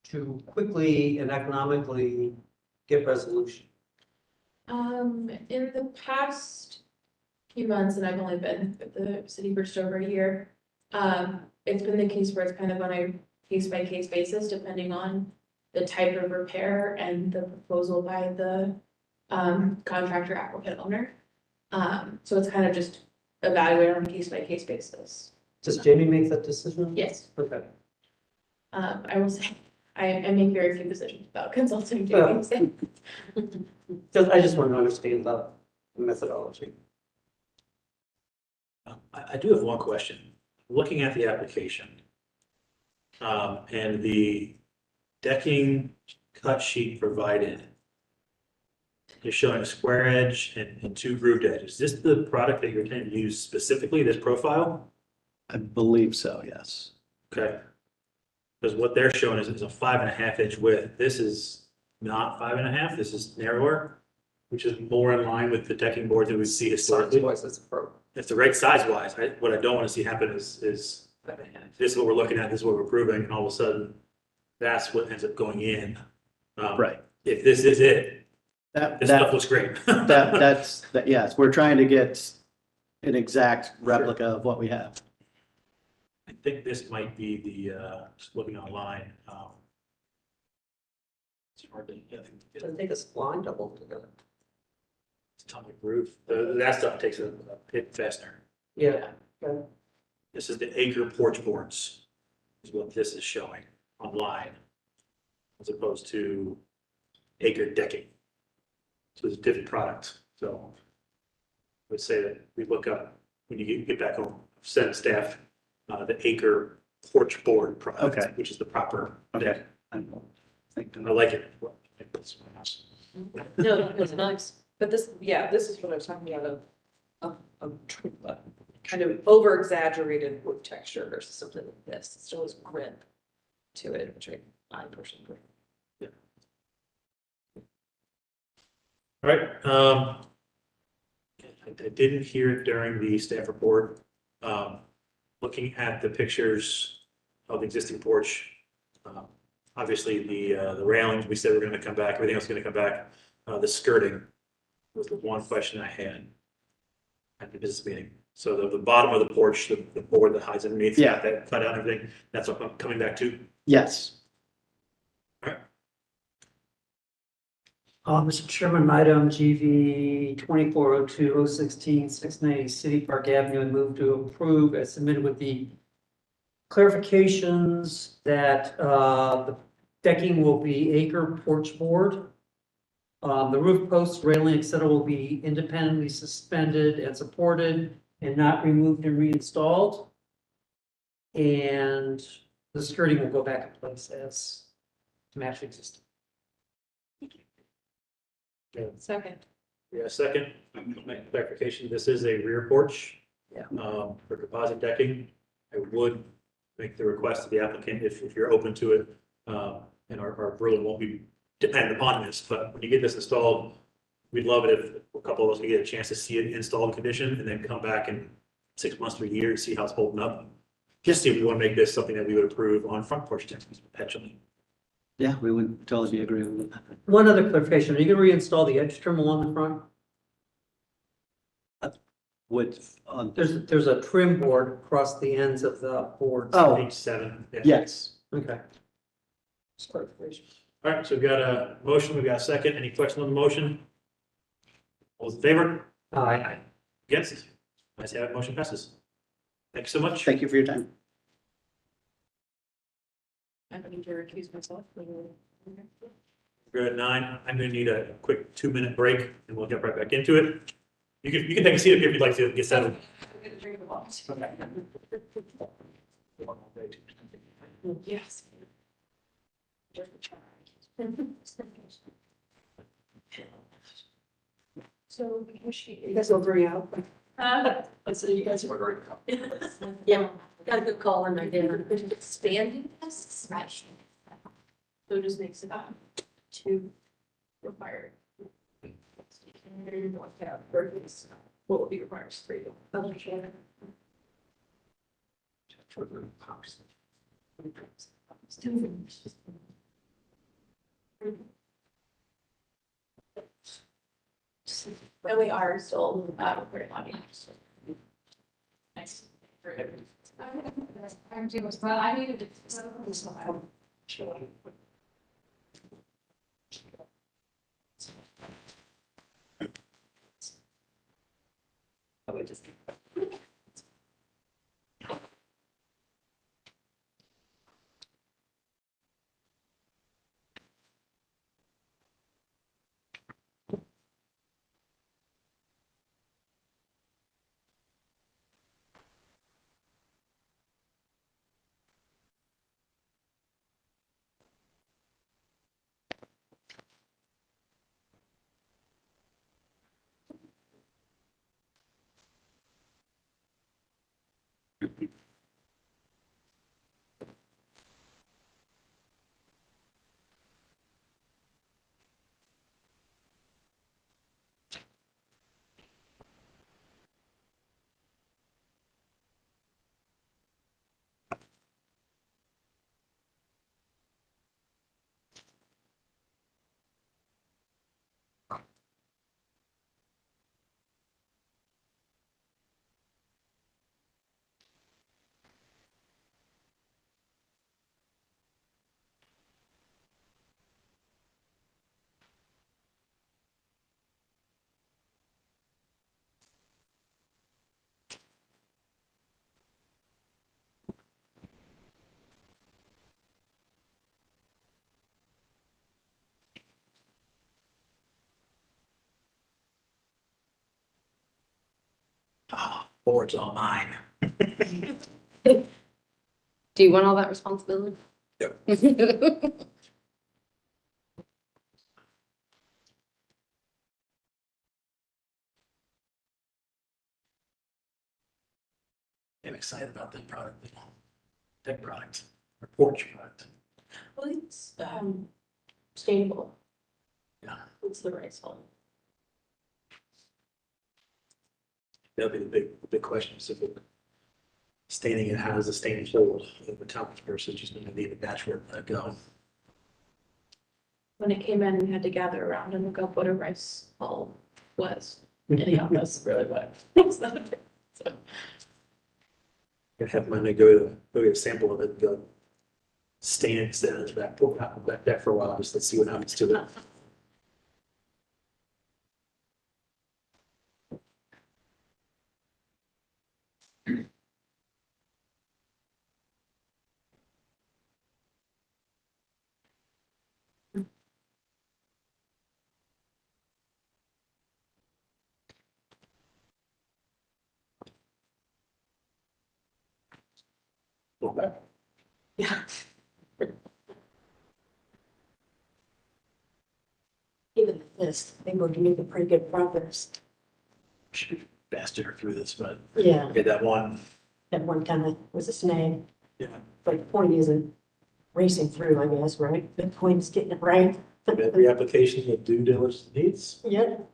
to quickly and economically get resolution. In the past few months, and I've only been at the city for just over a year, it's been the case where it's kind of on a case-by-case basis, depending on the type of repair and the proposal by the contractor applicant owner. So it's kind of just evaluated on a case-by-case basis. Does Jamie make that decision? Yes. Okay. I will say, I make very few decisions about consulting Well, Jamie. I just want to understand the methodology. I do have one question. Looking at the application, and the decking cut sheet provided is showing a square edge and two grooved edges. Is this the product that you're intending to use specifically, this profile? I believe so, yes. Okay. Because what they're showing is a 5.5 inch width. This is not 5.5. This is narrower, which is more in line with the decking boards that we see historically. Size-wise, it's appropriate. It's the right size wise. What I don't want to see happen is this is what we're looking at, this is what we're approving, and all of a sudden, that's what ends up going in. Right. If this is it, That, this stuff that, looks great. yes, we're trying to get an exact replica of what we have. I think this might be the, just looking online. It's hard to, yeah, Doesn't take us long to hold together. it's a ton of roof. That stuff takes a hit faster. Yeah. Okay. This is the acre porch boards, is what this is showing online, as opposed to acre decking. So it's a different product. So I would say that we look up, when you get back home, send staff the acre porch board product, Okay. which is the proper. Okay. I like it. No, it's nice, but this, yeah, this is what I was talking about, a kind of over exaggerated wood texture versus something like this. It still has grip to it, which I personally prefer. All right, I didn't hear it during the staff report. Looking at the pictures of the existing porch, Obviously, the railings, we said we're gonna come back, everything else is gonna come back. The skirting was the one question I had at the business meeting. So the bottom of the porch, the board that hides underneath, Yeah. that cut out and everything, that's what I'm coming back to. Yes. Mr. Chairman, item GV 2402-016, 690 City Park Avenue, and move to approve as submitted with the clarifications that, the decking will be acre porch board. The roof posts, railing, et cetera, will be independently suspended and supported and not removed and reinstalled. And the skirting will go back in place as to match existing. Second. Yeah, second, make clarification, this is a rear porch. Yeah. For composite decking, I would make the request to the applicant if you're open to it. And our approval won't be dependent upon this, but when you get this installed, we'd love it if a couple of us could get a chance to see it installed condition and then come back in 6 months to a year and see how it's holding up. Just see if we want to make this something that we would approve on front porch decks perpetually. Yeah, we would totally agree with that. One other clarification, are you gonna reinstall the edge trim along the front? Would, There's a trim board across the ends of the boards. Oh. Page 7. Yeah. yes. Okay. Just clarification. All right, so we've got a motion, we've got a second. Any questions on the motion? All those in favor? Aye. Against? Ayes have it, motion passes. Thanks so much. Thank you for your time. I need to recuse myself. We're at 9. I'm gonna need a quick 2-minute break and we'll get right back into it. You can take a seat up here if you'd like to get settled. I'm gonna drink a lot. Yes. So, You guys will agree out. so you guys were. Yeah, got a good call in there, dinner. Expanding this, right? So it just makes it 2 required. What will be required? 3. And we are still, recording audio. Nice. I'm doing as well. I needed to. I would just. Board's all mine. Do you want all that responsibility? Yep. I'm excited about that product, deck product, or porch product. Well, it's, sustainable. Yeah. It's the right song. That'll be the big question, so staining it, how does the stain hold over time versus just gonna leave it natural, let it go. when it came in, we had to gather around and look up what a rice hull was. Anyhow, that's really what. So, I have money go get a sample of it, and go stain it, set it back, pull it out, back there for a while, just let's see what happens to it. Okay. Yeah. Even this, I think we're making pretty good progress. Should be faster through this, but Yeah, get that one. that one kind of was a snag, Yeah. but the point isn't racing through, I guess, right? The point is getting it right. Every application that due diligence needs. Yep.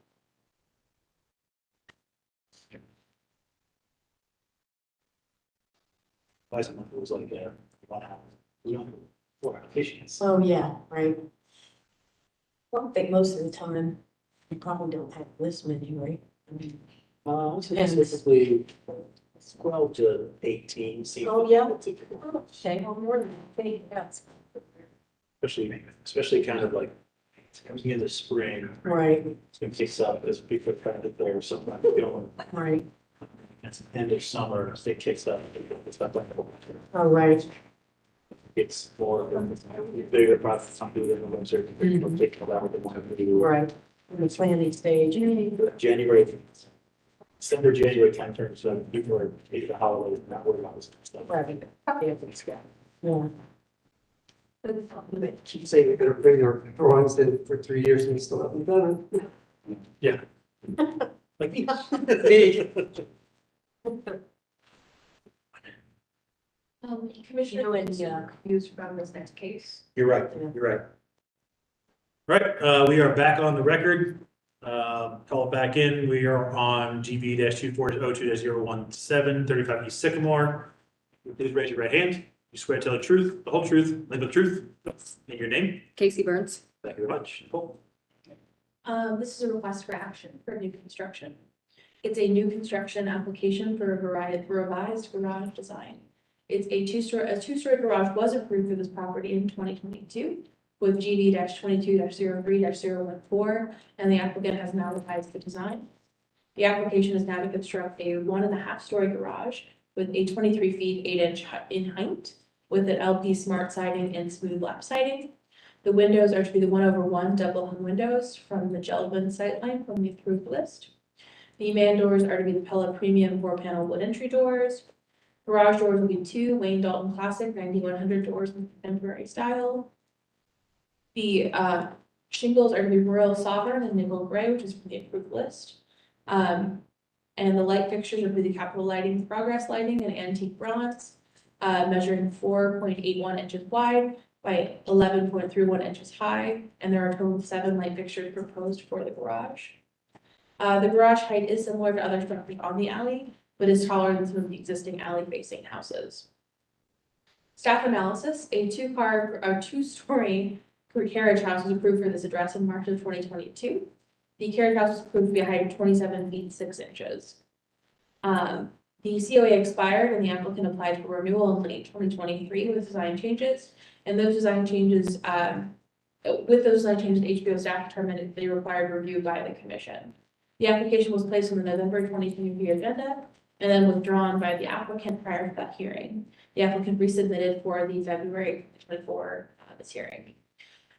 Why someone who was like, four applications. Oh, yeah, right. Well, I think most of the time, you probably don't have this many, right? I mean, Typically 12 to 18. Oh, yeah. Okay, well, more than, I think, that's. Especially kind of like coming into spring, Right, it kicks up as people kind of there, sometimes going. right, At the end of summer, it kicks up. It's not like all right. it's more bigger process. Some people in the winter, people take a lot of the Right, in the planning stage. January, December, January time turns, so people are maybe the holidays, not worried about this stuff. Right, yeah. Keep saying we're gonna bring our drawings in for 3 years and we still haven't done it. Yeah. Like me. Commissioner, and, used from this next case. You're right, you're right. Right, we are back on the record. Call it back in. We are on GB-2402-017, 35 East Sycamore. Please raise your right hand. You swear to tell the truth, the whole truth, nothing but the truth, and your name. Casey Burns. Thank you very much. Nicole. This is a request for action for new construction. It's a new construction application for a revised garage design. It's a two-story garage was approved for this property in 2022 with GB-22-03-014, and the applicant has now revised the design. The application is now to construct a 1.5-story garage with a 23 feet 8 inch in height with an LP smart siding and smooth lap siding. The windows are to be the 1/1 double hung windows from the Gelbin sightline from the approved list. The man doors are to be the Pella Premium 4-panel wood entry doors. Garage doors will be 2 Wayne Dalton Classic 9100 doors in contemporary style. The shingles are to be Royal Sovereign and Nickel Gray, which is from the approved list. And the light fixtures would be the Capital Lighting Progress Lighting and Antique Bronze, measuring 4.81 inches wide by 11.31 inches high, and there are a total of 7 light fixtures proposed for the garage. The garage height is similar to other structures on the alley, but is taller than some of the existing alley-facing houses. Staff analysis: a two-story carriage house was approved for this address in March of 2022. The carriage house was approved to be a height of 27 feet 6 inches. The COA expired and the applicant applied for renewal in late 2023 with design changes. And those design changes, HBO staff determined they required review by the commission. The application was placed on the November 2023 agenda and then withdrawn by the applicant prior to that hearing. The applicant resubmitted for the February 24 this hearing.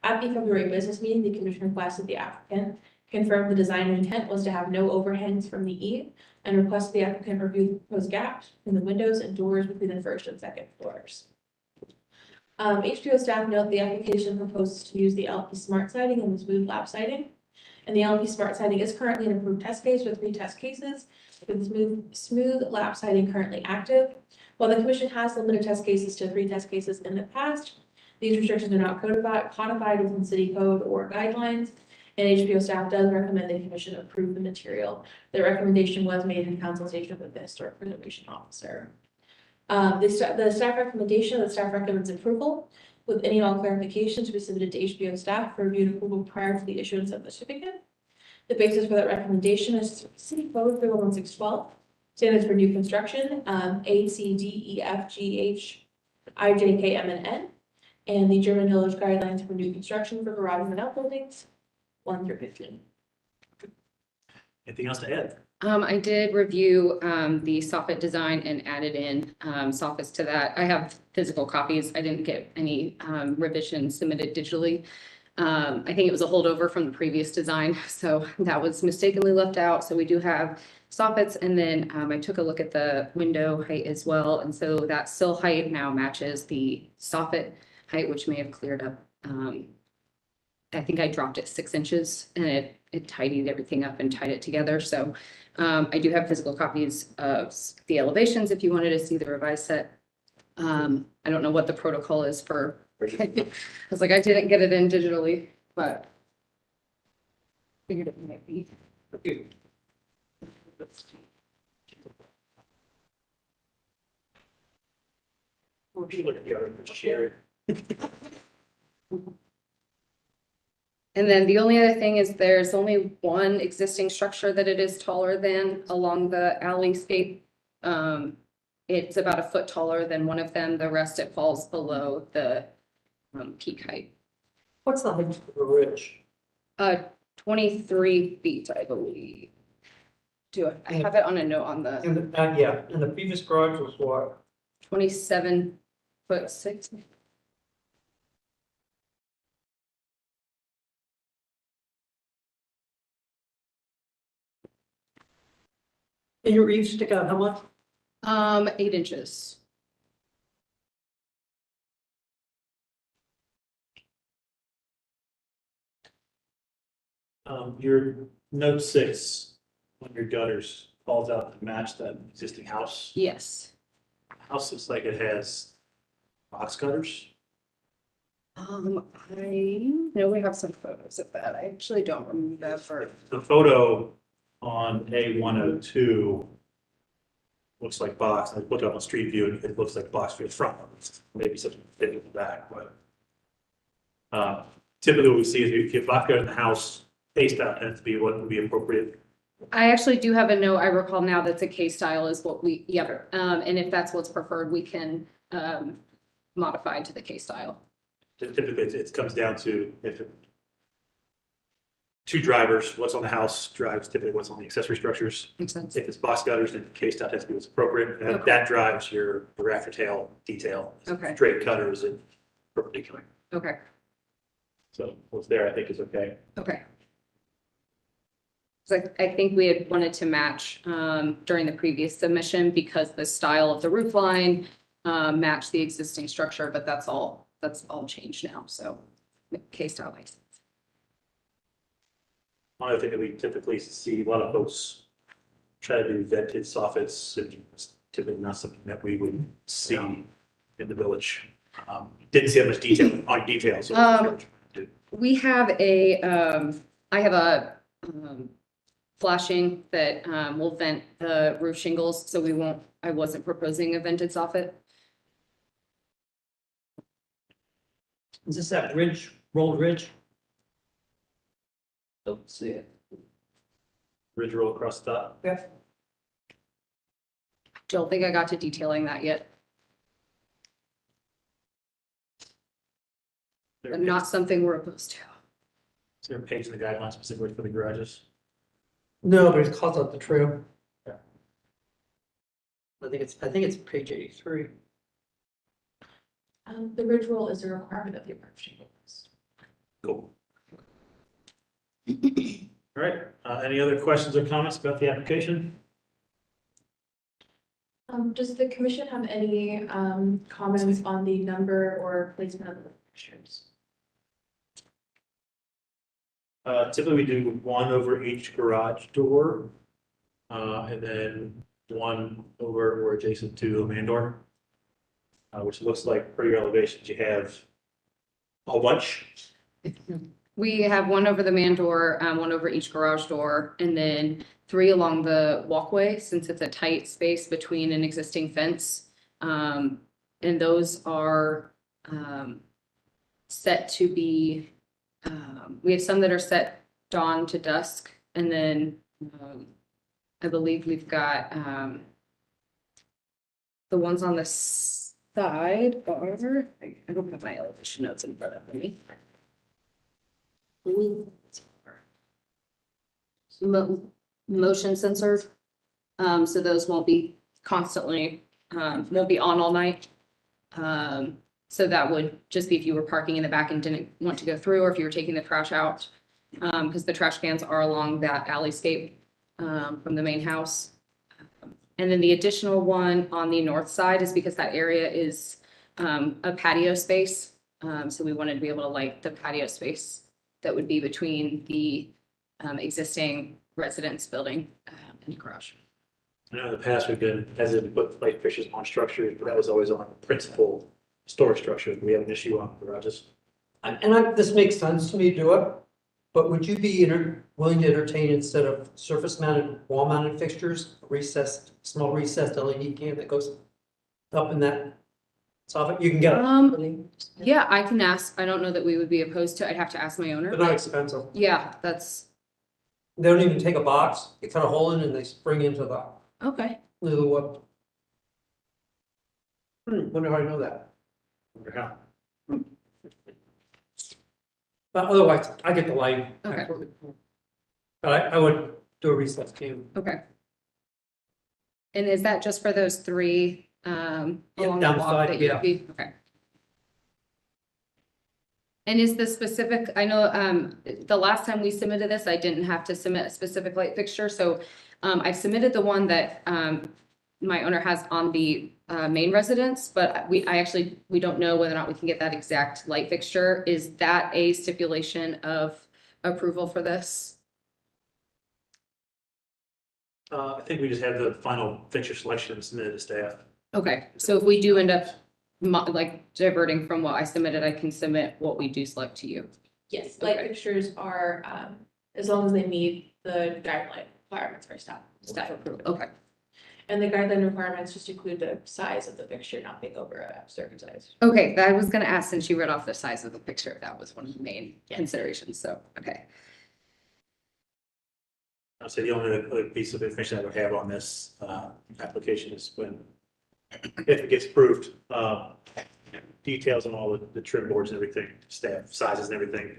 At the February business meeting, the commission requested the applicant confirm the design intent was to have no overhangs from the eave and requested the applicant review the proposed gaps in the windows and doors between the first and second floors. HBO staff note the application proposes to use the LP Smart Siding and the Smooth Lap Siding. And the LP Smart Siding is currently an approved test case with 3 test cases, with smooth lap siding currently active. While the commission has limited test cases to 3 test cases in the past, these restrictions are not codified within city code or guidelines, and HBO staff does recommend the commission approve the material. The recommendation was made in consultation with the historic preservation officer. The staff recommendation, the staff recommends approval. with any and all clarifications to be submitted to HBO staff for review and approval prior to the issuance of the certificate. The basis for that recommendation is City Code 31612, standards for new construction, A, C, D, E, F, G, H, I, J, K, M, and N, and the German Village Guidelines for new construction for garages and outbuildings, 1 through 15. Anything else to add? I did review the soffit design and added in soffits to that. I have physical copies. I didn't get any revisions submitted digitally. I think it was a holdover from the previous design, so that was mistakenly left out. So we do have soffits, and then I took a look at the window height as well, and so that sill height now matches the soffit height, which may have cleared up. I think I dropped it 6 inches, and it tidied everything up and tied it together. So I do have physical copies of the elevations if you wanted to see the revised set. I don't know what the protocol is for. I was like, I didn't get it in digitally, but figured it might be. And then the only other thing is there's only one existing structure that it is taller than along the alleyscape. It's about a foot taller than one of them. The rest, it falls below the peak height. What's the height of the ridge? 23 feet, I believe. I have it on a note on the Yeah, and the previous garage was what? 27'6". And your eaves stick out how much? 8 inches. Your note 6 on your gutters falls out to match that existing house. Yes. House looks like it has box gutters. I know we have some photos of that. I actually don't remember that for. The photo on A102 looks like box. I looked up on Street View and it looks like box for the front. Maybe something fit in the back, but typically what we see is if you have box gutter in the house, face out tends to be what would be appropriate. I actually do have a note. I recall now that's a K style is what we, yep. And if that's what's preferred, we can modify to the K style. Typically, it comes down to if two drivers, what's on the house drives typically what's on the accessory structures. Makes sense. If it's box gutters, then K style has to be what's appropriate. And Okay. that drives your after tail detail. Okay. Straight cutters and perpendicular. Okay. So what's there, I think is okay. Okay. So I think we had wanted to match during the previous submission because the style of the roof line matched the existing structure, but that's all changed now. So K style makes sense. One other thing that we typically see, a lot of folks try to do vented soffits, and it's typically not something that we would see in the village. Didn't see that much detail on details. So We have I have a flashing that will vent the roof shingles, so I wasn't proposing a vented soffit. Is this that ridge, rolled ridge? Don't see it. Ridge roll across the top. Yeah. Don't think I got to detailing that yet, but not something we're opposed to. Is there a page in the guidelines specifically for the garages? No, but it calls out the trail. Yeah. I think it's page 83. The ridge roll is a requirement of the approach shingles. Cool. All right, any other questions or comments about the application? Does the commission have any comments on the number or placement of the fixtures? Typically we do one over each garage door, and then one over or adjacent to the main door, which looks like for your elevations, you have a whole bunch. We have one over the man door, one over each garage door, and then 3 along the walkway, since it's a tight space between an existing fence. And those are set to be, we have some that are set dawn to dusk, and then, I believe we've got, the ones on the side are, I don't have my elevation notes in front of me. Motion sensors, so those won't be constantly, won't be on all night. So that would just be if you were parking in the back and didn't want to go through, or if you were taking the trash out. Because the trash cans are along that alleyscape, from the main house. And then the additional one on the north side is because that area is, a patio space. So we wanted to be able to light the patio space that would be between the, existing residence building, and garage. I know in the past we've been hesitant to put light fixtures on structures, but that was always on principal storage structure. We have an issue on garages. This makes sense to me to do it, but would you be willing to entertain, instead of surface mounted, wall mounted fixtures, small recessed LED can that goes up in that soffit? You can get it. Yeah, I can ask. I don't know that we would be opposed to, I'd have to ask my owner. They're not expensive. Yeah, that's, They don't even take a box, you cut a hole in and they spring into the okay. little, wonder how I know that. Wonder how. But otherwise, I get the light. Okay. But I would do a recessed can. Okay. And is that just for those three, along the down the walk side, that you'd yeah. be, okay. And is the specific, I know, the last time we submitted this, I didn't have to submit a specific light fixture, so, I've submitted the one that, my owner has on the, main residence, but we don't know whether or not we can get that exact light fixture. Is that a stipulation of approval for this? I think we just have the final fixture selection submitted to staff. Okay, so if we do end up like diverting from what I submitted, I can submit what we do select to you. Yes, light Okay. fixtures are, as long as they meet the guideline requirements for staff approval. Okay, And the guideline requirements just include the size of the fixture not being over a certain size. okay, I was gonna ask, since you read off the size of the picture, that was one of the main considerations, so, okay. I'll say the only other piece of information I would have on this application is when, if it gets approved, details on all the trim boards and everything, staff sizes and everything.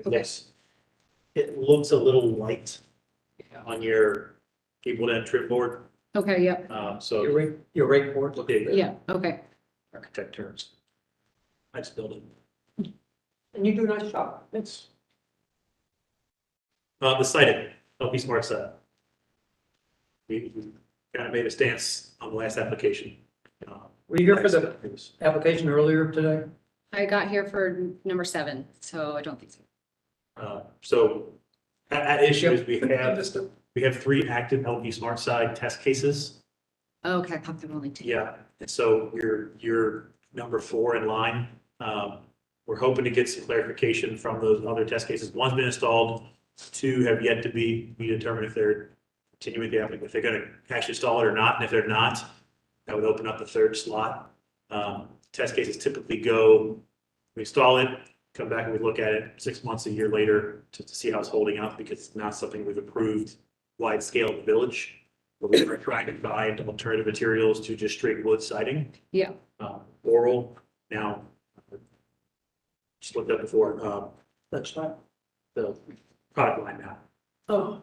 It looks a little light on your gable end trim board. Okay, yep, So Your rake board, look at it. yeah, okay. architect terms. I just built it. And you do a nice job. Thanks. The siding, LP Smart side. We kind of made a stance on the last application. Were you here for the application earlier today? I got here for number 7, so I don't think so. So at issue is we have 3 active LP Smart side test cases. Okay, I thought there were only 2. Yeah, and so you're number 4 in line. We're hoping to get some clarification from those other test cases. One's been installed, 2 have yet to be determined if they're continuing the application, if they're gonna actually install it or not, and if they're not, that would open up the 3rd slot. Test cases typically go, we install it, come back and we look at it 6 months, a year later to see how it's holding up, because it's not something we've approved wide scale in the village. We're trying to find alternative materials to just straight wood siding. Yeah. Oral, now, just looked up before, That's not. the product line now. Oh,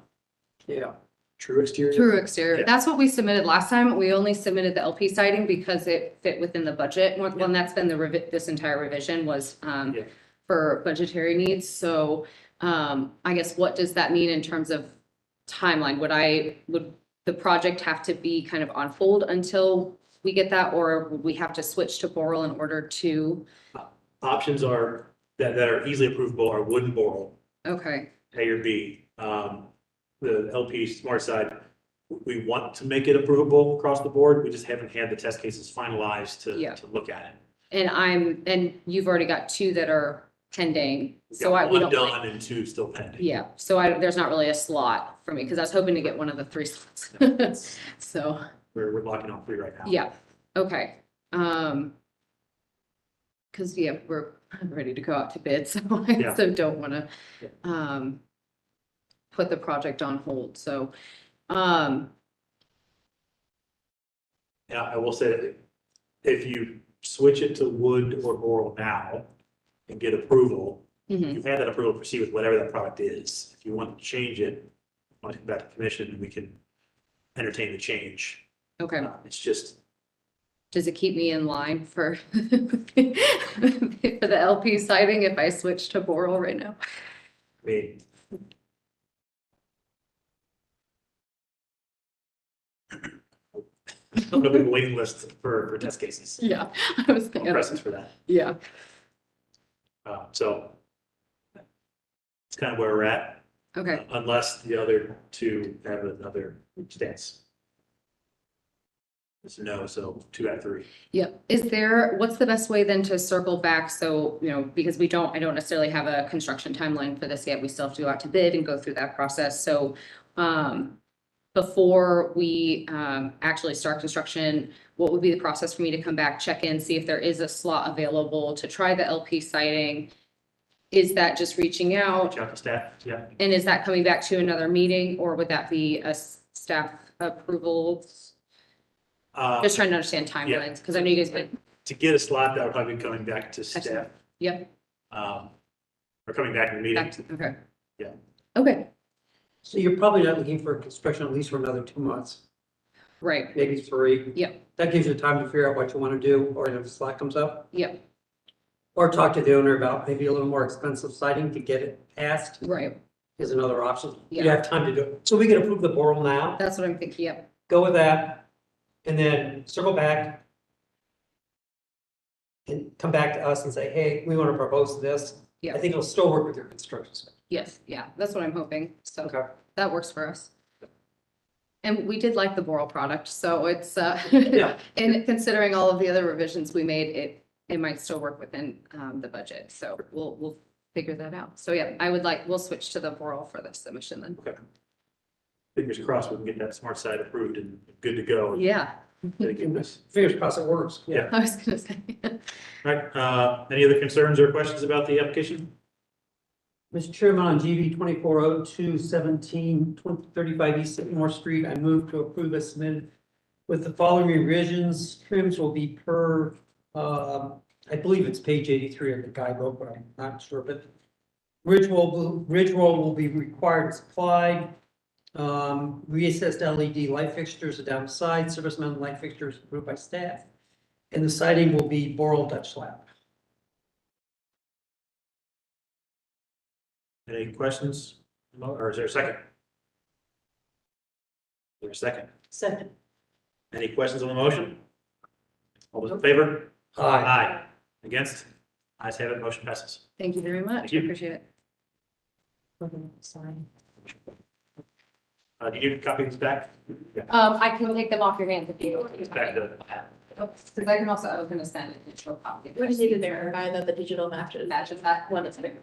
yeah. True exterior. True exterior. Yeah. That's what we submitted last time. We only submitted the LP siding because it fit within the budget. One that's been this entire revision was Yeah. for budgetary needs. So I guess what does that mean in terms of timeline? Would the project have to be kind of on hold until we get that, or would we have to switch to boral in order to? Options are that are easily approvable are wooden boral, Okay, A or B. The LP Smart side, we want to make it approvable across the board. We just haven't had the test cases finalized to look at it. and you've already got 2 that are pending. So we One don't really. done and 2 still pending. Yeah, so there's not really a slot for me, because I was hoping to get one of the 3 slots. So, We're locking on 3 right now. yeah, okay. Cause yeah, I'm ready to go out to bid, so Yeah. I so don't want to, Yeah. put the project on hold, so, Yeah, I will say that if you switch it to wood or boral now and get approval, mhm, you've had that approval to proceed with whatever that product is. If you want to change it, want to come back to the commission, we can entertain the change. okay. It's just, Does it keep me in line for for the LP siding if I switch to Boral right now? I mean, a big waiting list for test cases, Yeah, I was thinking, precedence for that. yeah, So it's kind of where we're at, okay. unless the other two have another stance. It's no, so 2 out of 3. Yep. What's the best way then to circle back? So, because I don't necessarily have a construction timeline for this yet. We still have to go out to bid and go through that process. So, before we, actually start construction, what would be the process for me to come back, check in, see if there is a slot available to try the LP siding? Is that just reaching out? Reach out to staff, yeah. And is that coming back to another meeting, or would that be a staff approval? Just trying to understand timelines, because I know you guys, To get a slot, that would probably be coming back to staff, yep, or coming back in the meeting. okay. Yeah. Okay, So you're probably not looking for construction at least for another 2 months, right, maybe 3. yep, That gives you time to figure out what you want to do, or if a slot comes up. yep, Or talk to the owner about maybe a little more expensive siding to get it passed right. is another option. You Yeah. have time to do it. So we can approve the Boral now, That's what I'm thinking, yep, go with that, and then circle back and come back to us and say, hey, we want to propose this. Yeah. I think it'll still work with your construction. schedule. yes, yeah, that's what I'm hoping, so Okay. that works for us. And we did like the Boral product, so it's, Yeah. and considering all of the other revisions we made, it might still work within, the budget, so we'll figure that out. So yeah, we'll switch to the Boral for this submission then. Okay. Fingers crossed we can get that smart side approved and good to go. Yeah, Fingers crossed it works. Yeah. I was gonna say. All right, any other concerns or questions about the application? Mr. Chairman, on GB 2402-17-35 East Sycamore Street, I move to approve as submitted with the following revisions. Trims will be per, I believe it's page 83 of the guidebook, but I'm not sure, but ridge roll will be required as applied. Recessed LED light fixtures are down the side, service mounted light fixtures approved by staff. And the siding will be Boral Dutch slab. Any questions? Or is there a second? Is there a second? Second. Any questions on the motion? All those in favor? Aye. Aye. Against? Ayes have it, motion passes. Thank you very much, Thank you. appreciate it. Sorry. Do you need a copy of this back? Yeah, I can take them off your hands if you it's back to, Because I can also, I was gonna send a digital copy. We just need to verify that the digital matches. Matches that. One is bigger.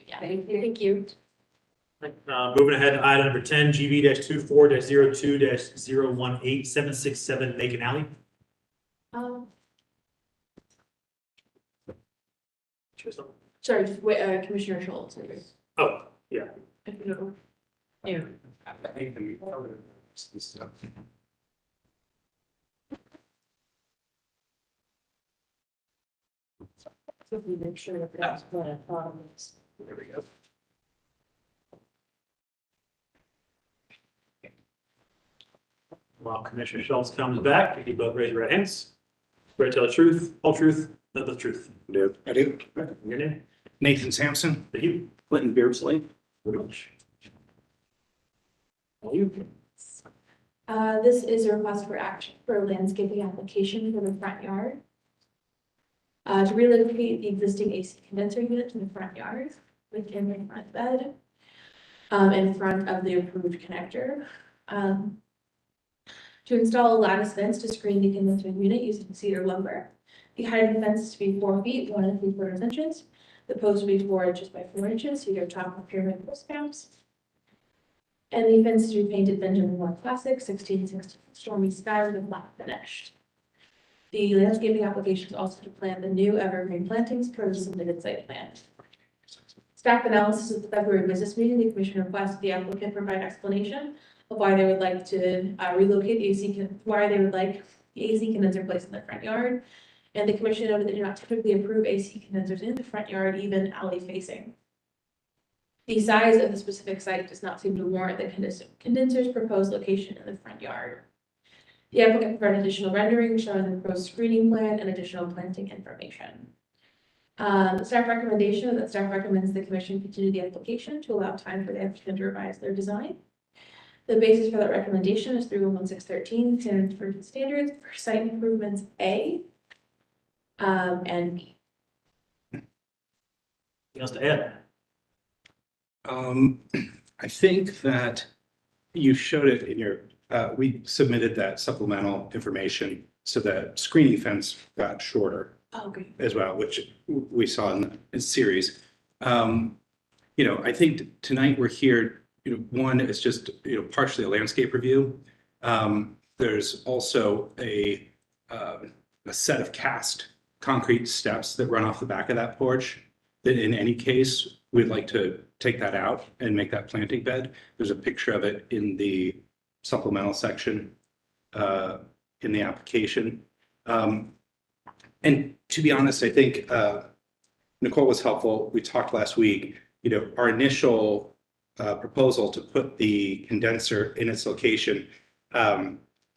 Yeah. Thank you. moving ahead to item number 10, GB-24-02-018-767 Macon Alley. Sorry, just wait, Commissioner Schultz. Oh, yeah. Yeah. So we make sure that that's what I thought it was. There we go. While Commissioner Schultz comes back, if you both raise your right hands. Swear to tell the truth, whole truth, nothing but the truth. I do. Your name? Nathan Sampson, Thank you. Clinton Beardsley. Very much. All you. This is a request for action for a landscaping application for the front yard. To relocate the existing AC condenser unit to the front yard within the front bed. In front of the approved connector. To install a lattice fence to screen the condenser unit using cedar lumber. The height of the fence is to be 4 feet, 1 3/4 inches. The post will be 4 inches by 4 inches, cedar top and pyramid post caps. And the fence is repainted Benjamin Moore Classic 1660 Stormy Sky with a black finish. The landscaping application is also to plant the new evergreen plantings per the submitted site plan. Staff analysis of the February business meeting, the commission requested the applicant provide explanation of why they would like to relocate the why they would like the AC condenser placed in their front yard. And the commission noted they do not typically approve AC condensers in the front yard, even alley facing. The size of the specific site does not seem to warrant the condenser's proposed location in the front yard. The applicant provided additional rendering showing the proposed screening plan and additional planting information. The staff recommendation that staff recommends the commission continue the application to allow time for the applicant to revise their design. The basis for that recommendation is 311613 standards for site improvements A and B. Anything else to add? I think that you showed it in your, we submitted that supplemental information so that screening fence got shorter Okay. as well, which we saw in the series. I think tonight we're here, one is just, partially a landscape review. There's also a set of cast concrete steps that run off the back of that porch that in any case, we'd like to take that out and make that planting bed. There's a picture of it in the supplemental section in the application. And to be honest, I think Nicole was helpful. We talked last week, our initial proposal to put the condenser in its location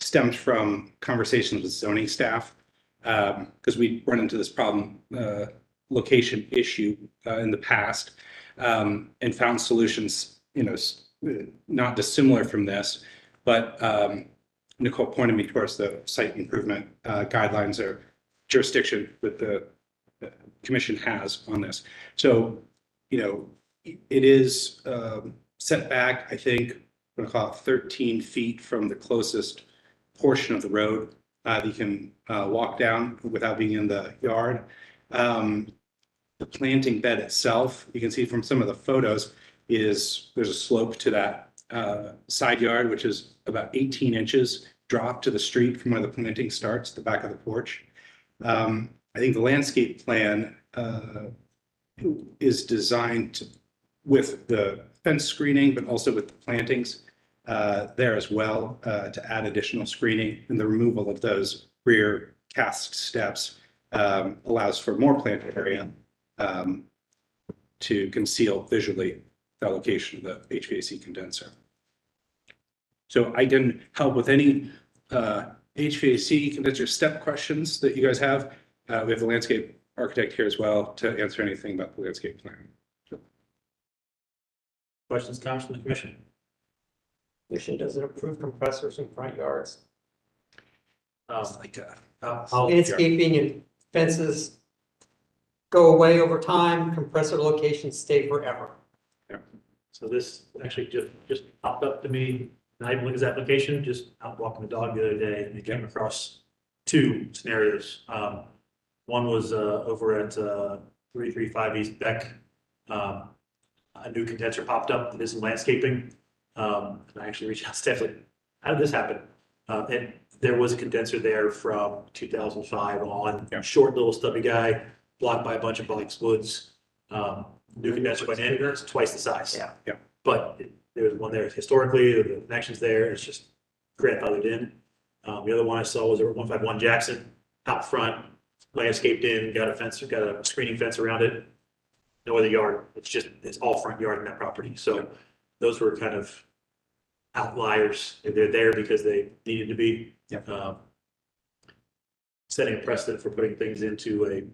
stemmed from conversations with zoning staff because we run into this problem location issue in the past and found solutions, not dissimilar from this, but Nicole pointed me towards the site improvement guidelines or jurisdiction that the commission has on this. So, it is set back, I think, I'm gonna call it 13 feet from the closest portion of the road that you can walk down without being in the yard. The planting bed itself, you can see from some of the photos, there's a slope to that side yard, which is about 18 inches drop to the street from where the planting starts, the back of the porch. I think the landscape plan is designed with the fence screening, but also with the plantings there as well to add additional screening, and the removal of those rear cast steps allows for more planted area to conceal visually the location of the HVAC condenser. So I can help with any HVAC condenser step questions that you guys have. We have the landscape architect here as well to answer anything about the landscape plan. Questions, comments from the commission? Commission doesn't approve compressors in front yards. Landscaping and fences go away over time, compressor locations stay forever. So this actually just popped up to me, and I even looked at this application, just out walking the dog the other day, and it came across two scenarios. One was over at 335 East Beck. A new condenser popped up that is in landscaping. And I actually reached out to Steph, like, how did this happen? And there was a condenser there from 2005 on, short little stubby guy, blocked by a bunch of boxwoods. New condenser went in, it's twice the size. Yeah. But there was one there historically, the connection's there, it's just grandfathered in. The other one I saw was over 151 Jackson, out front, landscaped in, got a screening fence around it. No other yard, it's all front yard in that property. So those were kind of outliers. They're there because they needed to be. Setting a precedent for putting things into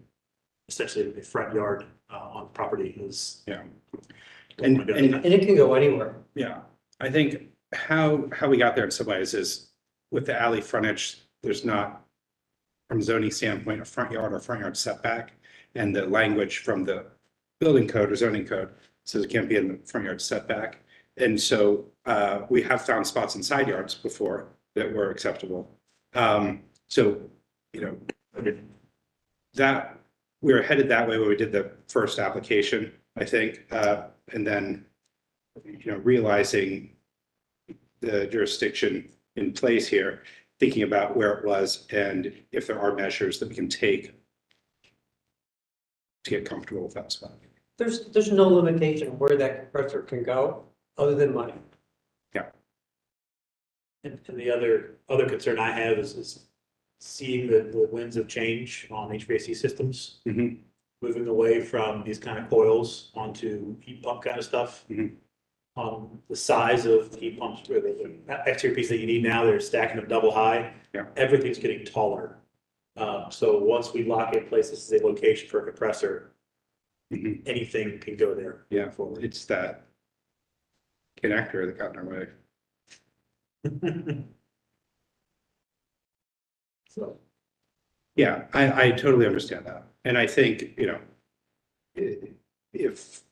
essentially a front yard on property is. And it can go anywhere. Yeah, I think how we got there in some ways is with the alley frontage, there's not, from a zoning standpoint, a front yard or front yard setback. And the language from the building code or zoning code says it can't be in the front yard setback. And so we have found spots in side yards before that were acceptable. So, that we were headed that way when we did the first application, I think. And then, realizing the jurisdiction in place here, thinking about where it was and if there are measures that we can take to get comfortable with that spot. There's no limitation of where that compressor can go, other than money. And the other concern I have is seeing the winds of change on HVAC systems. Mhm. Moving away from these kind of coils onto heat pump kind of stuff. Mhm. The size of the heat pumps, or the exterior piece that you need now, they're stacking them double high. Yeah. Everything's getting taller. So once we lock in place, this is a location for a compressor, Mhm. anything can go there. Yeah, it's that connector that got in our way. So, Yeah, I totally understand that. And I think, if,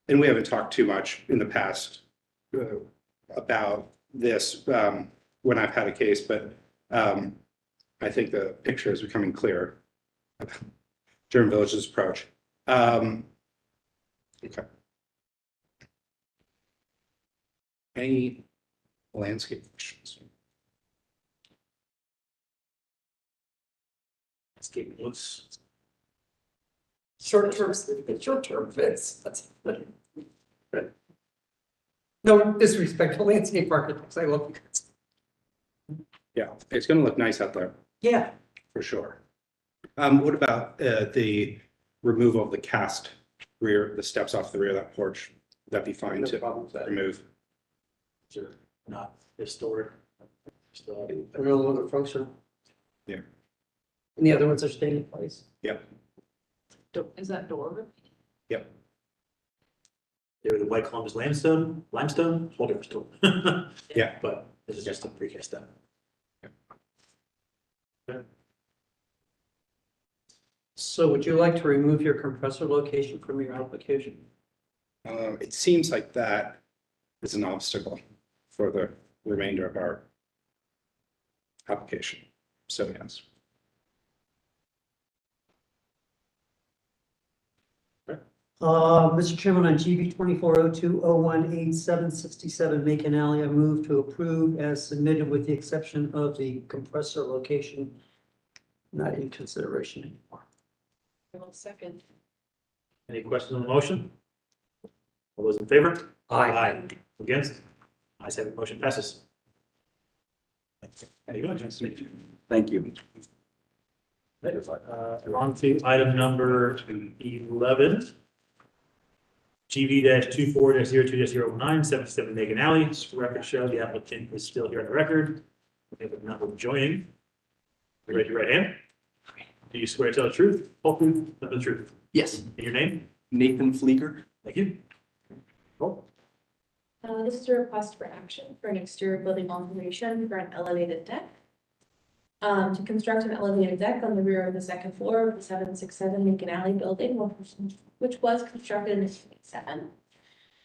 and we haven't talked too much in the past about this when I've had a case, but I think the picture is becoming clear. Durham Village's approach. Okay. Any landscape questions? landscape looks, Short-term fix, that's. No disrespect to landscape architects, I love you guys. Yeah, it's gonna look nice out there, Yeah, for sure. What about the removal of the cast rear, the steps off the rear of that porch? Would that be fine no to problem with that. remove? are not historic. Still, I don't know what the function. Yeah. And the other ones are staying in place. Yep, Is that door? yep. they were the white Columbus limestone, whole different story. Yeah. But this is just a precast step. So would you like to remove your compressor location from your application? It seems like that is an obstacle for the remainder of our application. So yes. Mr. Chairman, on GB 2402-018767 Macon Alley, I move to approve as submitted with the exception of the compressor location not in consideration anymore. Second. Any questions on the motion? All those in favor? Aye. Against? Ayes have it, motion passes. There you go, Nice to meet you. Thank you. We're on to item number 11. GV-24-02-09, 77 Megan Alley. Record show the applicant is still here on the record. We have a number joining. You raise your right hand. Do you swear to tell the truth, whole truth, nothing but the truth? Yes, And your name? Nathan Flieger. Thank you. This is a request for action for an exterior building alteration for an elevated deck. To construct an elevated deck on the rear of the second floor of the 767 Macon Alley building, which was constructed in 1987.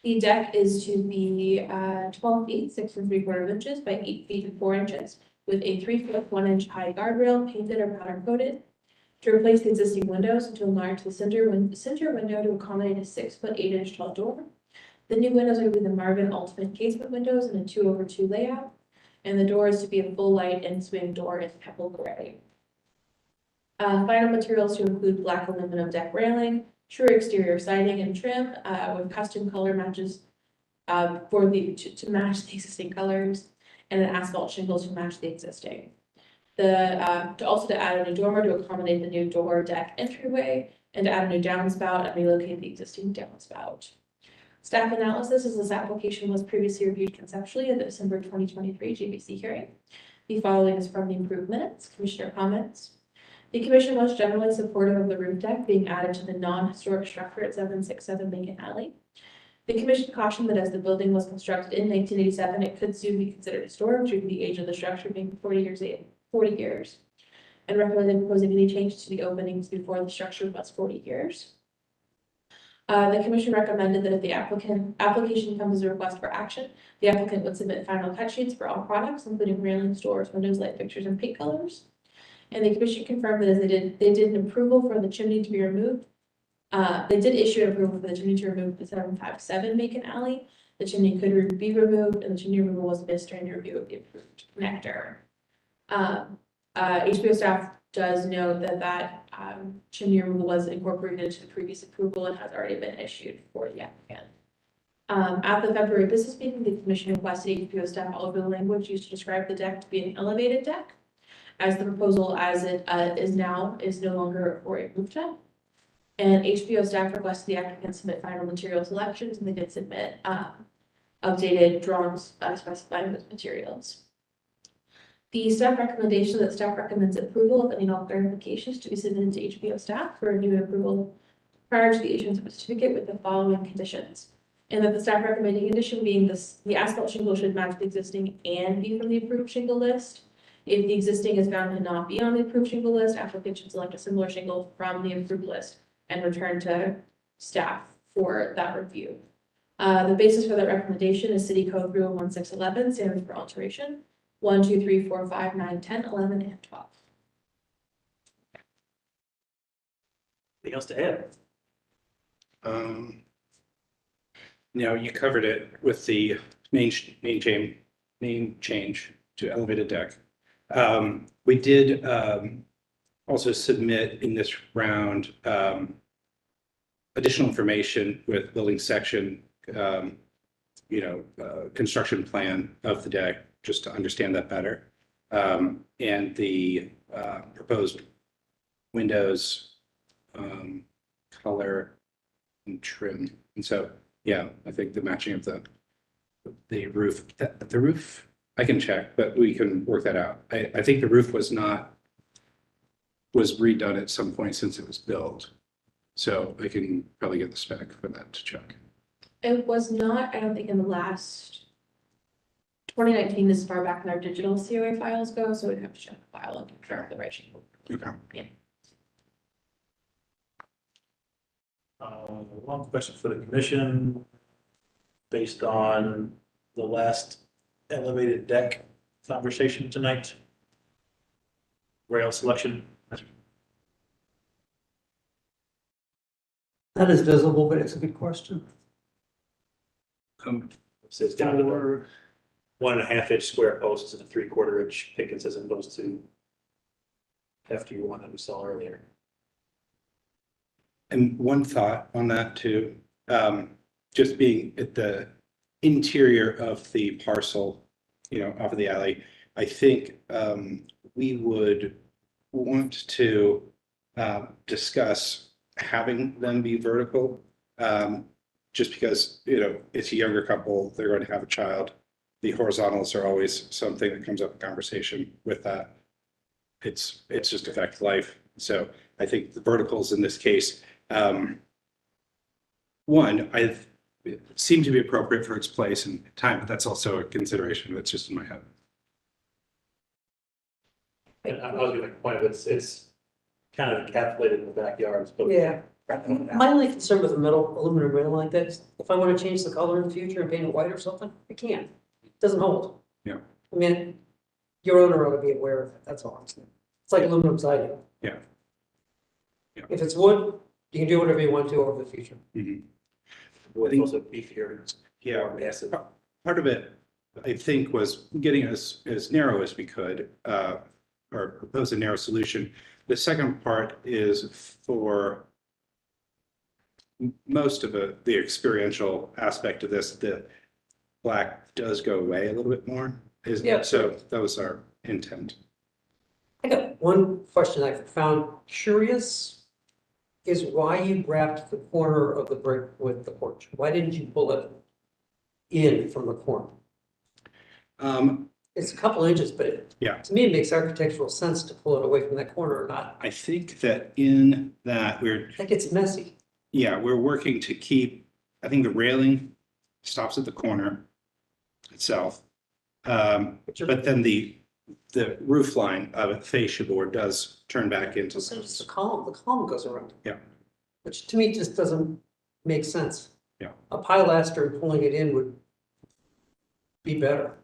The deck is to be 12 feet, 6 3/4 inches by 8 feet and 4 inches, with a 3-foot 1-inch high guardrail painted or powder coated. To replace the existing windows and to enlarge the center window to accommodate a 6-foot 8-inch tall door. The new windows are to be the Marvin Ultimate casement windows in a 2/2 layout, and the door is to be a full light and swing door in pebble gray. Final materials to include black aluminum deck railing, true exterior siding and trim with custom color matches to match the existing colors, and an asphalt shingle to match the existing. To add a new dormer to accommodate the new door deck entryway, and to add a new downspout and relocate the existing downspout. Staff analysis is this application was previously reviewed conceptually at the December 2023 GBC hearing. The following is from the approved minutes. Commissioner comments. The commission was generally supportive of the roof deck being added to the non-historic structure at 767 Macon Alley. The commission cautioned that as the building was constructed in 1987, it could soon be considered historic due to the age of the structure being 40 years, and recommended proposing any changes to the openings before the structure was 40 years. The commission recommended that if the application comes as a request for action, the applicant would submit final cut sheets for all products, including railings, doors, windows, light fixtures, and paint colors. And the commission confirmed that as they did an approval for the chimney to be removed. They did issue an approval for the chimney to remove the 757 Macon Alley. The chimney could be removed, and the chimney removal was administered under review of the approved connector. HBO staff does note that chimney removal was incorporated into the previous approval and has already been issued for the applicant. At the February business meeting, the commission requested HBO staff alter the language used to describe the deck to be an elevated deck, as the proposal as it is now is no longer for a roof deck. And HBO staff requested the applicant submit final material selections, and they did submit updated drawings specifying those materials. The staff recommendation that staff recommends approval of any and all verifications to be submitted to HBO staff for review and approval prior to the issuance of a certificate with the following conditions. And that the staff recommending condition being this, the asphalt shingle should match the existing and be from the approved shingle list. If the existing is found to not be on the approved shingle list, applicant should select a similar shingle from the approved list and return to staff for that review. The basis for that recommendation is City Code 301-611, standards for alteration, 1, 2, 3, 4, 5, 9, 10, 11, and 12. Anything else to add? No, you covered it with the name change to elevated deck. We did also submit in this round additional information with building section, construction plan of the deck, just to understand that better. And the proposed windows, color and trim. And so, yeah, I think the matching of the roof, the roof, I can check, but we can work that out. I think the roof was redone at some point since it was built. So I can probably get the spec for that to check. It was not, I don't think, in the last 2019, as far back in our digital COA files go, so we'd have to check the file and confirm the right shingle. Okay. Yeah. One question for the commission, based on the last elevated deck conversation tonight. Rail selection. That is visible, but it's a good question. So it's down to the 1.5 inch square posts and a 3/4 inch pickets as opposed to hefty one that we saw earlier. And one thought on that too, just being at the interior of the parcel, off of the alley, I think we would want to discuss having them be vertical, just because, it's a younger couple, they're going to have a child. The horizontals are always something that comes up in conversation with that. It's just a fact of life. So I think the verticals in this case, it seemed to be appropriate for its place and time, but that's also a consideration that's just in my head. And I was gonna point out, it's kind of encapsulated in the backyards, but. Yeah. My only concern with a metal aluminum rail like that, if I want to change the color in the future and paint it white or something, I can't. It doesn't hold. Yeah. I mean, your owner ought to be aware of it, that's all I'm saying. It's like aluminum siding. Yeah. Yeah. If it's wood, you can do whatever you want to over the future. Mm-hmm. It's also beefier. Yeah. More massive. Part of it, I think, was getting us as narrow as we could, or propose a narrow solution. The second part is for most of the experiential aspect of this, the black does go away a little bit more. Yeah. So that was our intent. I got one question I found curious is why you wrapped the corner of the brick with the porch? Why didn't you pull it in from the corner? It's a couple inches, but to me, it makes architectural sense to pull it away from that corner or not. I think that in that That gets messy. Yeah, we're working to keep, I think the railing stops at the corner itself. But then the roof line of a fascia board does turn back into. So just the column goes around. Yeah. Which to me just doesn't make sense. Yeah. A pilaster and pulling it in would be better.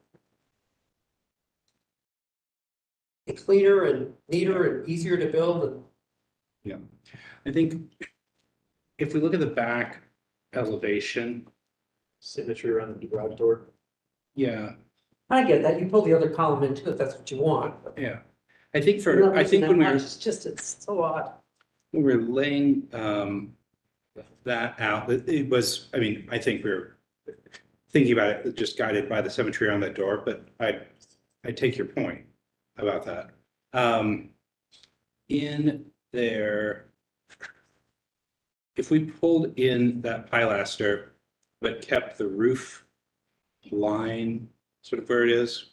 Be cleaner and neater and easier to build and. Yeah, I think if we look at the back elevation. Signature on the garage door. Yeah, I get that. You pull the other column in too, if that's what you want. Yeah. I think You're not I losing think that when we much. were, It's just, it's so odd. when we were laying, that out, it was, I mean, I think we were thinking about it, just guided by the symmetry on that door, but I take your point about that. In there, if we pulled in that pilaster, but kept the roof line sort of where it is.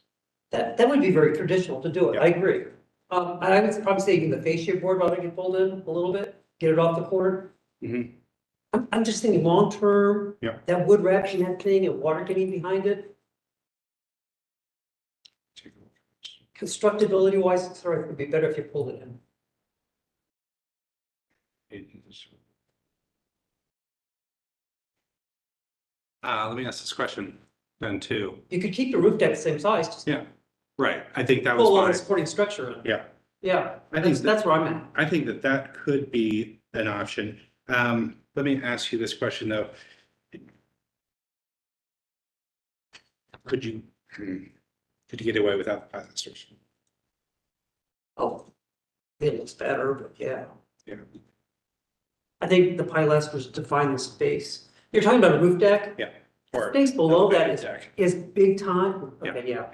That would be very traditional to do it. I agree. And I would probably say even the fascia board ought to get pulled in a little bit, get it off the corner. Mhm. I'm just thinking long-term. Yeah. That wood wrapping that thing and water getting behind it. Constructability wise, it's sorry, it would be better if you pulled it in. Let me ask this question then too. You could keep the roof deck the same size, just Yeah, right. I think that was pull all fine. the supporting structure in. Yeah. Yeah, I think that's where I'm at. I think that that could be an option. Let me ask you this question though. Could you get away without the pilasters? Oh, it looks better, but yeah. Yeah. I think the pilasters define the space. You're talking about a roof deck? Yeah. The Or space below that elevated is, deck. is big time. Yeah. Okay, yeah.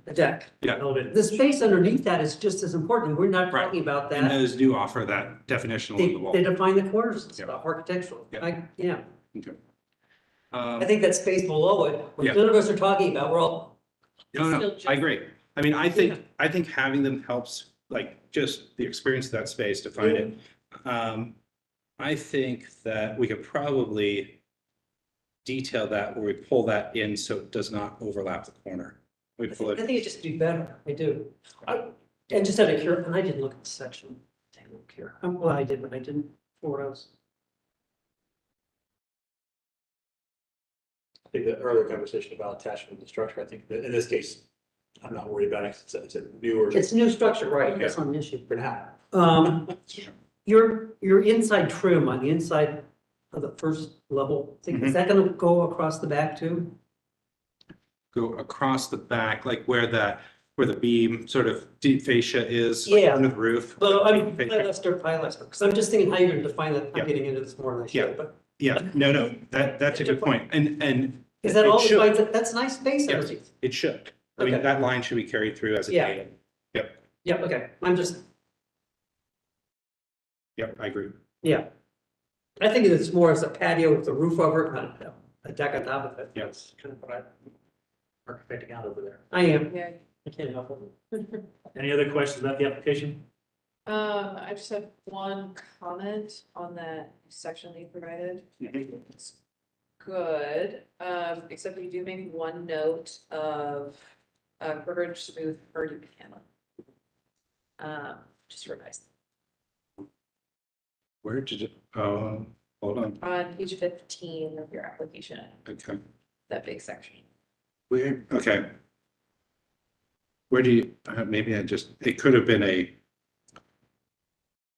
The deck. Yeah. The space underneath that is just as important. We're not Right. talking about And that. those do offer that definition along the wall. They define the corners and Yeah. stuff, architectural. Yeah. Yeah. Okay. I think that space below it, what Yeah. none of us are talking about, we're all, No, I agree. I mean, I think having them helps, like, just the experience of that space, define it. I think that we could probably detail that where we pull that in so it does not overlap the corner. We pull I think it, it just be better. I do. And just out of curiosity, and I didn't look at the section. Take a look here. Well, I did, but I didn't for what else. I think the earlier conversation about attachment to structure, I think that in this case, I'm not worried about it. It's a newer. It's a new structure, right? That's not an issue. For now. Your inside trim on the inside of the first level, is that gonna go across the back too? go across the back, like where the beam sort of deep fascia is. Like Yeah. under the roof. Well, I mean, Fascia. pilaster, because I'm just thinking how you're gonna define that. Yeah. I'm getting into this more than I Yeah. should, but Yeah, no, that's a good point. And. is that it all, should. that's nice space Yes, underneath. it should. I mean, Okay. that line should be carried through as a Yeah. data. Yep, Yeah, okay, I'm just, yep, I agree. yeah. I think it's more as a patio with the roof over it, not a deck on top of it. Yeah. That's kind of what I Architecting out over there. I am. Yeah. I can't help it. Any other questions about the application? I just have one comment on that section that you provided. It's good, except we do make one note of, coverage smooth hardy panel. Just revise Where did it, hold on, page 15 of your application, okay. that big section. Where, okay. Where do you, maybe it could have been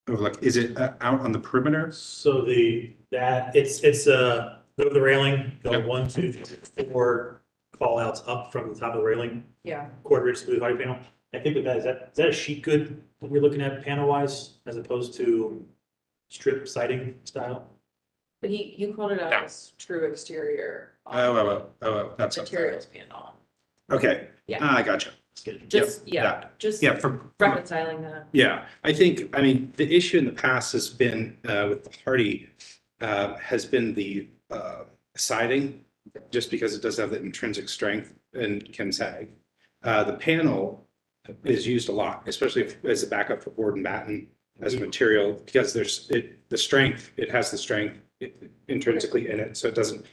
like, is it out on the perimeter? So it's the railing, go 1, 2, 3, 4 call outs up from the top of the railing, Yeah. quarter inch smooth hardy panel. I think is that a sheet good that we're looking at panel wise as opposed to strip siding style? But you called it out as true exterior. That's up there. Materials panel. Okay, Yeah. I gotcha. Just, Yep, that. just Yeah, from reconciling that. Yeah, I mean, the issue in the past has been with the hardy has been the siding, just because it does have the intrinsic strength and can sag. The panel is used a lot, especially as a backup for board and batten as a material, because it has the strength intrinsically in it, so it doesn't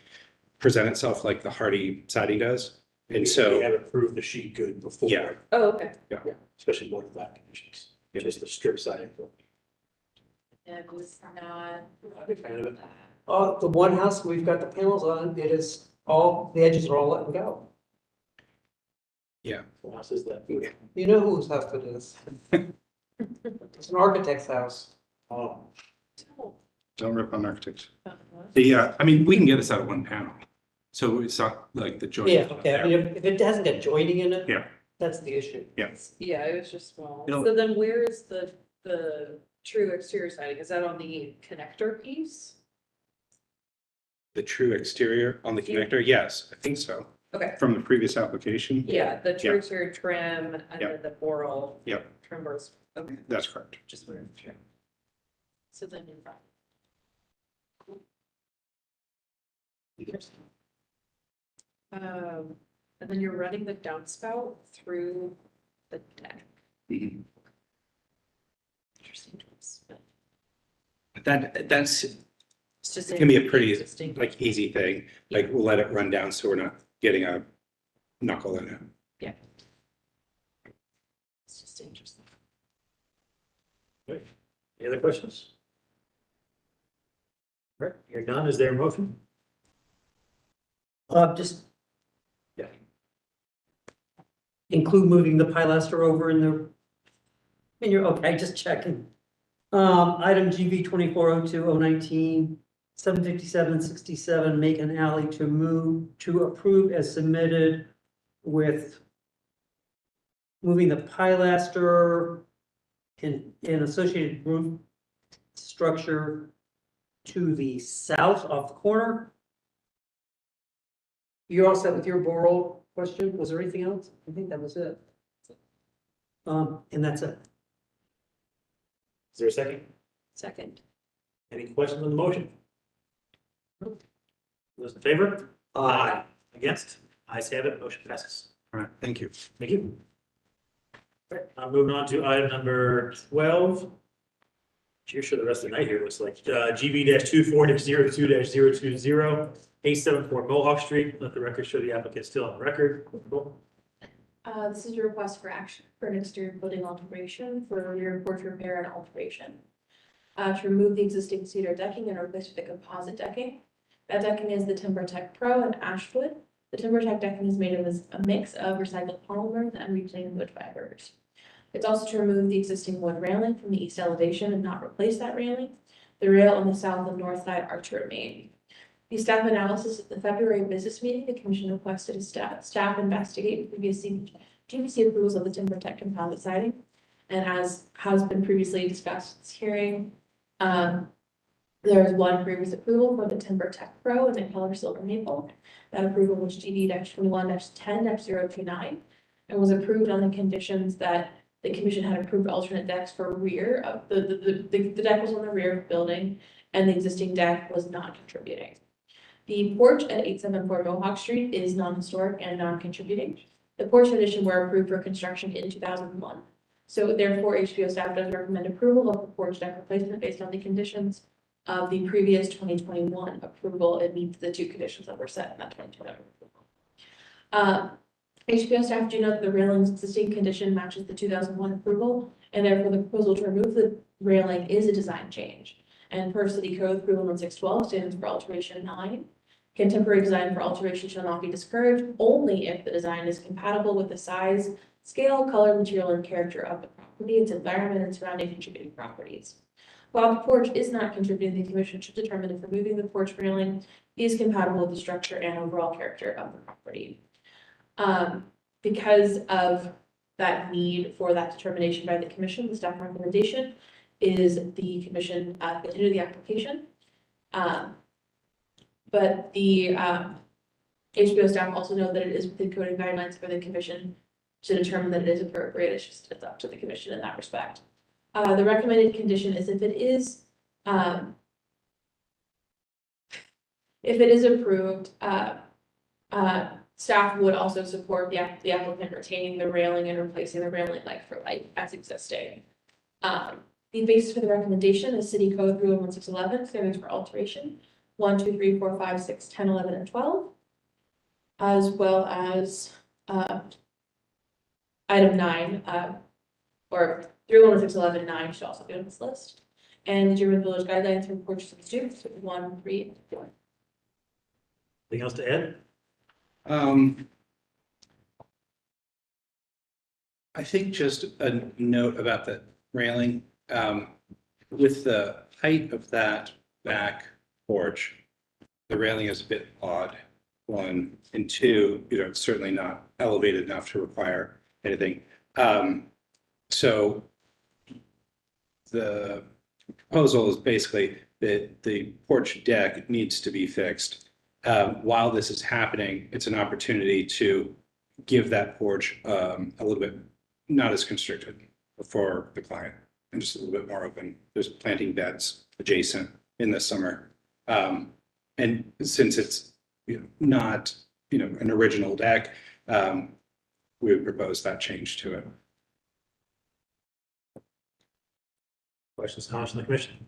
present itself like the hardy siding does. And so. We have approved the sheet good before. Yeah. Oh, okay. Yeah. Especially more flat conditions, just the strip siding. It was not. Fan of it. The one house we've got the panels on, it is all, the edges are all letting go. Yeah. What else is that? You know whose house it is? It's an architect's house. Oh. Don't rip on architects. I mean, we can get this out of one panel. So it's not like the joint. Yeah, okay, I mean, if it hasn't got joining in it. Yeah. That's the issue. Yeah. Yeah, it was just small. You know- So then where is the true exterior siding? Is that on the connector piece? The true exterior on the connector, yes, I think so, Okay, from the previous application. yeah, the true Yeah. exterior trim and Yeah. then the boral. Yeah. Trim bars, okay, That's correct. just wanted to check. So then in front. And then you're running the downspout through the deck. Mhm. Interesting choice, but That's, it's just. it can be a pretty, Interesting. like, easy thing, like, we'll let it run down so we're not getting a knuckle in it. Yeah. It's just interesting. Any other questions? All right, you're done. Is there a motion? Just. Yeah. Include moving the pilaster over in your, okay, just checking. Item GV 2402-019, 757-67, make an alley to approve as submitted with moving the pilaster in associated roof structure to the south off the corner. You're all set with your Boral question? Was there anything else? I think that was it. And that's it. Is there a second? Second. Any questions on the motion? Those in favor? Aye. Against? Ayes have it, motion passes. All right, thank you. Thank you. All right, I'm moving on to item number 12. Cheers for the rest of the night here, looks like. GB-24-02-020, 874 Mohawk Street. Let the record show the applicant still on record. This is a request for action for an exterior building alteration for rear porch repair and alteration. To remove the existing cedar decking and replace with the composite decking. That decking is the Timber Tech Pro and Ashwood. The Timber Tech decking is made of a mix of recycled polymers and reclaimed wood fibers. It's also to remove the existing wood railing from the east elevation and not replace that railing. The rail on the south and north side are to remain. The staff analysis at the February business meeting, the commission requested a staff investigate previous GBC approvals of the Timber Tech composite siding. And as has been previously discussed in this hearing, there is one previous approval for the Timber Tech Pro in the color silver maple. That approval was GD-21-10-029 and was approved on the conditions that the commission had approved alternate decks for rear of the deck was on the rear of the building and the existing deck was not contributing. The porch at 874 Mohawk Street is non-historic and non-contributing. The porch addition were approved for construction in 2001. So therefore, HPO staff does recommend approval of the porch deck replacement based on the conditions of the previous 2021 approval. It meets the two conditions that were set in that 2021 approval. HPO staff do note that the railing's existing condition matches the 2001 approval, and therefore the proposal to remove the railing is a design change. And per city code, approval 1612 stands for alteration 9. Contemporary design for alteration shall not be discouraged only if the design is compatible with the size, scale, color, material, and character of the property, its environment, and surrounding contributing properties. While the porch is not contributing, the commission should determine if removing the porch railing is compatible with the structure and overall character of the property. Because of that need for that determination by the commission, the staff recommendation is the commission continue the application. But the HBO staff also know that it is within coding guidelines for the commission to determine that it is appropriate. It's up to the commission in that respect. The recommended condition is if it is approved, staff would also support the applicant retaining the railing and replacing the railing like for like as existing. The basis for the recommendation is City Code Rule 1611, standards for alteration, 1, 2, 3, 4, 5, 6, 10, 11, and 12, as well as item 9, or 31611 9 should also be on this list. And the German Village Guidelines for porches and stoops, 1, 3, and 4. Anything else to add? I think just a note about the railing, with the height of that back porch, the railing is a bit odd. one, and two, it's certainly not elevated enough to require anything. So the proposal is basically that the porch deck needs to be fixed. While this is happening, it's an opportunity to give that porch a little bit, not as constricted for the client, and just a little bit more open. There's planting beds adjacent in the summer. And since it's not an original deck, we would propose that change to it. Questions, comments from the commission?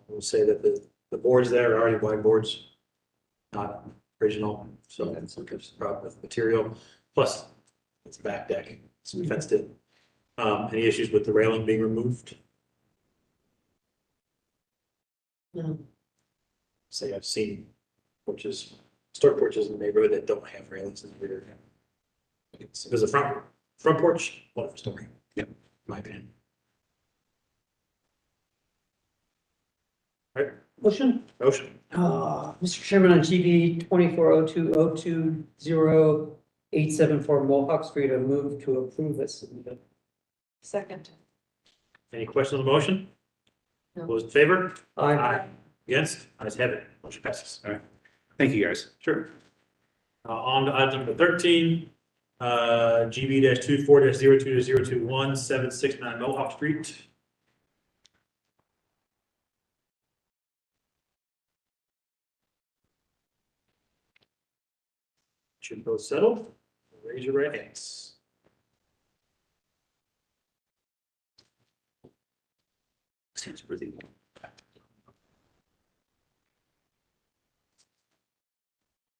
We'll say that the boards there are already white boards, not original, so that's a problem with material. Plus, it's a back deck, so we fenced it. Any issues with the railing being removed? No. Say I've seen porches, store porches in the neighborhood that don't have railings in the rear. There's a front porch, wonderful story. Yep, in my opinion. All right, Motion? Mr. Chairman, on GB 2402-020874 Mohawk Street, I move to approve this. Second. Any questions on the motion? No. Those in favor? Aye. Against? Ayes have it. Motion passes. All right. Thank you, guys. Sure. On to item number 13, GB-24-02-021, 769 Mohawk Street. Should both settle. Raise your right hands. Stands for the.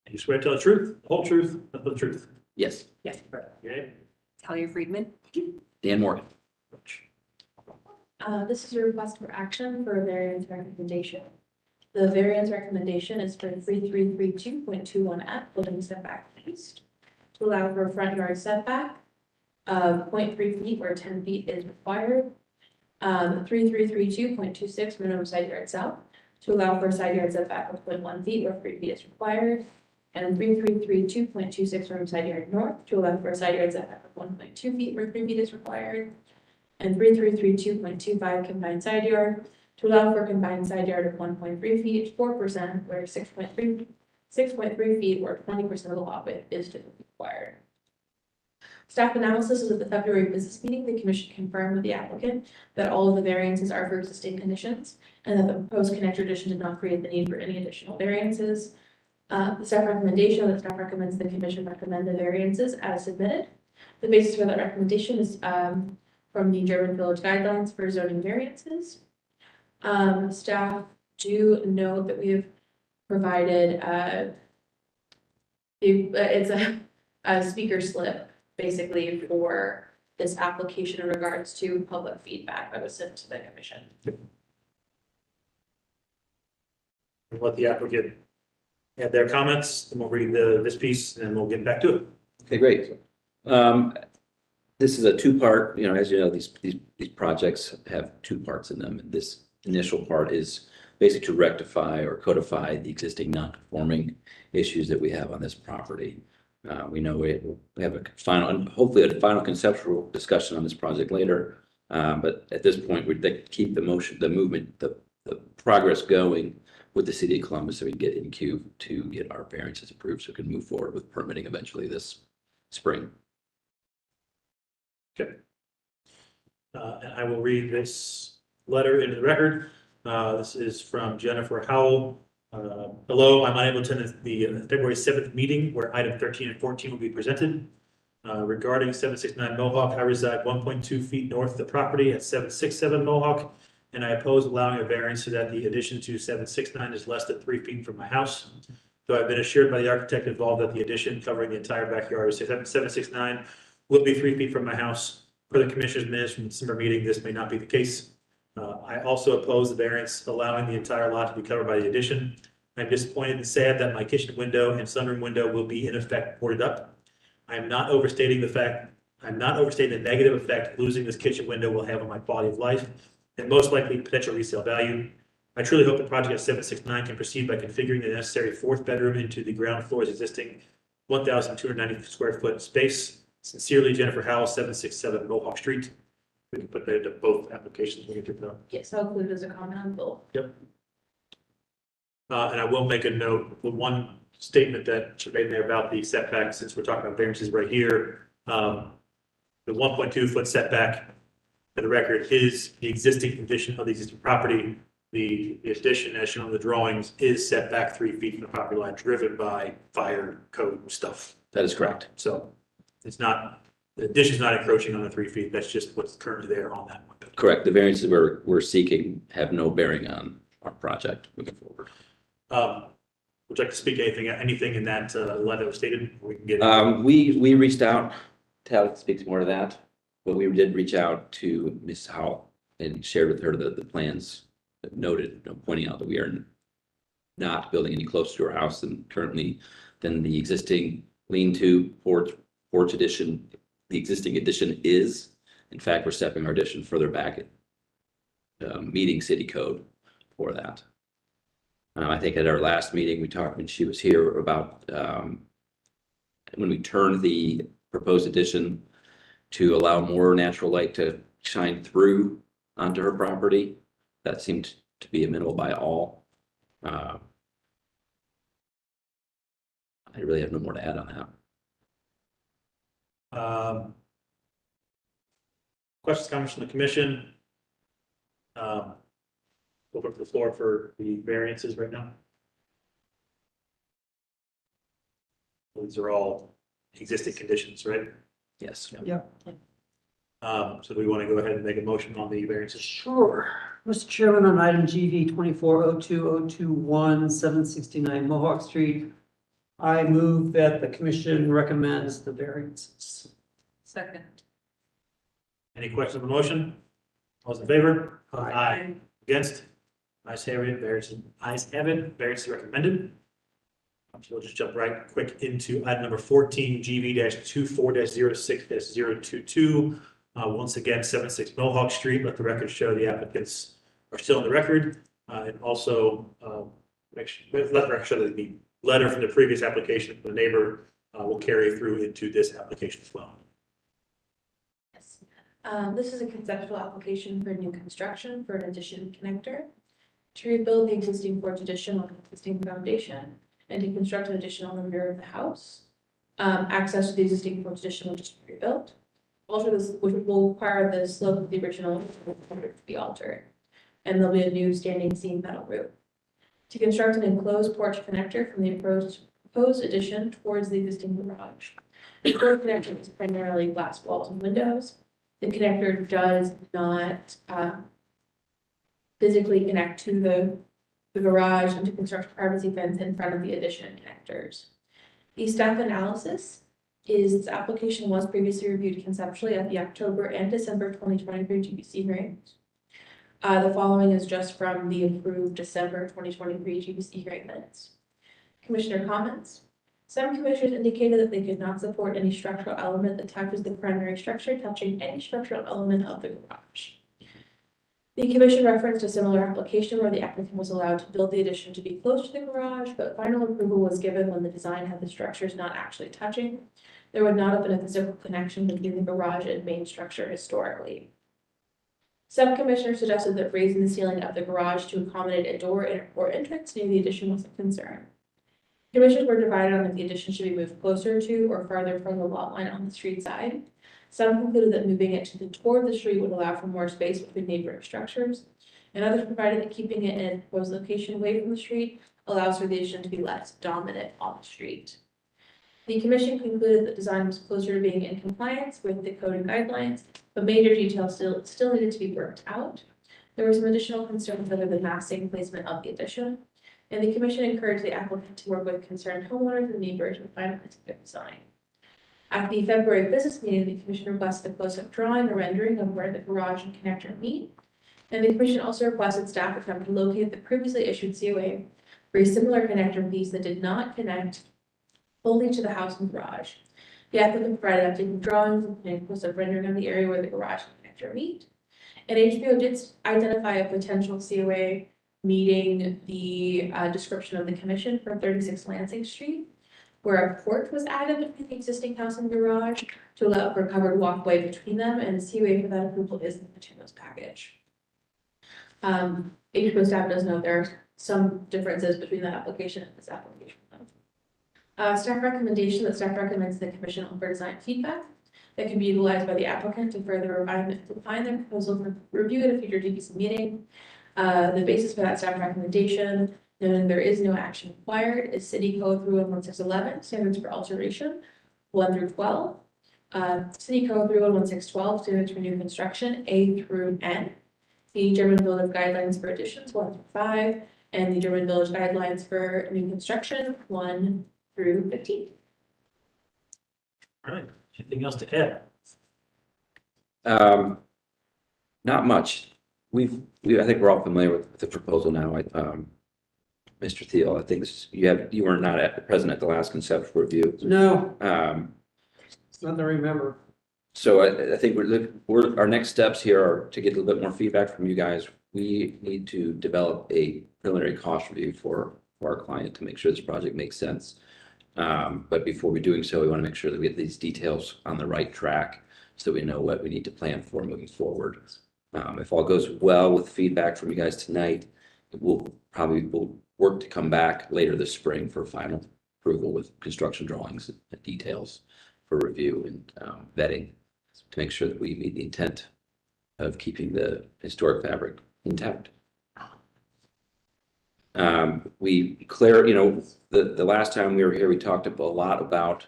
You swear to tell the truth, the whole truth, nothing but the truth. Yes, Okay. Talia Friedman. Dan Morgan. This is a request for action for a variance recommendation. The variance recommendation is for 3332.21F, building setback east, to allow for a front yard setback of 0.3 feet where 10 feet is required. 3332.26 minimum side yard south, to allow for a side yard setback of 0.1 feet where 3 feet is required. And 3332.26 minimum side yard north, to allow for a side yard setback of 1.2 feet where 3 feet is required. And 3332.25 combined side yard, to allow for a combined side yard of 1.3 feet, 4% where 6.3 feet where 20% of the lot width is typically required. Staff analysis is at the February business meeting. The commission confirmed with the applicant that all of the variances are for existing conditions and that the proposed connector addition did not create the need for any additional variances. The staff recommendation, the staff recommends the commission recommend the variances as submitted. The basis for that recommendation is from the German Village Guidelines for zoning variances. Staff do note that we've provided it's a speaker slip basically for this application in regards to public feedback that was sent to the commission. Let the applicant add their comments, and we'll read this piece, and we'll get back to it. Okay, great. This is a two-part, as you know, these projects have two parts in them. This initial part is basically to rectify or codify the existing non-conforming issues that we have on this property. We know we have hopefully a final conceptual discussion on this project later. But at this point, we'd like to keep the movement, the progress going with the city of Columbus so we can get in queue to get our variances approved so we can move forward with permitting eventually this spring. Okay. And I will read this letter into the record. This is from Jennifer Howell. Hello, I'm unable to attend the February 7th meeting where item 13 and 14 will be presented. Regarding 769 Mohawk, I reside 1.2 feet north of the property at 767 Mohawk, and I oppose allowing a variance so that the addition to 769 is less than 3 feet from my house. Though I've been assured by the architect involved that the addition covering the entire backyard of 769 will be 3 feet from my house. Per the commissioner's minutes from the December meeting, this may not be the case. I also oppose the variance allowing the entire lot to be covered by the addition. I'm disappointed and sad that my kitchen window and sunroom window will be in effect boarded up. I'm not overstating the negative effect losing this kitchen window will have on my quality of life and most likely potential resale value. I truly hope the project at 769 can proceed by configuring the necessary fourth bedroom into the ground floor's existing 1,290 square foot space. Sincerely, Jennifer Howell, 767 Mohawk Street. We can put that into both applications. We can do that. Yes, I'll include it as a comment on both. Yep. And I will make a note, the one statement that she made there about the setback, since we're talking about variances right here. The 1.2 foot setback, for the record, is the existing condition of the existing property. The addition, as shown on the drawings, is set back 3 feet from the property line, driven by fire code stuff. That is correct. So it's not, the addition is not encroaching on the 3 feet. That's just what's currently there on that one. Correct. The variances we're seeking have no bearing on our project moving forward. Would you like to speak anything in that letter was stated? We can get. We reached out, Tal speaks more to that, but we did reach out to Ms. Howell and shared with her the plans that noted, pointing out that we are not building any closer to our house than the existing lean-to porch addition. The existing addition is, in fact, we're stepping our addition further back at meeting city code for that. I think at our last meeting, we talked when she was here about when we turned the proposed addition to allow more natural light to shine through onto her property. That seemed to be amenable by all. I really have no more to add on that. Questions, comments from the commission? Open up the floor for the variances right now. These are all existing conditions, right? Yes. Yeah. So do we want to go ahead and make a motion on the variances? Sure. Mr. Chairman, on item GV 24020221, 769 Mohawk Street, I move that the commission recommends the variances. Second. Any questions on the motion? All those in favor? Aye. Against? Ayes have it, variance is recommended. So we'll just jump right quick into item number 14, GV-24-06-022. Once again, 76 Mohawk Street. Let the record show the applicants are still on the record. And also let the record show that the letter from the previous application from the neighbor will carry through into this application as well. Yes. This is a conceptual application for new construction for an addition connector to rebuild the existing porch addition on the existing foundation and to construct an addition on the rear of the house. Access to the existing porch addition will just be rebuilt. Also, this which will require the slope of the original to be altered, and there'll be a new standing seam metal roof. To construct an enclosed porch connector from the proposed addition towards the existing garage. The porch connector is primarily glass walls and windows. The connector does not physically connect to the garage and to construct a privacy fence in front of the addition connectors. The staff analysis is this application was previously reviewed conceptually at the October and December 2023 GBC hearings. The following is just from the approved December 2023 GBC hearing minutes. Commissioner comments. Some commissioners indicated that they could not support any structural element that touches the primary structure touching any structural element of the garage. The commission referenced a similar application where the applicant was allowed to build the addition to be close to the garage, but final approval was given when the design had the structures not actually touching. There would not have been a physical connection between the garage and main structure historically. Some commissioners suggested that raising the ceiling of the garage to accommodate a door or entrance near the addition was a concern. Commissioners were divided on if the addition should be moved closer to or farther from the lot line on the street side. Some concluded that moving it toward the street would allow for more space between neighboring structures, and others provided that keeping it in a proposed location away from the street allows for the addition to be less dominant on the street. The commission concluded that design was closer to being in compliance with the code and guidelines, but major details still needed to be worked out. There were some additional concerns over the massing placement of the addition, and the commission encouraged the applicant to work with concerned homeowners and neighbors to finalize their design. At the February business meeting, the commission requested a close-up drawing or rendering of where the garage and connector meet. And the commission also requested staff attempt to locate the previously issued COA for a similar connector piece that did not connect fully to the house and garage. The applicant provided updated drawings and a close-up rendering of the area where the garage and connector meet. And HBO did identify a potential COA meeting the description of the commission for 36 Lansing Street, where a porch was added between the existing house and garage to allow for covered walkway between them, and the COA for that approval is in the materials package. HPO staff does know there are some differences between the application and this application. Staff recommendation that staff recommends the commission offer design feedback that can be utilized by the applicant to further refine their proposal for review at a future DPC meeting. The basis for that staff recommendation, noting there is no action required, is City Code 3111611, standards for alteration, 1 through 12. City Code 3111612, standards for new construction, A through N. The German Village Guidelines for additions, 1 through 5, and the German Village Guidelines for new construction, 1 through 15. All right, anything else to add? Not much. I think we're all familiar with the proposal now. Mr. Thiel, I think you were not present at the last conceptual review. No. It's nothing to remember. So I think our next steps here are to get a little bit more feedback from you guys. We need to develop a preliminary cost review for our client to make sure this project makes sense. But before we're doing so, we want to make sure that we get these details on the right track so we know what we need to plan for moving forward. If all goes well with feedback from you guys tonight, we'll work to come back later this spring for final approval with construction drawings and details for review and vetting to make sure that we meet the intent of keeping the historic fabric intact. The last time we were here, we talked a lot about,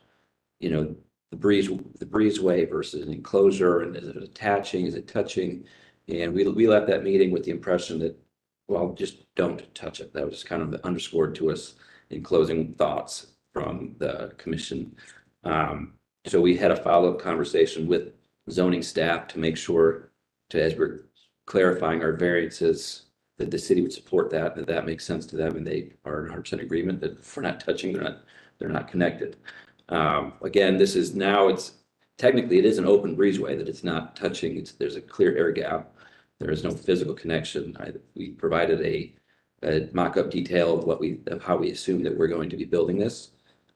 the breezeway versus an enclosure, and is it attaching, is it touching? And we left that meeting with the impression that, well, just don't touch it. That was kind of underscored to us in closing thoughts from the commission. So we had a follow-up conversation with zoning staff to make sure as we're clarifying our variances, that the city would support that makes sense to them, and they are in 100% agreement that if we're not touching, they're not connected. Again, technically it is an open breezeway that it's not touching. There's a clear air gap. There is no physical connection. We provided a mock-up detail of how we assume that we're going to be building this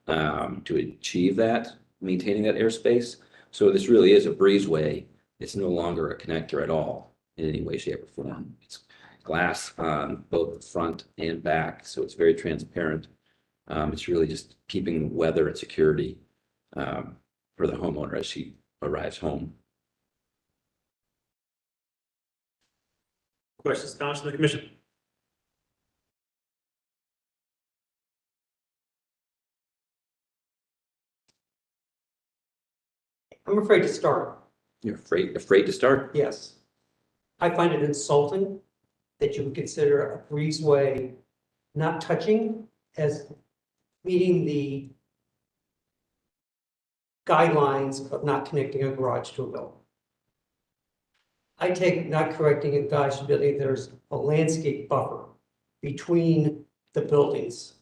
to achieve that, maintaining that airspace. So this really is a breezeway. It's no longer a connector at all in any way, shape, or form. It's glass on both the front and back, so it's very transparent. It's really just keeping weather and security for the homeowner as she arrives home. Questions, comments from the commission? I'm afraid to start. You're afraid to start? Yes. I find it insulting that you would consider a breezeway not touching as meeting the guidelines of not connecting a garage to a building. I take not correcting a garage to building, there's a landscape buffer between the buildings.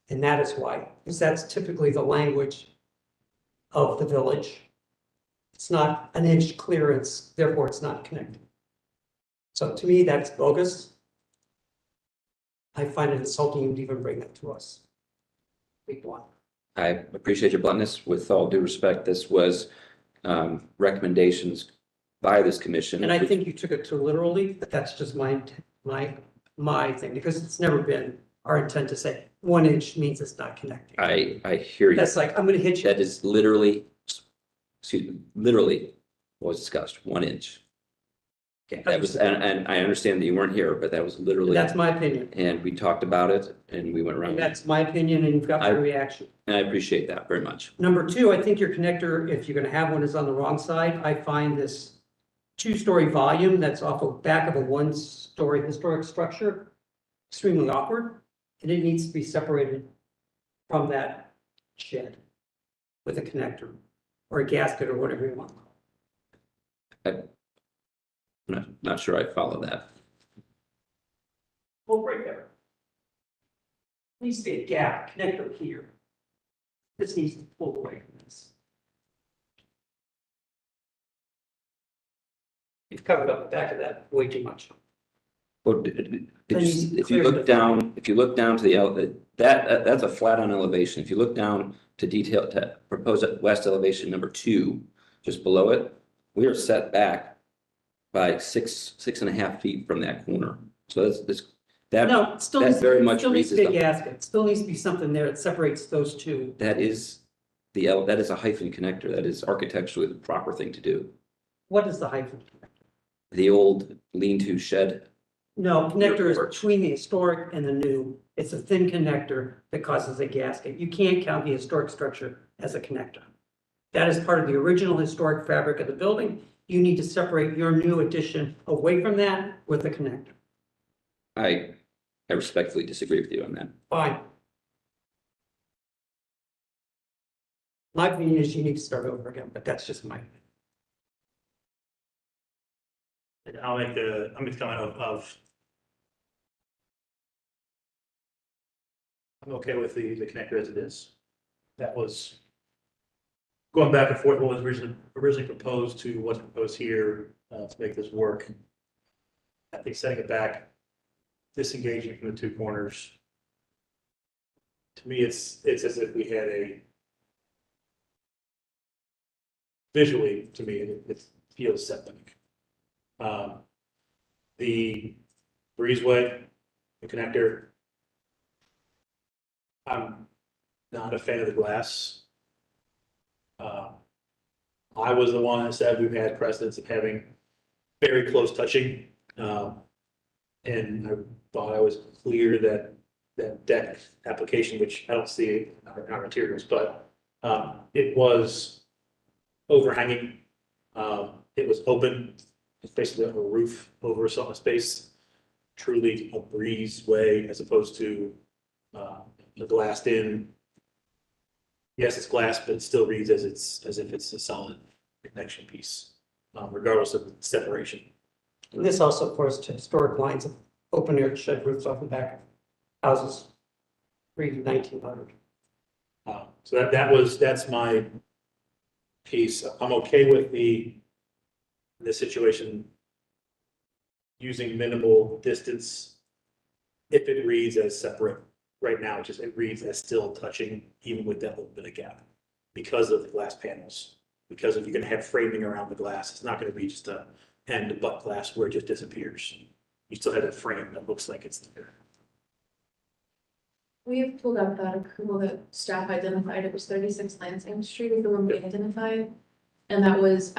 And that is why, because that's typically the language of the village. It's not an inch clearance, therefore it's not connected. So to me, that's bogus. I find it insulting you would even bring that to us. Big one. I appreciate your bluntness. With all due respect, this was recommendations by this commission. And I think you took it too literally, but that's just my thing, because it's never been our intent to say 1 inch means it's not connecting. I hear you. That's like, I'm gonna hit you. That is literally what was discussed, 1 inch. Okay, That was, and I understand that you weren't here, but that was literally. That's my opinion. And we talked about it and we went around. And that's my opinion, and you've got my reaction. And I appreciate that very much. Number two, I think your connector, if you're gonna have one, is on the wrong side. I find this 2-story volume that's off the back of a 1-story historic structure extremely awkward, and it needs to be separated from that shed with a connector or a gasket or whatever you want to call it. I'm not sure I follow that. Well, right there. Needs to be a gap, connector here. This needs to pull away from this. You've covered up the back of that way too much. Well, did If you look down, to the, that's a flat on elevation. If you look down to detail, to proposed west elevation number 2, just below it, we are set back by 6.5 feet from that corner. So that, No, it still that needs, very it much still needs to raises be a the, gasket. It still needs to be something there that separates those two. that is that is a hyphen connector. That is architecturally the proper thing to do. What is the hyphen? The old lean-to shed. No, connector is between the historic and the new. It's a thin connector that causes a gasket. You can't count the historic structure as a connector. That is part of the original historic fabric of the building. You need to separate your new addition away from that with a connector. I respectfully disagree with you on that. Fine. My opinion is you need to start over again, but that's just my. And I'll make the comment of I'm okay with the connector as it is. That was going back and forth, what was originally proposed to what's proposed here to make this work. I think setting it back, disengaging from the 2 corners. To me, it's as if we had visually, to me, it feels septic. The breezeway, the connector, I'm not a fan of the glass. I was the one that said we've had precedents of having very close touching. And I thought I was clear that deck application, which I don't see in our materials, but it was overhanging. It was open. It's basically a roof over a space, truly a breezeway as opposed to a glassed in. Yes, it's glass, but it still reads as if it's a solid connection piece, regardless of separation. And this also, of course, to historic lines of open air shed roofs off the back of houses pre-1900. So that's my piece. I'm okay with this situation using minimal distance if it reads as separate. Right now, it reads as still touching, even with that little bit of gap, because of the glass panels. Because if you're going to have framing around the glass, it's not going to be just a end butt glass where it just disappears. You still have a frame that looks like it's there. We have pulled up that approval that staff identified. It was 36 Lansing Street is the one we identified. And that was,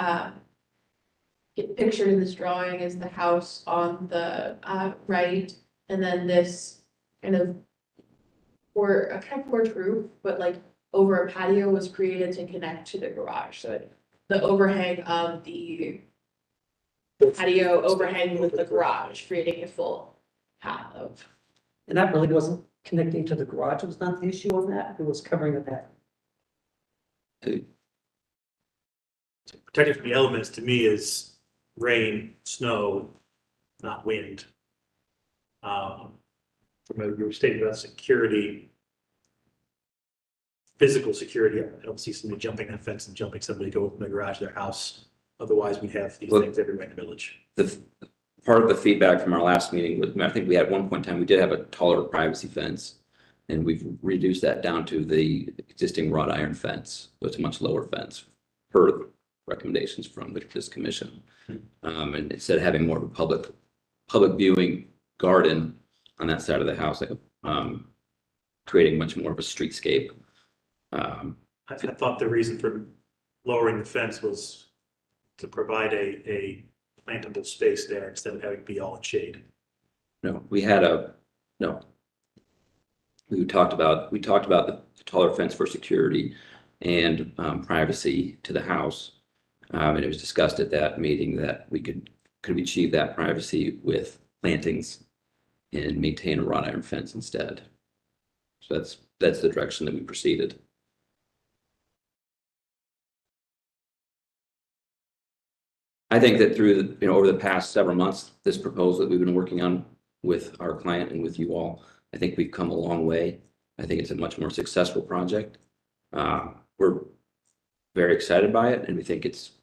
pictured in this drawing is the house on the right. And then this kind of, or a kind of porch roof, but like over a patio was created to connect to the garage. So the overhang of the patio overhang with the garage, creating a full path of. And that really wasn't connecting to the garage. It was not the issue on that. It was covering the back. Protected from the elements to me is rain, snow, not wind. From your statement about security, physical security, I don't see somebody jumping that fence and jumping somebody to go from the garage to their house. Otherwise, we'd have these things everywhere in the village. The part of the feedback from our last meeting was, I think we had one point in time, we did have a taller privacy fence. And we've reduced that down to the existing wrought iron fence. So it's a much lower fence per recommendations from this commission. And instead of having more of a public viewing garden on that side of the house, creating much more of a streetscape. I thought the reason for lowering the fence was to provide a plantable space there instead of having it be all in shade. No, we talked about the taller fence for security and privacy to the house. And it was discussed at that meeting that we could achieve that privacy with plantings and maintain a wrought iron fence instead. So that's the direction that we proceeded. I think that through over the past several months, this proposal that we've been working on with our client and with you all, I think we've come a long way. I think it's a much more successful project. We're very excited by it, and we think it's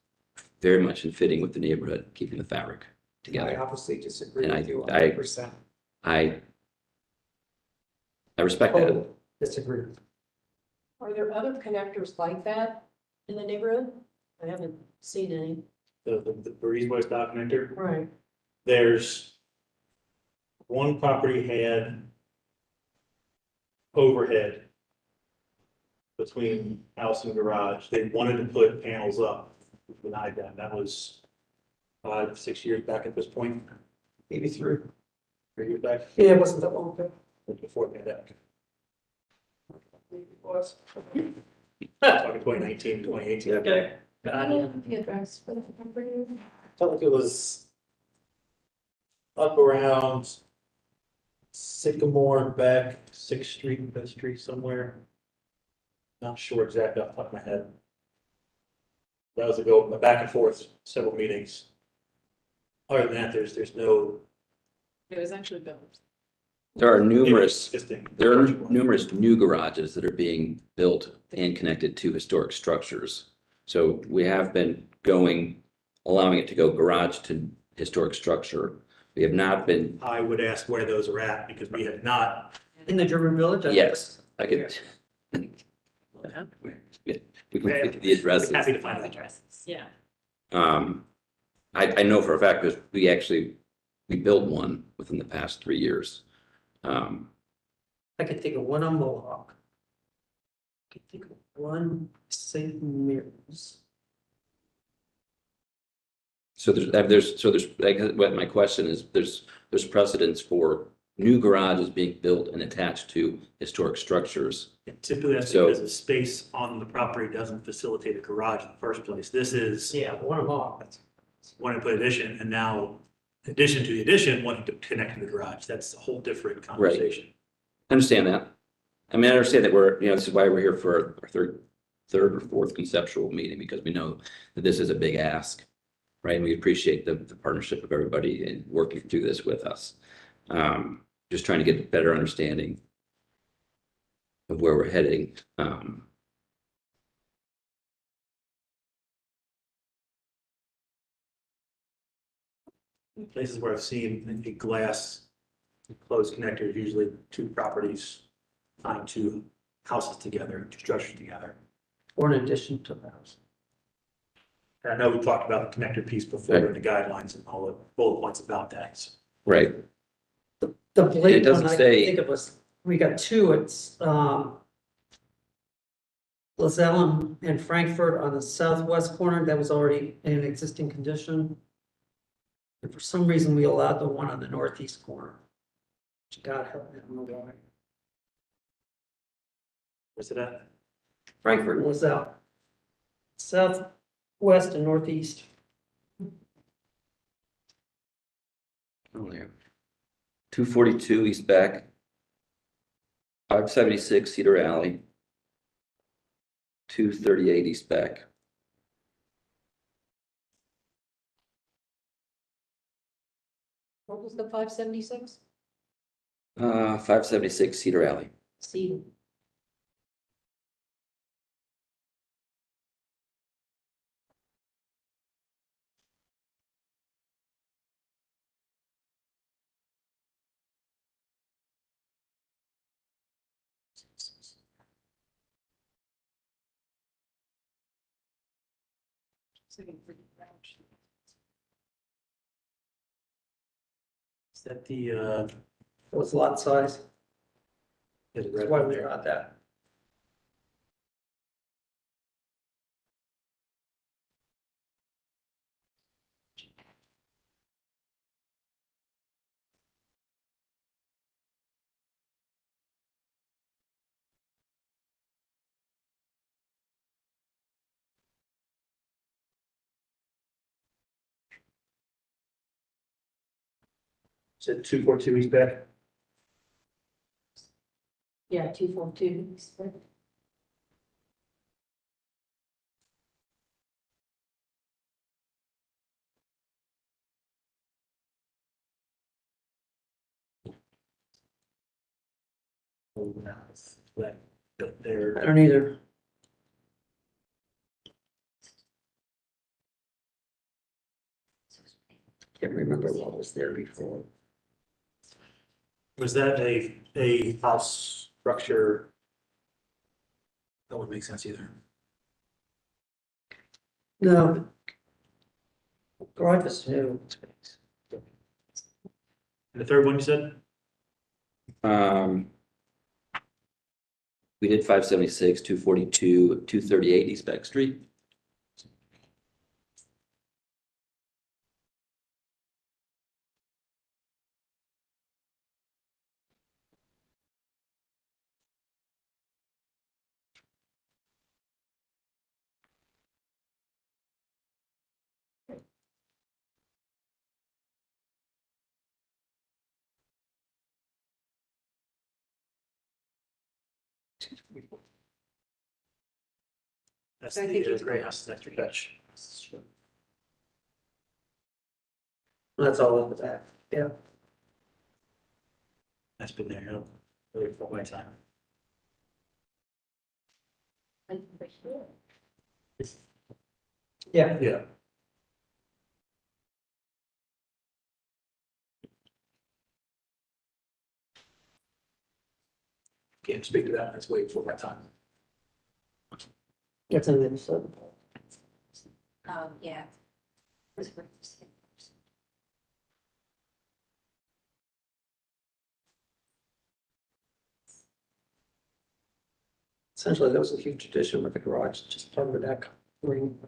very much in fitting with the neighborhood, keeping the fabric together. I obviously disagree And with you I 100%. I respect that. Totally disagree. Are there other connectors like that in the neighborhood? I haven't seen any. The Breezeway stop connector, Right. there's one property had overhead between house and garage. They wanted to put panels up. We denied that. That was 5, 6 years back at this point, Maybe 3. 3 years back, Yeah, it wasn't that long ago. before the pandemic. Maybe it was. Talking 2019, 2018. Okay. The address for the property. Felt like it was up around Sycamore back 6th Street, 5th Street somewhere. Not sure exactly off the top of my head. That was a go back and forth several meetings. Other than that, there's no It was actually built. There are numerous, existing. there are numerous new garages that are being built and connected to historic structures. So we have been allowing it to go garage to historic structure. We have not been, I would ask where those are at because we have not. In the German village? yes, I could. We can get the addresses. Happy to find out. Addresses. Yeah. I know for a fact because we built one within the past 3 years. I could think of one on Mohawk. I could think of one St. Mary's. So like, what my question is, there's precedence for new garages being built and attached to historic structures. Typically, that's So- because the space on the property doesn't facilitate a garage in the first place. This is Yeah, one on Mohawk. wanting to put addition and now in addition to the addition, wanting to connect to the garage. That's a whole different conversation. I understand that. I mean, I understand that this is why we're here for our third or fourth conceptual meeting, because we know that this is a big ask, right? And we appreciate the partnership of everybody and working through this with us. Just trying to get a better understanding of where we're heading. Places where I've seen a glass closed connector, usually two properties tying two houses together, two structures together. Or in addition to the house. And I know we talked about the connector piece before in the guidelines and all the bullet points about that. Right. The Blake doesn't one, I say- think it was, we got two, it's, Lozelle and Frankfurt on the southwest corner, that was already in an existing condition. And for some reason, we allowed the one on the northeast corner. Which God help me, I don't know why. Where's it at? Frankfurt and Lozelle. Southwest and northeast. Oh, yeah. 242 East Beck. 576 Cedar Alley. 238 East Beck. What was the 576? 576 Cedar Alley. See. Is that the, What's lot size? is it That's red why one we there? got that. Is it 242 East Beck? Yeah, 242. Oh, no, it's that built there. I don't either. Can't remember what was there before. Was that a house structure? That wouldn't make sense either. No. Garage is new. And the third one you said? We did 576, 242, 238 East Beck Street. That's the gray house next to Dutch. That's all over that, yeah. That's been there, really for my time. Yeah. Yeah. Can't speak to that, that's way before my time. That's an Minnesota. Yeah. Essentially, that was a huge addition with the garage, just part of the deck ring.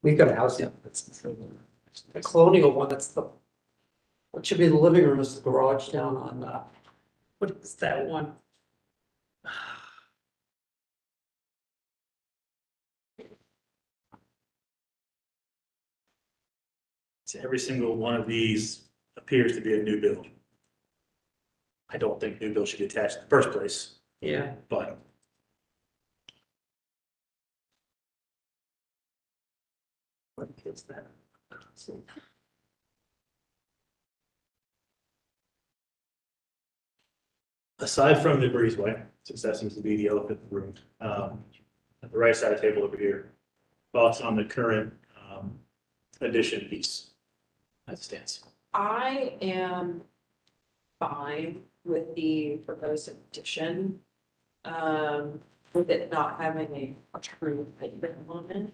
We've got a house, yeah, that's the colonial one, that's the, what should be the living room is the garage down on, what is that one? So every single one of these appears to be a new build. I don't think new build should be attached in the first place, Yeah. but What is that? aside from the breezeway, since that seems to be the elephant in the room, at the right side of the table over here, thoughts on the current addition piece as it stands? I am fine with the proposed addition. With it not having a true pavement on it.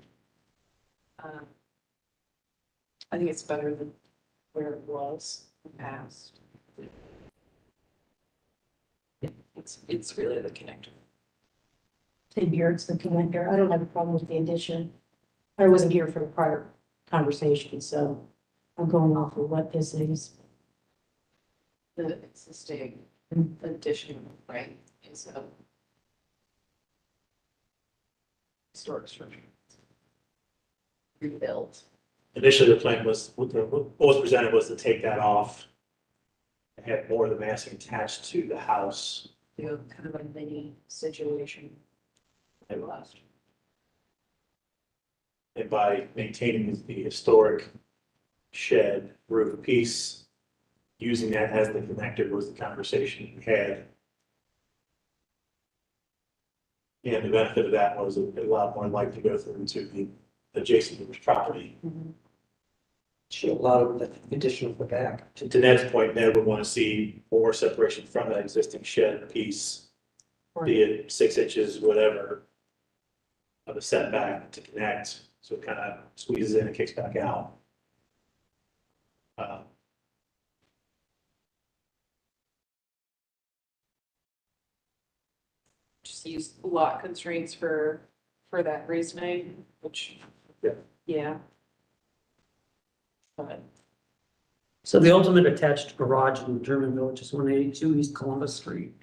I think it's better than where it was in the past. It's really the connector. Same here, it's the connector. I don't have a problem with the addition. I wasn't here for the prior conversation, so I'm going off of what this is. The existing addition, right, is a historic structure. Rebuilt. Initially, the plan was, what was presented was to take that off and have more of the massing attached to the house. Do kind of a mini situation. At last. And by maintaining the historic shed roof piece, using that as the connector was the conversation we had. And the benefit of that was a lot more light to go through to the adjacent property. She allowed the addition of the back. To Ned's point, Ned would want to see more separation from that existing shed piece, be it 6 inches, whatever, of a setback to connect, so it kind of squeezes in and kicks back out. Just use lot constraints for that reasoning, which. Yeah. Yeah. But So the ultimate attached garage in German Village is 182 East Columbus Street.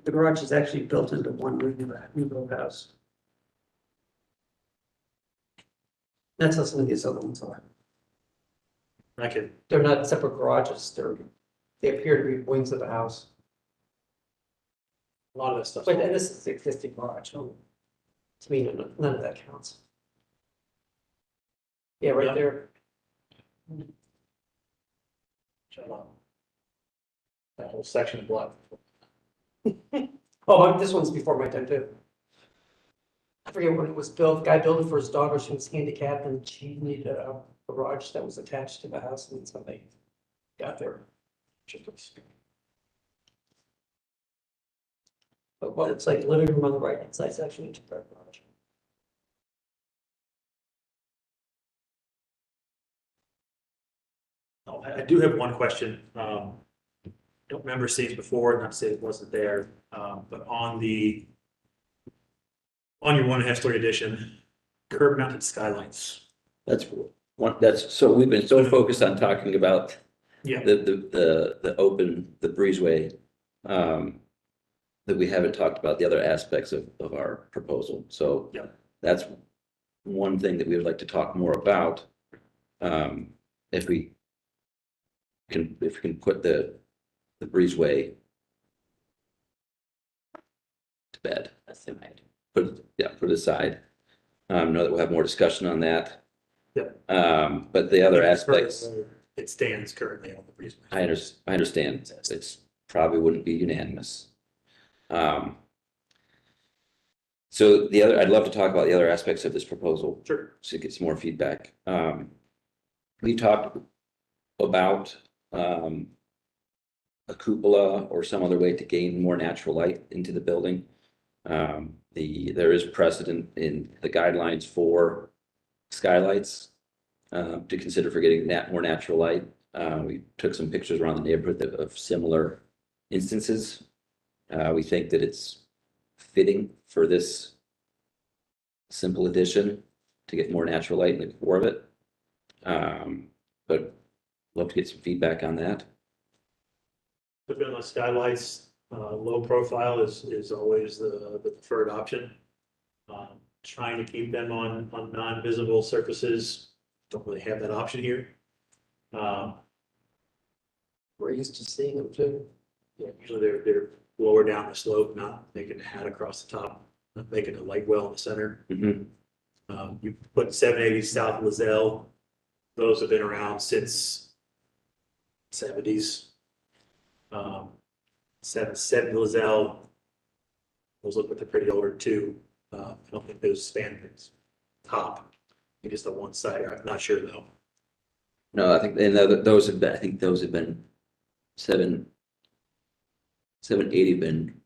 The garage is actually built into one new build house. That's how some of these other ones are. I could, They're not separate garages, they appear to be wings of the house. a lot of that stuff. But this is the existing garage, so to me, none of that counts. Yeah, right there. That whole section of block. Oh, this one's before my time too. I forget when it was built. The guy built it for his daughter. She was handicapped and she needed a garage that was attached to the house and so they got their chickens. But what it's like living room on the right hand side is actually a two-car garage. Oh, I do have one question. Don't remember seeing it before, not to say it wasn't there, but on your 1.5 story addition, curb mounted skylights. That's so we've been so focused on talking about Yeah. the breezeway, that we haven't talked about the other aspects of our proposal. So Yeah. that's one thing that we would like to talk more about. If we can put the breezeway to bed. Put it aside. Know that we'll have more discussion on that. Yeah. But the other aspects, It stands currently on the breezeway. I understand. It's probably wouldn't be unanimous. So I'd love to talk about the other aspects of this proposal. Sure. To get some more feedback. We talked about a cupola or some other way to gain more natural light into the building. There is precedent in the guidelines for skylights to consider for getting more natural light. We took some pictures around the neighborhood of similar instances. We think that it's fitting for this simple addition to get more natural light in the core of it. But love to get some feedback on that. Put on the skylights, low profile is always the preferred option. Trying to keep them on non-visible surfaces, don't really have that option here. We're used to seeing them too. Yeah, usually they're lower down the slope, not making a hat across the top, not making a light well in the center. Mhm. You put 780 South Lizelle, those have been around since 70s. 770 Lizelle, those look like they're pretty older too. I don't think those span the top. I think it's the one side, I'm not sure though. No, I think those have been 780 been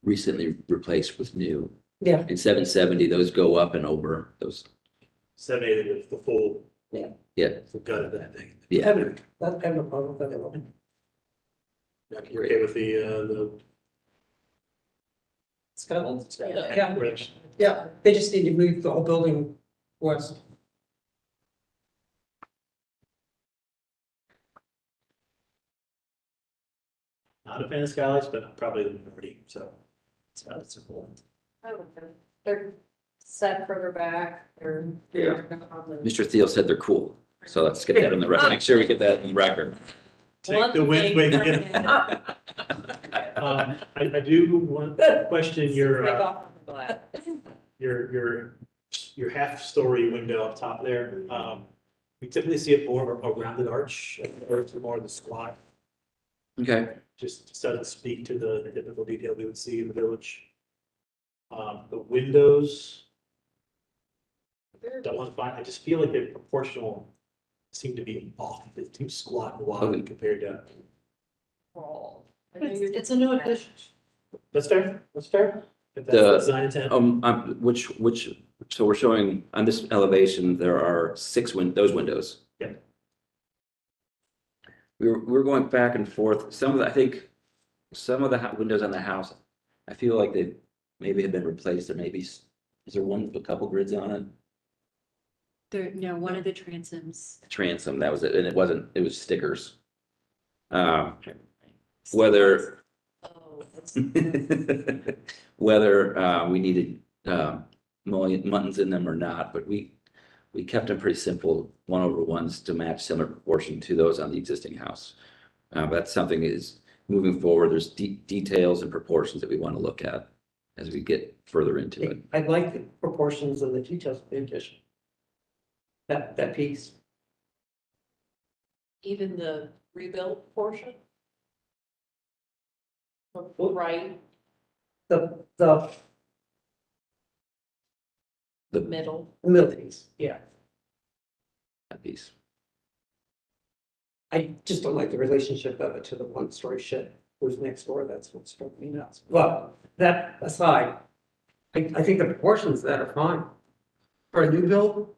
recently replaced with new. Yeah. In 770, those go up and over those. 780, the full. Yeah. Yeah. The gut of that thing. Yeah. I have no problem with that at all. You're okay with the Skylights? Yeah. Yeah, they just need to move the whole building west. not a fan of skylights, but probably the minority, so. Skylights are cool. They're set further back, they're. Yeah. Mr. Thiel said they're cool. So let's get that in the record. Make sure we get that in the record. Take the wins way to get it. I do want to question your half-story window up top there. We typically see it more of a rounded arch, or it's more of the squat. Okay. Just doesn't speak to the typical detail we would see in the village. The windows. Don't want to find, I just feel like they're proportional, seem to be off, it's too squat and wide compared to. It's a new addition. That's fair, that's fair. If that's the design intent. So we're showing on this elevation, there are those windows. Yeah. We're going back and forth. I think some of the windows on the house, I feel like they maybe have been replaced, or maybe, is there a couple grids on it? One of the transoms. Transom, that was it, and it was stickers. Whether we needed muttons in them or not, but we kept them pretty simple, 1/1s to match similar proportion to those on the existing house. That's something is moving forward. There's details and proportions that we want to look at as we get further into it. I like the proportions and the details of the addition. That piece. Even the rebuilt portion? Right, The middle. middle piece, yeah. that piece. I just don't like the relationship of it to the one-story shed who's next door. That's what struck me nuts. But that aside, I think the proportions of that are fine. For a new build,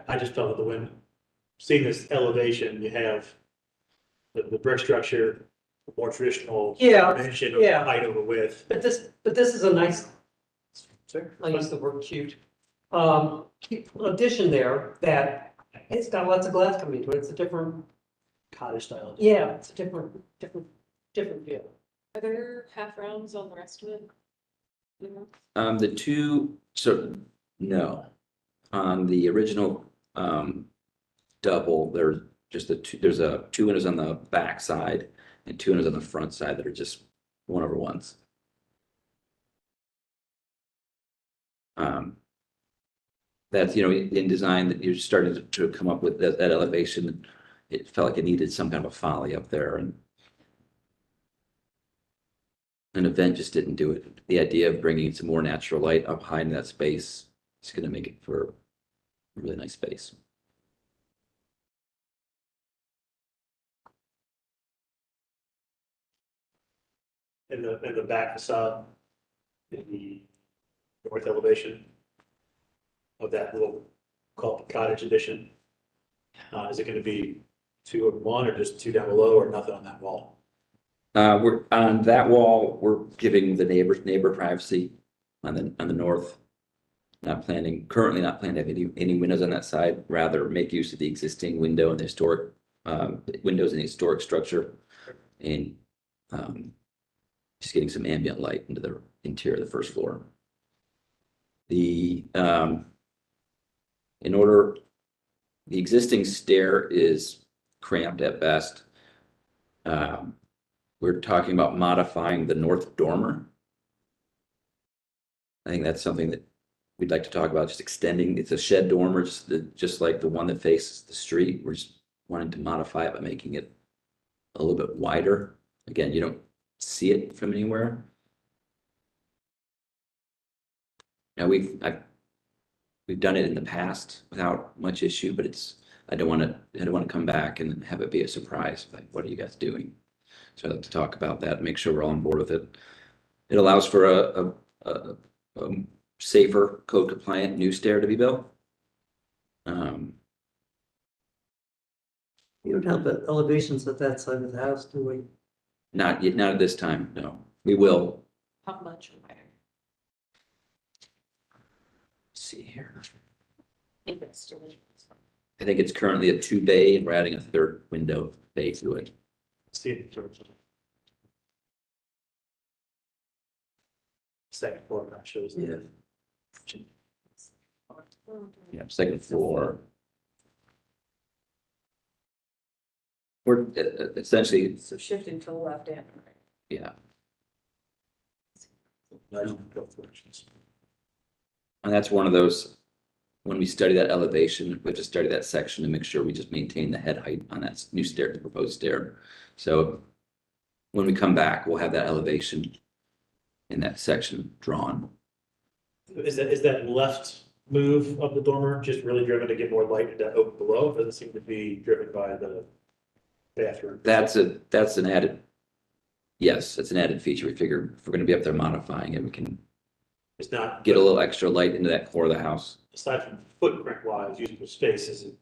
I just felt that when seeing this elevation, you have the brick structure, more traditional. Yeah, Dimension of yeah. height over width. but this is a nice, I use the word cute, addition there that it's got lots of glass coming to it. It's a different, Cottage style. yeah, it's a different view. Are there half rounds on the rest of it? The two, so, no. On the original, double, there's just there's two windows on the back side and two windows on the front side that are just 1/1s. That's, in design that you're starting to come up with that elevation. It felt like it needed some kind of a folly up there, and an event just didn't do it. The idea of bringing some more natural light up high in that space is going to make it for a really nice space. In the back facade, in the north elevation of that little called cottage addition. Is it gonna be 2 of 1 or just 2 down below or nothing on that wall? We're on that wall, we're giving the neighbor privacy on the north. Currently not planning to have any windows on that side, rather make use of the existing window and the historic, windows in the historic structure. And, just getting some ambient light into the interior of the first floor. The existing stair is cramped at best. We're talking about modifying the north dormer. I think that's something that we'd like to talk about, just extending. It's a shed dormer, just like the one that faces the street. We're just wanting to modify it by making it a little bit wider. Again, you don't see it from anywhere. Now we've done it in the past without much issue, but I don't want to come back and have it be a surprise. Like, what are you guys doing? So I'd like to talk about that, make sure we're all on board with it. It allows for a safer, code compliant new stair to be built. You don't have the elevations at that side of the house, do we? Not yet, not at this time, no. We will. How much? Let's see here. If it's still. I think it's currently a 2-bay, and we're adding a third window bay to it. See it in terms of second floor, that shows. Yeah. Yeah, second floor. We're essentially, So shifting to the left and right. yeah. Both directions. And that's one of those, when we study that elevation, we have to study that section to make sure we just maintain the head height on that new stair, the proposed stair. So when we come back, we'll have that elevation in that section drawn. Is that left move of the dormer just really driven to get more light into open below? It doesn't seem to be driven by the bathroom. That's an added, yes, it's an added feature. We figure if we're going to be up there modifying it, we can It's not. get a little extra light into that core of the house. Aside from footprint wise, usable space isn't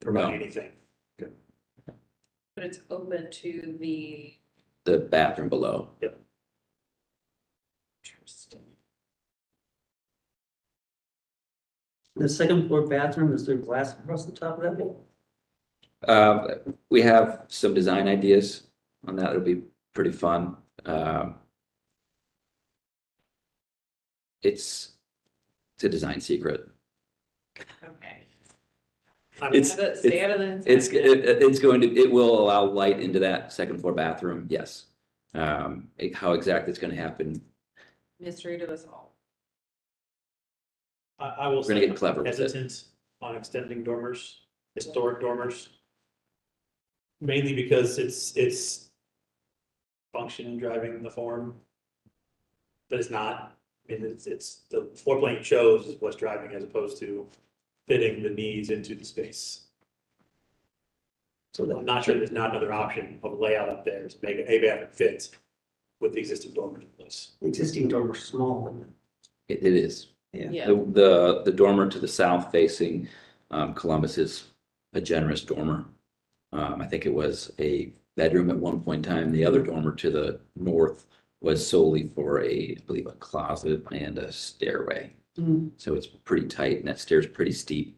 providing No. anything. But it's open to the. The bathroom below. Yep. Interesting. The second floor bathroom, is there glass across the top of that wall? We have some design ideas on that. It'll be pretty fun. It's a design secret. Okay. It's going to, it will allow light into that second floor bathroom. Yes. How exactly it's going to happen, Mystery to us all. I will We're gonna say get clever with it. hesitant on extending dormers, historic dormers. Mainly because it's function driving the form. But it's not. I mean, it's the floor plan you chose is what's driving as opposed to fitting the needs into the space. So I'm not sure there's not another option of layout up there to make a bathroom fit with the existing dormers in place. The existing dormer is small. It is. Yeah. The dormer to the south facing Columbus is a generous dormer. I think it was a bedroom at one point in time. The other dormer to the north was solely for I believe, a closet and a stairway. Mm. So it's pretty tight and that stair's pretty steep.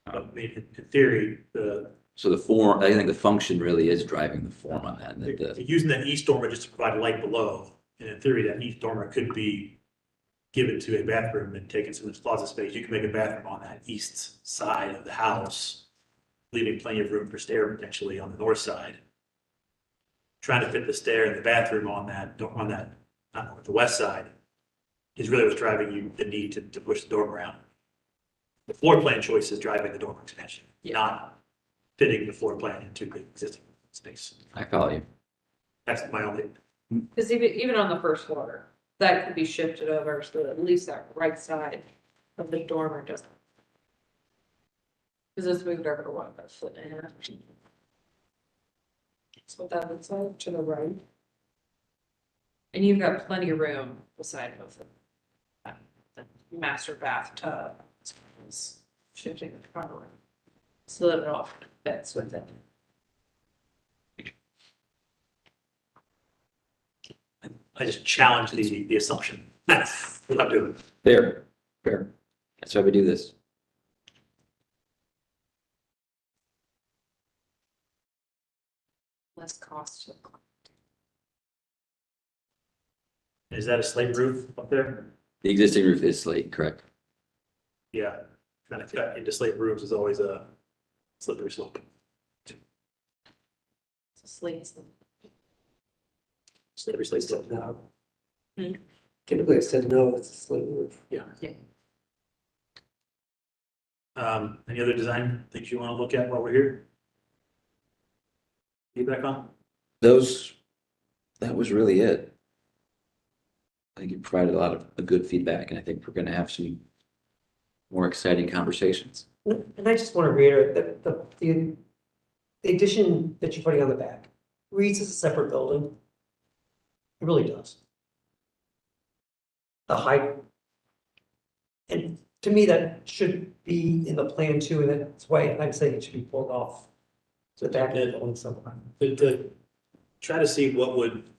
I mean, in theory, So the form, I think the function really is driving the form on that. And using that east dormer just to provide light below, and in theory, that east dormer could be given to a bathroom and taken some of this closet space. You can make a bathroom on that east side of the house, leaving plenty of room for stair potentially on the north side. Trying to fit the stair and the bathroom on the west side is really what's driving you the need to push the dormer out. The floor plan choice is driving the dormer expansion, not fitting the floor plan into the existing space. I follow you. That's my only. Because even on the first floor, that could be shifted over so that at least that right side of the dormer doesn't. Because it's moved over to what, about a foot and a half or something. That's what that looks like to the right. And you've got plenty of room beside both of them. The master bathtub is shifting the front room so that it all fits with it. I just challenge the assumption. That's what I'm doing. Fair. That's why we do this. Less cost to the client. Is that a slate roof up there? The existing roof is slate, correct? Yeah, trying to cut into slate roofs is always a slippery slope. It's a slate. Slippery slope. No. Hmm. Typically I said no, it's a slate roof. Yeah. Any other design things you want to look at while we're here? Feedback on? That was really it. I think you provided a lot of good feedback, and I think we're going to have some more exciting conversations. And I just want to reiterate that the addition that you're putting on the back reads as a separate building. It really does. The height. And to me, that should be in the plan too, and that's why I'm saying it should be pulled off. So that on somewhere. To try to see what would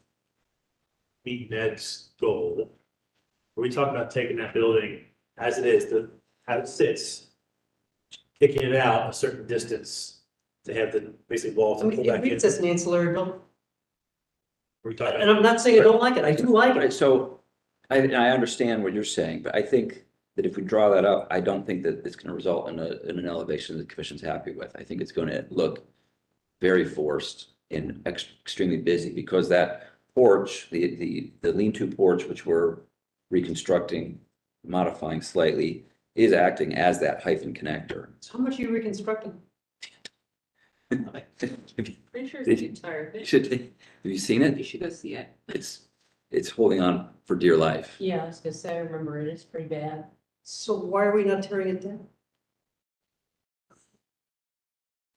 meet Ned's goal. Are we talking about taking that building as it is, how it sits, kicking it out a certain distance to have the basic walls I and mean, pull it back in? reads as an ancillary building. Are we talking And I'm not saying I don't like it, I do like Right, it. so I understand what you're saying, but I think that if we draw that up, I don't think that it's going to result in an elevation that the commission's happy with. I think it's going to look very forced and extremely busy because that porch, the lean-to porch, which we're reconstructing, modifying slightly, is acting as that hyphen connector. So how much are you reconstructing? Pretty sure Did it's you- the entire thing. Have you seen it? You should go see it. It's holding on for dear life. Yeah, I was gonna say, I remember it, it's pretty bad. So why are we not tearing it down?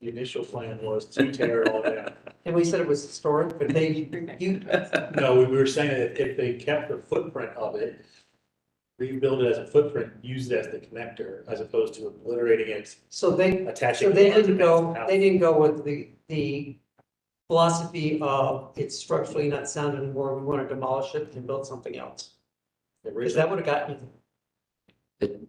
The initial plan was to tear it all down. And we said it was historic, but No, we were saying that if they kept the footprint of it, rebuild it as a footprint, use it as the connector, as opposed to obliterating it, so they attaching. didn't go with the philosophy of it's structurally not sound anymore, we want to demolish it and build something else. Because that would have gotten you.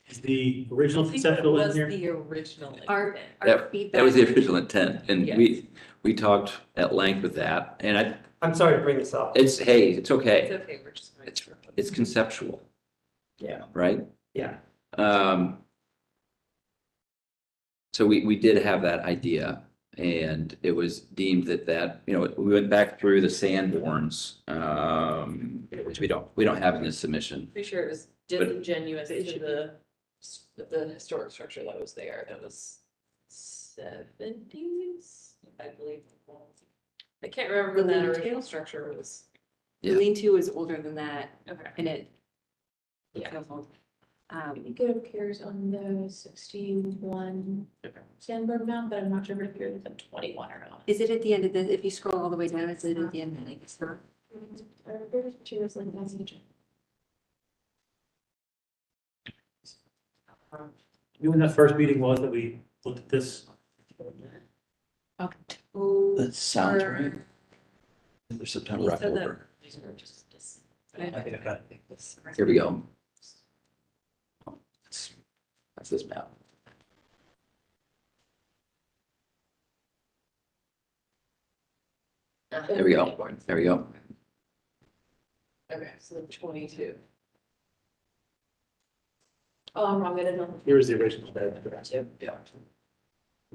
Is the original conceptual in here? The original. Our That was the original intent, and Yes. we talked at length with that, and I'm sorry to bring this up. it's okay. It's okay, we're just. It's conceptual, Yeah, right? yeah. So we did have that idea, and it was deemed that we went back through the Sanborns, which we don't have in this submission. Pretty sure it was disingenuous to the historic structure that was there. That was 70s, I believe. I can't remember when that original structure was. The lean-to is older than that, Okay. and it Yeah. It could appears on the 61 Sandberg map, but I'm not sure if it appears at 21 or not. Is it at the end of the, if you scroll all the way down, is it at the end of the store? You when that first meeting was that we looked at this? That sounds right. There's September, October. I think I got it. Here we go. That's this map. There we go. There we go. Okay, so 22. Oh, I'm wrong, I didn't know. Here's the original bed. Yeah.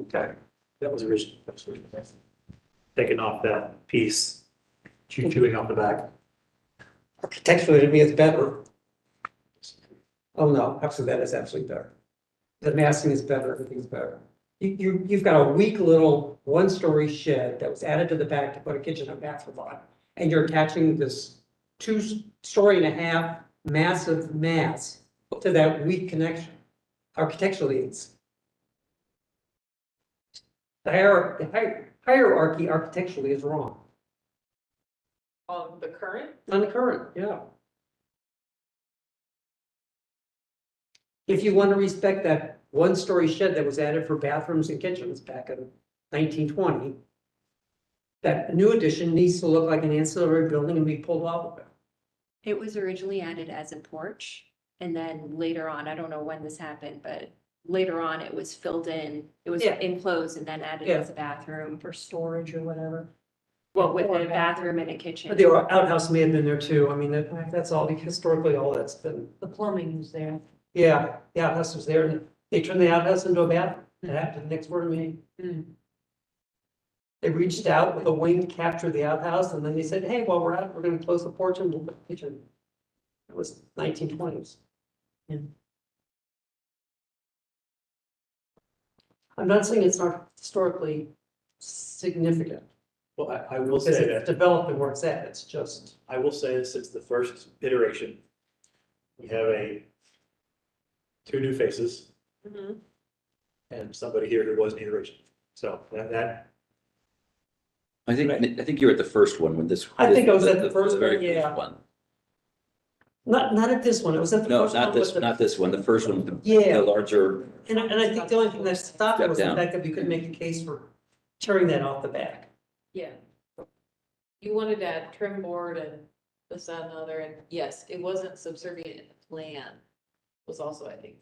Okay. That was original. Taking off that piece, chewing off the back. Architecturally, to me, it's better. Oh, no, actually, that is absolutely better. The massing is better, everything's better. You've got a weak little one-story shed that was added to the back to put a kitchen and bathroom on. And you're attaching this 2.5-story massive mass to that weak connection. Architecturally, it's the hierarchy architecturally is wrong. On the current? On the current, yeah. If you want to respect that one-story shed that was added for bathrooms and kitchens back in 1920, that new addition needs to look like an ancillary building and be pulled off of it. It was originally added as a porch, and then later on, I don't know when this happened, but later on, it was filled in, it was Yeah. enclosed and then added Yeah. as a bathroom. For storage or whatever. Well, with Or a bathroom and a kitchen. But the outhouse may have been there too. I mean, that's all, historically, all that's been, The plumbing was there. yeah, the outhouse was there. And they turned the outhouse into a bathroom. That happened next door to me. They reached out with a wing to capture the outhouse, and then they said, hey, while we're out, we're gonna close the porch and we'll put the kitchen. It was 1920s. I'm not saying it's not historically significant, Well, I will because say it's that, developed and where it's at, it's just, I will say that since the first iteration, we have two new faces and somebody here who wasn't iteration. So that I think you were at the first one when this. I think I was at the first very one, yeah. first one. not at this one, it was at the No, first one. not this, with the- not this one, the first one, the Yeah. larger. And I think the only thing that stopped it was the Step down. fact that we could make a case for tearing that off the back. Yeah. You wanted to add trim board and this, that, and the other, and yes, it wasn't subservient in the plan. Was also, I think,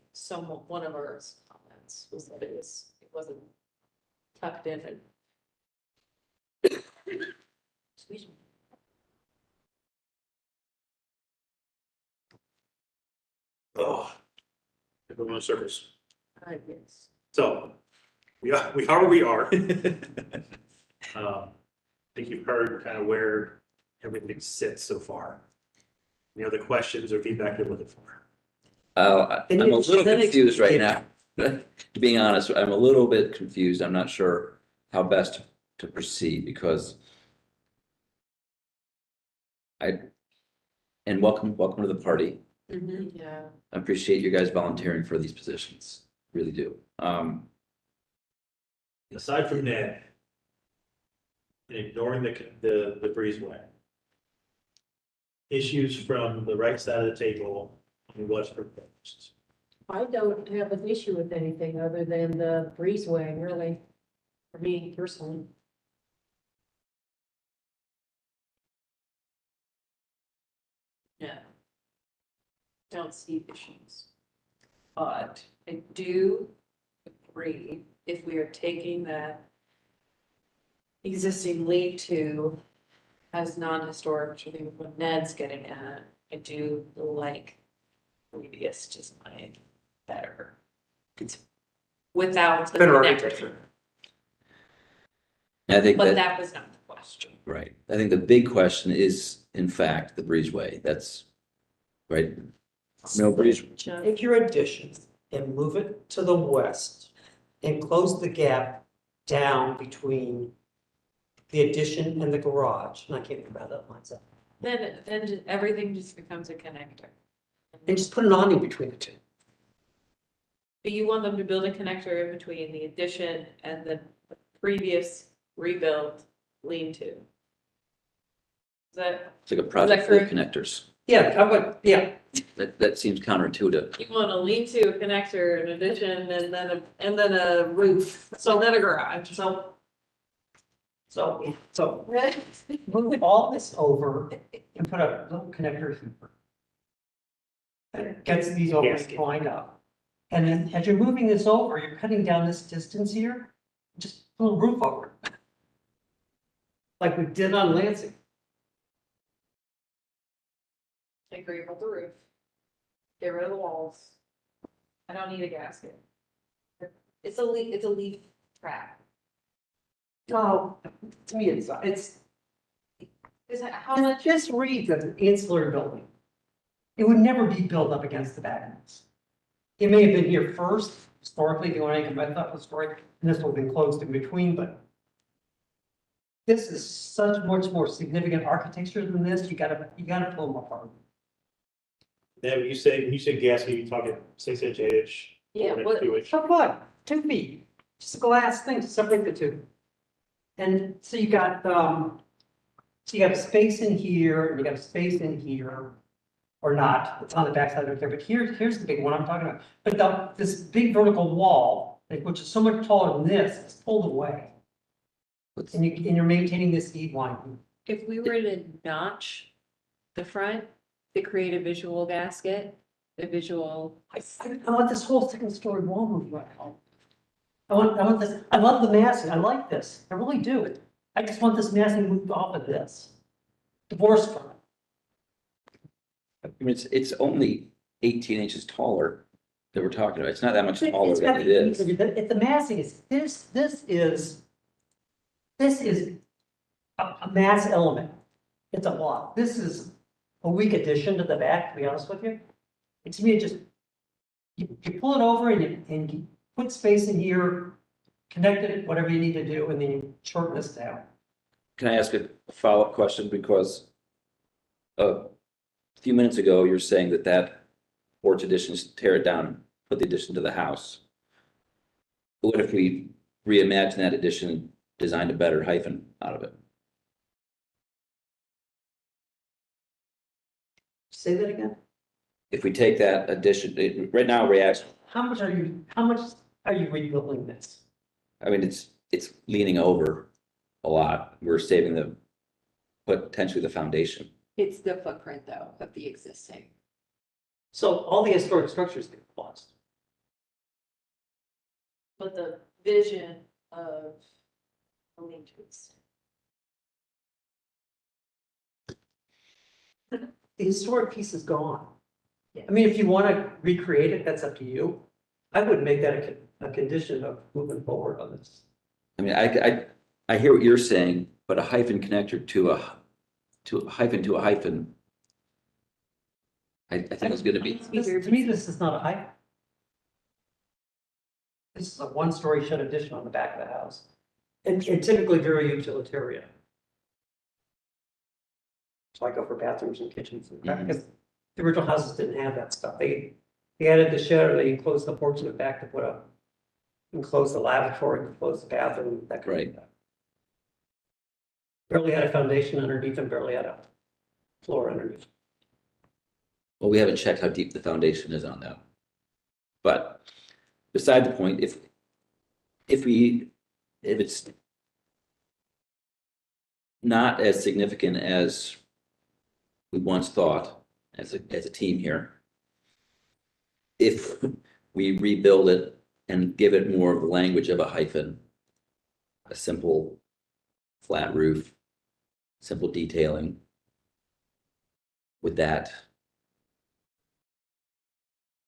one of our comments was that it wasn't tucked in and. Excuse me. Oh, everyone in circles. Yes. So we are where we are. I think you've heard kind of where everything sits so far. Any other questions or feedback you're looking for? I'm a little confused right now. Being honest, I'm a little bit confused. I'm not sure how best to proceed because and welcome to the party. Yeah. I appreciate you guys volunteering for these positions. Really do. Aside from Ned, and ignoring the breezeway, issues from the right side of the table and what's proposed. I don't have an issue with anything other than the breezeway, really, for me personally. Yeah. Don't see issues. But I do agree, if we are taking that existing lead-to as non-historic, which I think is what Ned's getting at, I do like previous design better. Without the Better connector. architecture. I think But that was not the question. right. I think the big question is, in fact, the breezeway. That's right. No breeze. Take your addition and move it to the west and close the gap down between the addition and the garage. And I can't think about that myself. Then everything just becomes a connector. and just put an awning between the two. But you want them to build a connector in between the addition and the previous rebuilt lean-to. Is that, It's like a project full of correct? connectors. Yeah, I would, yeah, That seems counterintuitive. you want a lean-to, a connector, an addition, and then a roof, so then a garage, so. so move all this over and put a little connector here. That gets these overs lined up. And then as you're moving this over, you're cutting down this distance here, just put a little roof over it. Like we did on Lansing. I agree about the roof. Get rid of the walls. I don't need a gasket. It's a leaf trap. No, to me, it's, Is that how much? just read the ancillary building. It would never be built up against the back of this. It may have been here first, historically, if you want to think about it, historic, and this would have been closed in between, but this is such much more significant architecture than this, you gotta pull them apart. Then when you say gasket, you talking 6-inch, 8-inch? Yeah, 4-inch, what- 2-inch? So what? 2 feet, just a glass thing to separate the two. And so you got a space in here, and you got a space in here, or not, it's on the backside right there, but here's the big one I'm talking about. But this big vertical wall, like, which is so much taller than this, is pulled away. And you're maintaining this E line. If we were to notch the front to create a visual gasket, a visual. I want this whole second story wall moved right out. I want this, I love the massing, I like this, I really do. I just want this massing moved off of this. Divorced from it. I mean, it's only 18 inches taller that we're talking about. It's not that much taller It's than got it is. the massing is, this is a mass element. It's a block. This is a weak addition to the back, to be honest with you. And to me, it just, you pull it over and you put space in here, connect it, whatever you need to do, and then you shorten this down. Can I ask a follow-up question? Because a few minutes ago, you're saying that porch addition is tear it down, put the addition to the house. What if we reimagine that addition, designed a better hyphen out of it? Say that again? If we take that addition, right now, How much are you rebuilding this? I mean, it's leaning over a lot. We're saving potentially the foundation. It's the footprint though of the existing. So all the historic structures get lost. But the vision of the lean-tos. The historic piece is gone. I mean, if you want to recreate it, that's up to you. I would make that a condition of moving forward on this. I mean, I hear what you're saying, but a hyphen connector to a hyphen. I think it's gonna be, To me, this is not a hyphen. This is a one-story shed addition on the back of the house. And typically very utilitarian. So I go for bathrooms and kitchens and that, because the original houses didn't have that stuff. They added the shed, or they enclosed the porch in the back to put enclose the lavatory, enclose the bathroom, that kind of thing. Barely had a foundation underneath and barely had a floor underneath. well, we haven't checked how deep the foundation is on that. But beside the point, if it's not as significant as we once thought as a team here, if we rebuild it and give it more of the language of a hyphen, a simple flat roof, simple detailing, would that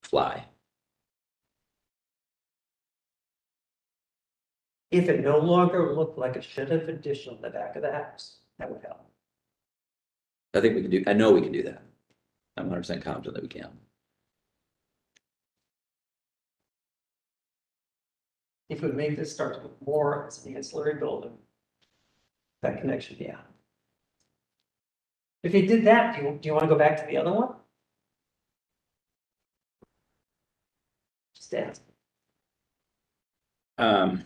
fly? If it no longer looked like a shed of addition on the back of the house, that would help. I know we can do that. I'm 100% confident that we can. If we make this start to look more as an ancillary building, that connection, yeah. If you did that, do you want to go back to the other one? stats. Okay.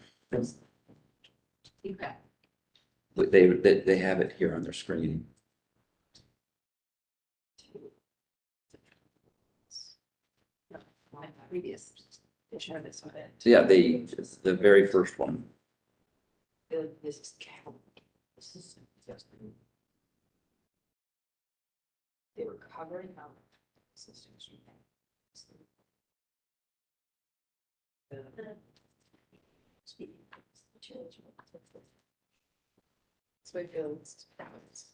They have it here on their screen. My previous, they showed this one. So yeah, the very first one. This is count. This is. They were covering up. So I feel it's balanced.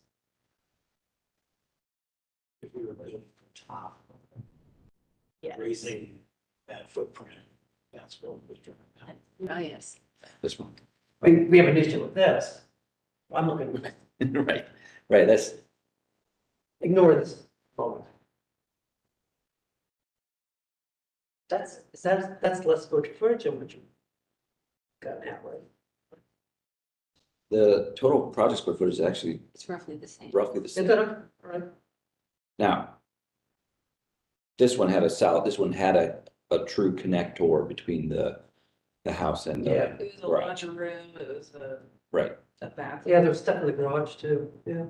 If we were able to top, Yeah. raising that footprint, that's what we're trying to. Oh, yes. This one. We have an issue with this. I'm looking, Right, right, that's, ignore this. moment. That's less square footage than what you got now, right? the total project square footage is actually It's roughly the same. roughly the Is same. that, all right? Now, this one had a true connector between the house and the Yeah. It was a garage. laundry room, it was Right. a bathroom. Yeah, there's stuff in the garage too, yeah.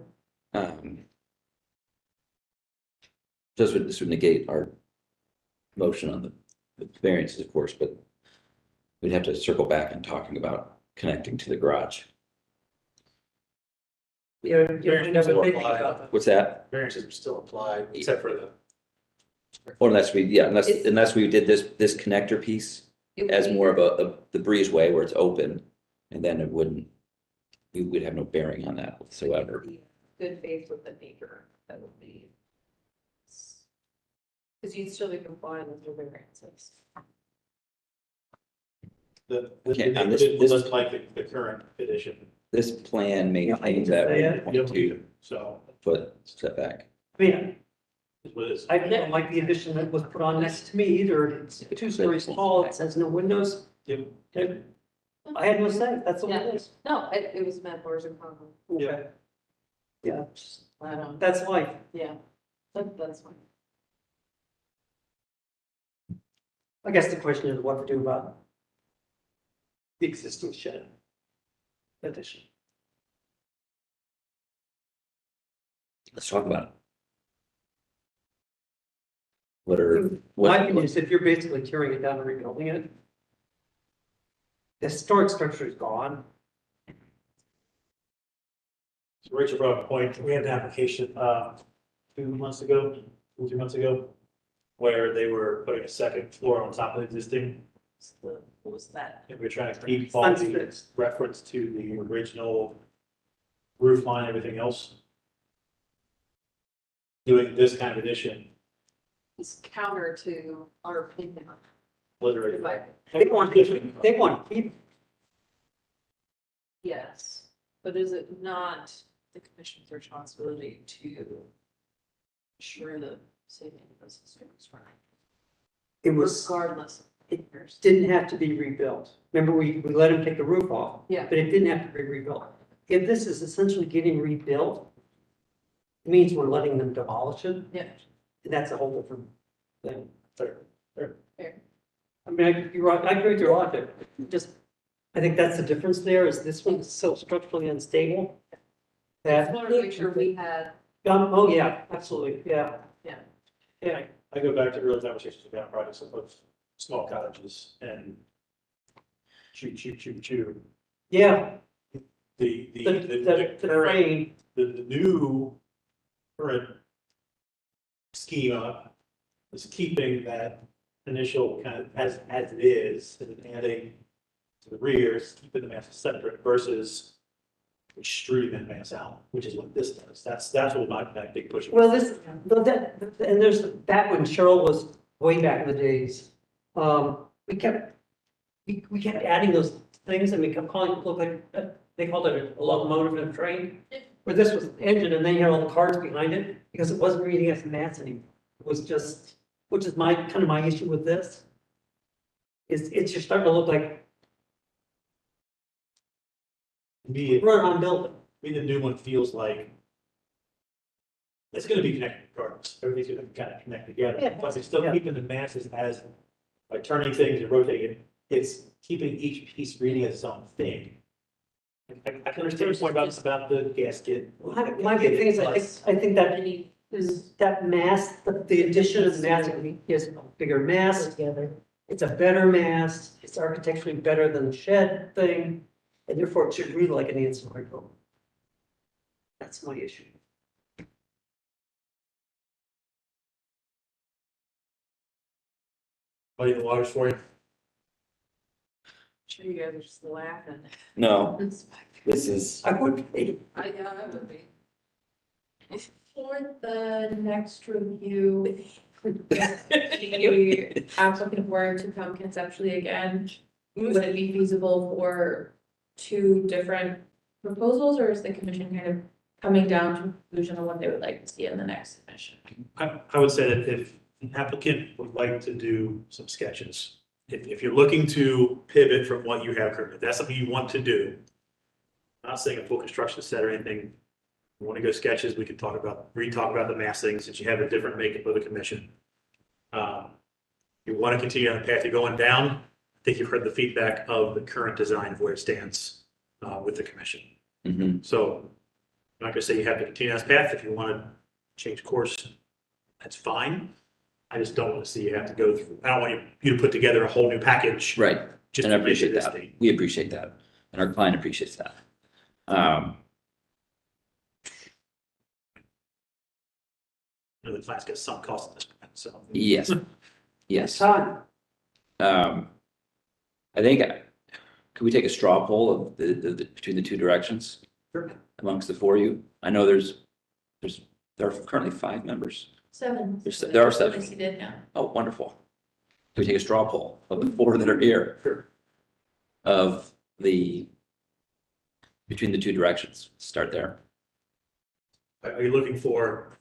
This would negate our motion on the variances, of course, but we'd have to circle back and talking about connecting to the garage. You Variances never will think apply. about that. What's that? Variances would still apply, except for the. Or unless we did this connector piece as more of the breezeway where it's open, and then we would have no bearing on that whatsoever. Good faith with the neighbor, that would be. Because you'd still be complying with your variances. The Okay, and neighborhood will just like the current condition. This plan maintains that Yeah. 1.2 So, foot setback. I mean, is what it is. I don't like the addition that was put on next to me either. It's 2 stories tall, it says no windows. Yep. Okay. I had no say, that's what it is. No, it was meant for a common. Okay. Yeah, I don't, that's life. yeah, that's fine. I guess the question is what to do about the existing shed addition. Let's talk about it. My opinion is if you're basically tearing it down and rebuilding it, the historic structure is gone. So Rachel brought up a point, we had an application, 2 months ago, 2 or 3 months ago, where they were putting a second floor on top of the existing. What was that? And we're trying to keep all the reference to the original roof line, everything else. Doing this kind of addition, It's counter to our opinion. literally. They want to keep. Yes, but is it not the commission's responsibility to ensure the safety of the system is right? It was, Regardless. it didn't have to be rebuilt. Remember, we let him take the roof off. Yeah. But it didn't have to be rebuilt. If this is essentially getting rebuilt, it means we're letting them demolish it. Yeah. And that's a whole different thing. Fair. I mean, you're right, I agree with your logic. Just, I think that's the difference there, is this one's so structurally unstable. Just That, wanted to make sure we had, oh, yeah, absolutely, yeah. yeah. Yeah, I go back to earlier conversations about projects of small cottages and chew. yeah, The the current, frame, the new current schema is keeping that initial kind of as it is, and then adding to the rears, keeping the mass separate versus extruding that mass out, which is what this does. That's what my big push. well, this, and there's, back when Cheryl was way back in the days, we kept adding those things, and we kept calling it, look like, they called it a locomotive and a train. Where this was the engine, and then you had all the cars behind it, because it wasn't reading as mass anymore. It was just, which is kind of my issue with this. It's just starting to look like run on building. The new one feels like it's gonna be connected regardless. Everything's gonna kind of connect together, Yeah. but it's still keeping the masses as by turning things and rotating it, it's keeping each piece reading as its own thing. I can understand your point about the gasket. My big thing is, I think that is that mast, the addition of the mast is a bigger mast. Together. It's a better mast, it's architecturally better than the shed thing, and therefore it should read like an ancillary building. That's my issue. Muddy the waters for you. Sure, you guys are just laughing. No, this is, I would be. I would be. For the next review, the applicant were to come conceptually again, would it be feasible for two different proposals, or is the commission kind of coming down to a conclusion on what they would like to see in the next submission? I would say that if the applicant would like to do some sketches, if you're looking to pivot from what you have currently, if that's something you want to do. I'm not saying a full construction set or anything. You want to go sketches, we can talk about, re-talk about the massing since you have a different makeup of the commission. You want to continue on the path you're going down. I think you've heard the feedback of the current design of where it stands with the commission. So I'm not gonna say you have to continue on this path. If you want to change course, that's fine. I just don't want to see you have to go through, I don't want you to put together a whole new package. right, Just and I to make it appreciate this that. state. We appreciate that, and our client appreciates that. You know, the class gets some cost at this point, so. Yes, yes. Time. I think, could we take a straw poll of the between the two directions? Sure. Amongst the four of you? I know there are currently 5 members. 7. There are 7. Yes, you did, yeah. Oh, wonderful. Can we take a straw poll of the 4 that are here? Sure. Of between the two directions, start there. Are you looking for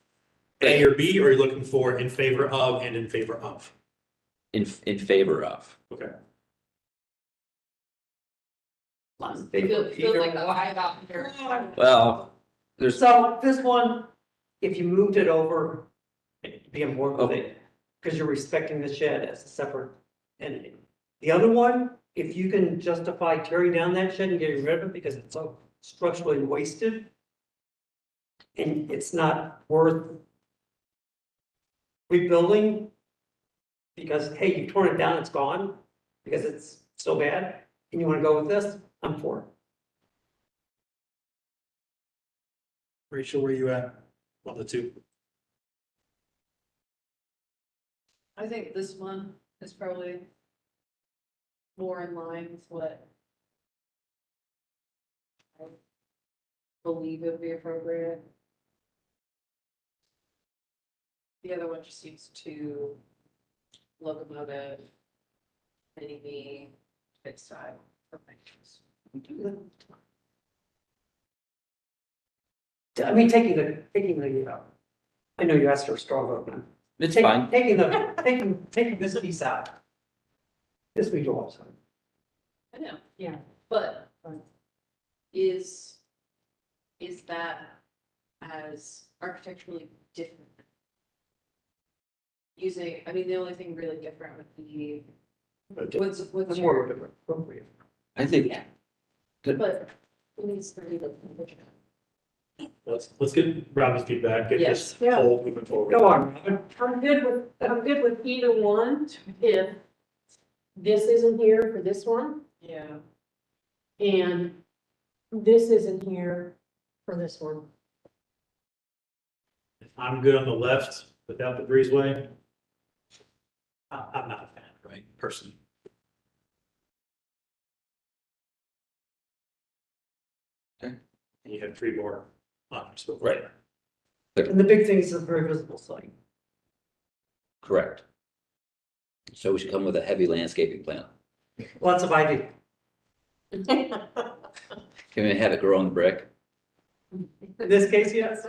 A or B, or are you looking for in favor of and in favor of? In favor of. Okay. Feels like the high out here. Well, there's, So this one, if you moved it over, it'd be more with it, because you're respecting the shed as a separate entity. The other one, if you can justify tearing down that shed and getting rid of it because it's so structurally wasted, and it's not worth rebuilding, because, hey, you've torn it down, it's gone, because it's so bad, and you wanna go with this, I'm for it. Rachel, where you at on the two? I think this one is probably more in line with what I believe would be appropriate. The other one just seems too locomotive, mini-me type style for my choice. I mean, taking I know you asked for a straw vote, man. it's fine. Taking this piece out. This we do also. I know, Yeah. but is that as architecturally different? Using, I mean, the only thing really different would be, what's More your, different, appropriate. I think, yeah, but it needs to be the. Let's get Robin's feedback, get this Yes. whole moving forward. Go on, Robin. I'm good with either one, if this isn't here for this one, Yeah. and this isn't here for this one. I'm good on the left without the breezeway. I'm not a fan, right, personally. Okay. And you have 3 more others. Right. And the big thing is a very visible site. correct. So we should come with a heavy landscaping plan. Lots of ivy. Can we have it grow on the brick? In this case, yes.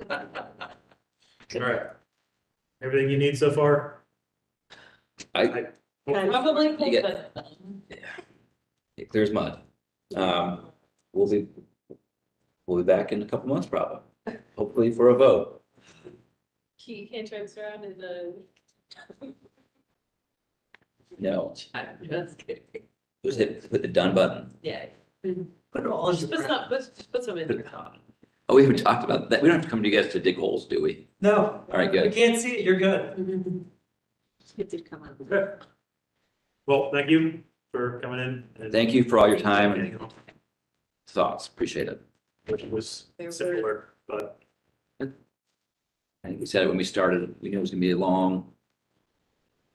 All right. Everything you need so far? Probably You get- It clears mud. We'll be back in a couple months probably, hopefully for a vote. key entrance around in the. No, I'm just kidding. just hit the done button. Yeah. Put it all Just put some, just put some in the top. Oh, we haven't talked about that. We don't have to come to you guys to dig holes, do we? No. All right, We good. can't see it, you're good. It did come out. Okay. Well, thank you for coming in. and- Thank you for all your time and thoughts. Appreciate it. Which was similar, but I think we said it when we started. We knew it was gonna be a long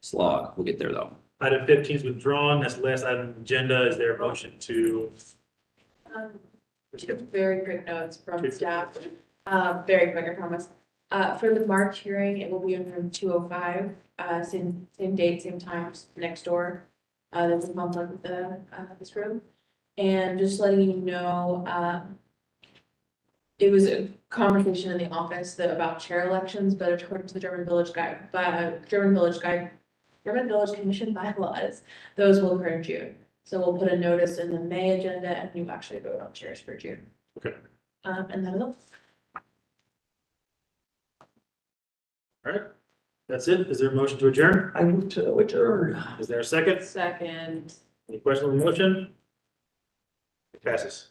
slog. We'll get there though. item 15 is withdrawn. That's the last item on the agenda. Is there a motion to? Two very quick notes from staff, very quick, I promise. For the March hearing, it will be in room 205, same date, same times, next door. There's a conflict with this room. And just letting you know, it was a conversation in the office about chair elections, but according to the German Village Commission bylaws, those will occur in June. So we'll put a notice in the May agenda and you actually vote on chairs for June. Okay. And then we'll. All right. That's it. Is there a motion to adjourn? I move to adjourn. Is there a second? Second. Any questions on the motion? It passes.